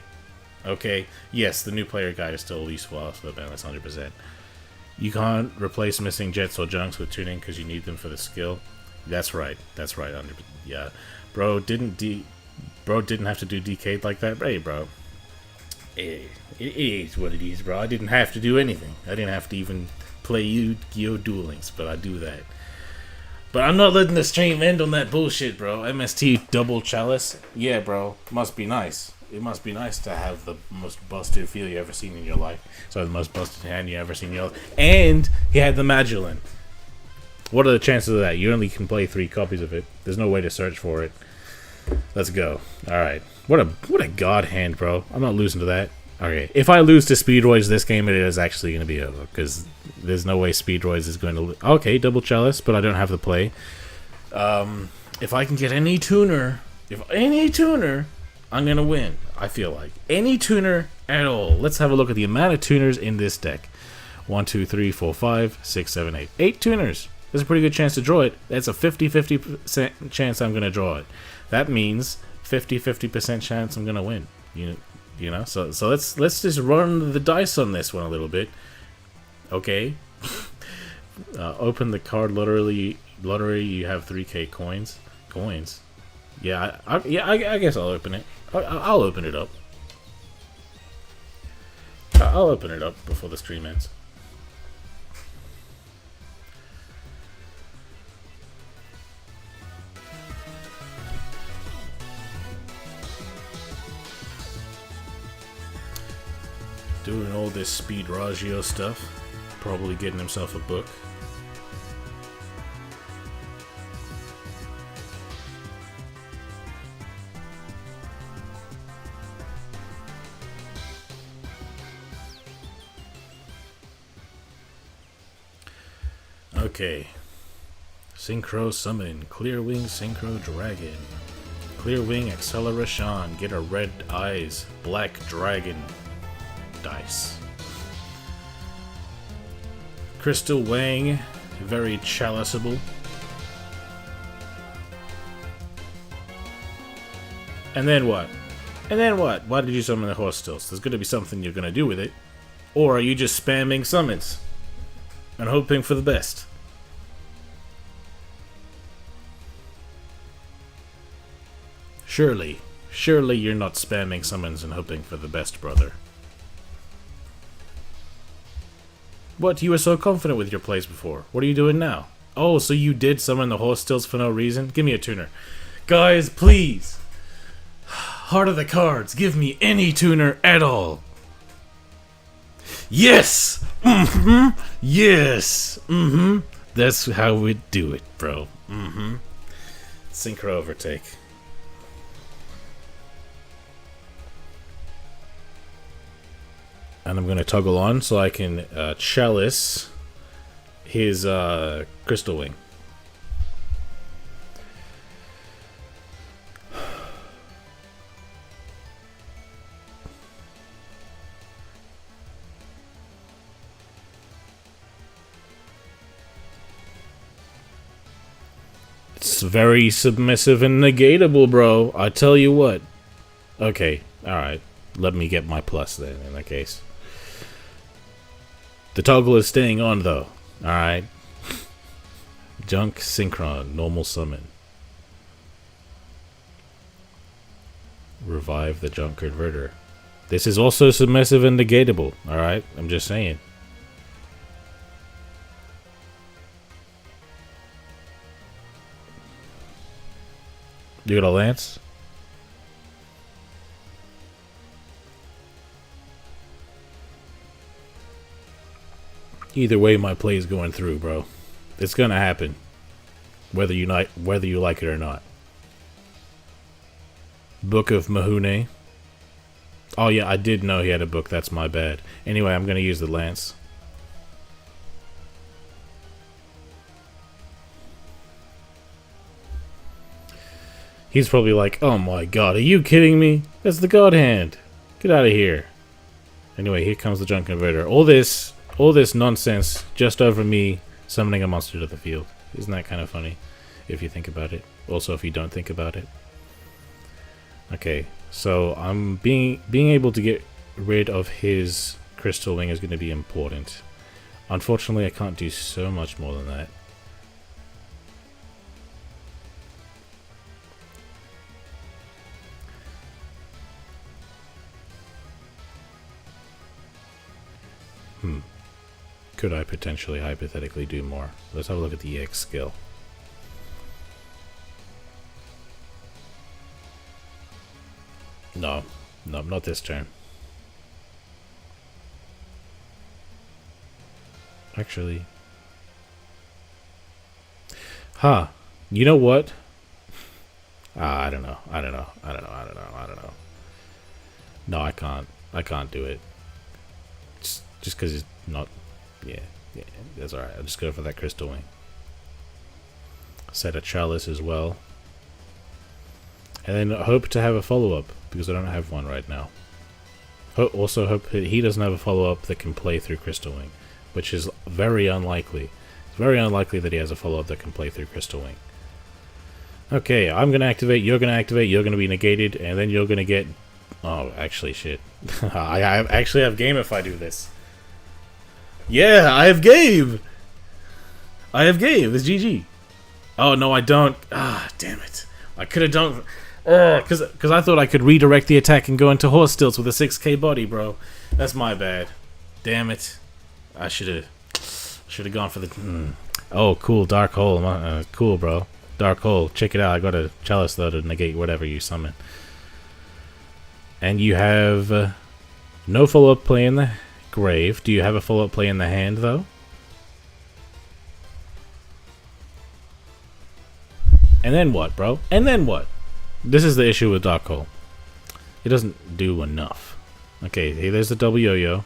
Okay, yes, the new player guide is still useful, also, man, that's 100%. You can't replace missing jets or junks with tuning because you need them for the skill. That's right, 100%. Yeah, bro didn't have to do decade like that. Hey, bro, it is what it is, bro. I didn't have to do anything. I didn't have to even play Yu-Gi-Oh! Duel Links, but I do that. But I'm not letting the stream end on that bullshit, bro. MST double Chalice. Yeah, bro. Must be nice. It must be nice to have the most busted feel you ever seen in your life. So the most busted hand you ever seen in your life. And he had the Magellan. What are the chances of that? You only can play 3 copies of it. There's no way to search for it. Let's go. Alright. What a god hand, bro. I'm not losing to that. Okay. If I lose to Speedroids this game, it is actually going to be over. Because there's no way Speedroids is going to... Okay, double chalice, but I don't have the play. If I can get any tuner... I'm going to win. I feel like. Any tuner at all. Let's have a look at the amount of tuners in this deck. 1, 2, 3, 4, 5, 6, 7, 8. 8 tuners. There's a pretty good chance to draw it. That's a 50-50% chance I'm going to draw it. That means 50-50% chance I'm going to win. You know? So let's just run the dice on this one a little bit. Okay. Open the card lottery. You have 3k coins. Yeah, I guess I'll open it. I'll open it up. I'll open it up before the stream ends. Doing all this Speed Raggio stuff. Probably getting himself a book. Okay. Synchro Summon. Clear Wing Synchro Dragon. Clear Wing Acceleration. Get a red eyes. Black Dragon. Dice. Crystal Wang. Very chaliceable. And then what? Why did you summon the horse stilts? There's gonna be something you're gonna do with it. Or are you just spamming summons? And hoping for the best? Surely you're not spamming summons and hoping for the best, brother. What? You were so confident with your plays before. What are you doing now? Oh, so you did summon the horse stilts for no reason? Give me a tuner. Guys, please! Heart of the cards, give me any tuner at all! Yes! Mm-hmm! Yes! Mm-hmm! That's how we do it, bro. Mm-hmm. Synchro overtake. And I'm going to toggle on so I can chalice his Crystal Wing. It's very submissive and negatable, bro. I tell you what. Okay, alright. Let me get my plus then, in that case. The toggle is staying on, though. Alright. Junk Synchron. Normal summon. Revive the Junk Converter. This is also submissive and negatable. Alright? I'm just saying. You got a lance? Either way, my play is going through, bro. It's gonna happen, whether you like it or not. Book of Mahune. Oh yeah, I did know he had a book. That's my bad. Anyway, I'm gonna use the lance. He's probably like, "Oh my god, are you kidding me? That's the God Hand. Get out of here." Anyway, here comes the Junk Converter. All this nonsense just over me summoning a monster to the field. Isn't that kind of funny if you think about it? Also, if you don't think about it. Okay, so I'm being able to get rid of his Crystal Wing is going to be important. Unfortunately, I can't do so much more than that. Could I potentially hypothetically do more? Let's have a look at the EX skill. No, not this turn. Actually. You know what? I don't know. I don't know. I don't know. I don't know. I don't know. No, I can't. I can't do it. Just because it's not. Yeah, yeah, that's alright. I'll just go for that crystal wing. Set a chalice as well. And then hope to have a follow-up, because I don't have one right now. Also hope that he doesn't have a follow-up that can play through Crystal Wing, which is very unlikely. It's very unlikely that he has a follow-up that can play through Crystal Wing. Okay, I'm going to activate, you're going to activate, you're going to be negated, and then you're going to get... Oh, actually, shit. I actually have game if I do this. Yeah, I have game! I have game, it's GG. Oh, no, I don't. Ah, damn it. I could have done... Because I thought I could redirect the attack and go into horse stilts with a 6k body, bro. That's my bad. Damn it. I should have gone for the... Oh, cool, Dark Hole. Cool, bro. Dark Hole. Check it out. I got a chalice, though, to negate whatever you summon. And you have no follow-up play in the grave. Do you have a follow-up play in the hand, though? And then what, bro? And then what? This is the issue with Dark Hole. It doesn't do enough. Okay, hey, there's the double yo-yo.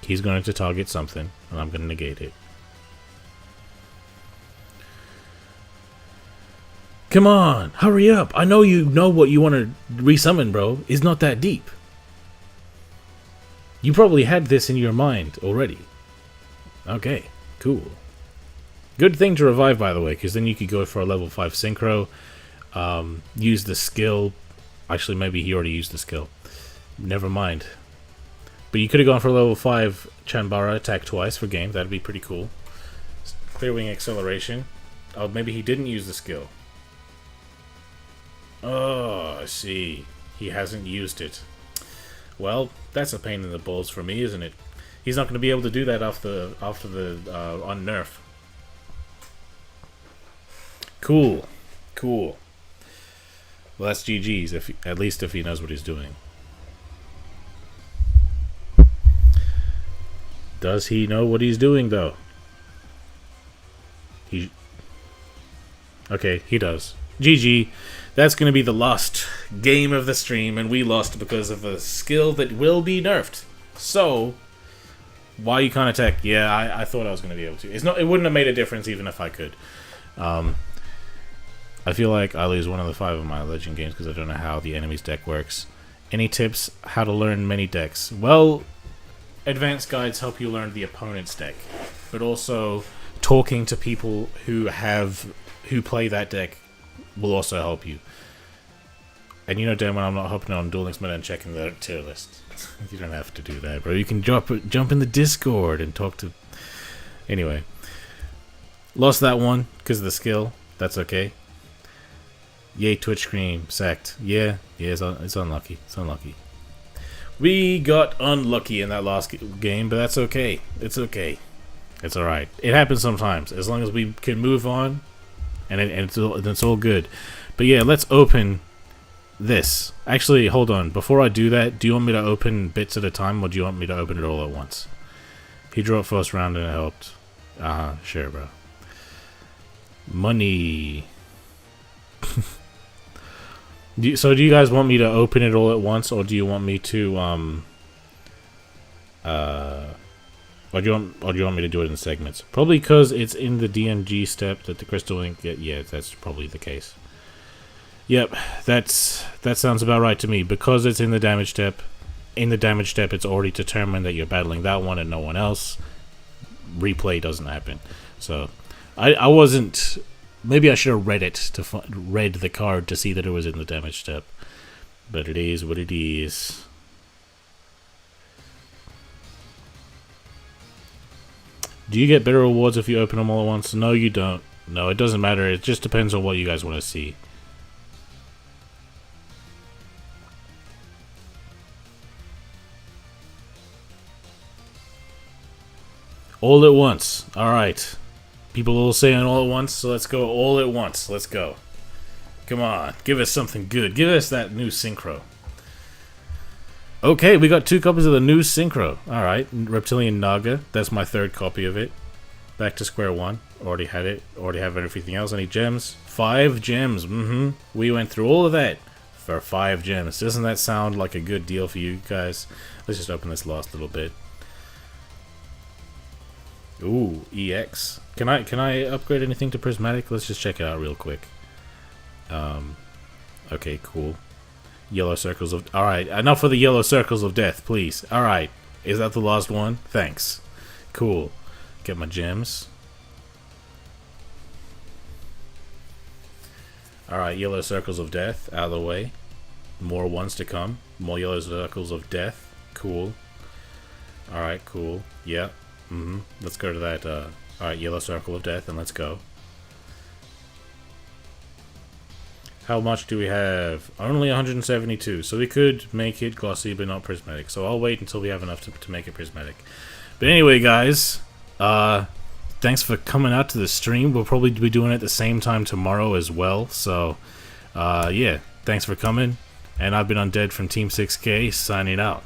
He's going to target something, and I'm going to negate it. Come on, hurry up. I know you know what you want to resummon, bro. It's not that deep. You probably had this in your mind already. Okay, cool. Good thing to revive, by the way, because then you could go for a level 5 synchro. Use the skill. Actually, maybe he already used the skill. Never mind. But you could have gone for a level 5 Chanbara, attack twice for game. That'd be pretty cool. Clear wing acceleration. Oh, maybe he didn't use the skill. Oh, I see. He hasn't used it. Well, that's a pain in the balls for me, isn't it? He's not going to be able to do that after the on nerf. Cool. Cool. Well, that's GG's, at least if he knows what he's doing. Does he know what he's doing, though? Okay, he does. GG. That's going to be the last game of the stream, and we lost because of a skill that will be nerfed. So, why you can't attack? Yeah, I thought I was going to be able to. It wouldn't have made a difference even if I could. I feel like I lose one of the 5 of my Legend games because I don't know how the enemy's deck works. Any tips how to learn many decks? Well, advanced guides help you learn the opponent's deck, but also talking to people who play that deck will also help you. And you know damn well I'm not hopping on Duel Links Meta and checking the tier list. You don't have to do that, bro. You can jump in the Discord and talk to... Anyway. Lost that one because of the skill. That's okay. Yay, Twitch stream, sacked. Yeah, it's unlucky. It's unlucky. We got unlucky in that last game, but that's okay. It's okay. It's alright. It happens sometimes. As long as we can move on, and it's all good. But yeah, let's open this. Actually, hold on. Before I do that, do you want me to open bits at a time, or do you want me to open it all at once? He drew it first round and it helped. Sure, bro. Money. So do you guys want me to open it all at once, or do you want me to or do you want me to do it in segments? Probably because it's in the DMG step that the crystal ink. Yeah, that's probably the case. Yep, that sounds about right to me. Because it's in the damage step. In the damage step, it's already determined that you're battling that one and no one else. Replay doesn't happen. So I wasn't. Maybe I should have read it read the card to see that it was in the damage step. But it is what it is. Do you get better rewards if you open them all at once? No, you don't. No, it doesn't matter. It just depends on what you guys want to see. All at once. Alright. People all saying all at once, so let's go all at once. Let's go. Come on. Give us something good. Give us that new Synchro. Okay, we got 2 copies of the new Synchro. Alright. Reptilian Naga. That's my 3rd copy of it. Back to square one. Already had it. Already have everything else. Any gems? 5 gems. We went through all of that for 5 gems. Doesn't that sound like a good deal for you guys? Let's just open this last little bit. Ooh, EX. Can I upgrade anything to prismatic? Let's just check it out real quick. Okay, cool. Yellow circles of... Alright, enough of the yellow circles of death, please. Alright, is that the last one? Thanks. Cool. Get my gems. Alright, yellow circles of death out of the way. More ones to come. More yellow circles of death. Cool. Alright, cool. Yep. Let's go to that, alright, yellow circle of death, and let's go. How much do we have? Only 172, so we could make it glossy, but not prismatic. So I'll wait until we have enough to make it prismatic. But anyway, guys, thanks for coming out to the stream. We'll probably be doing it at the same time tomorrow as well. So, yeah, thanks for coming. And I've been Undead from Team 6K, signing out.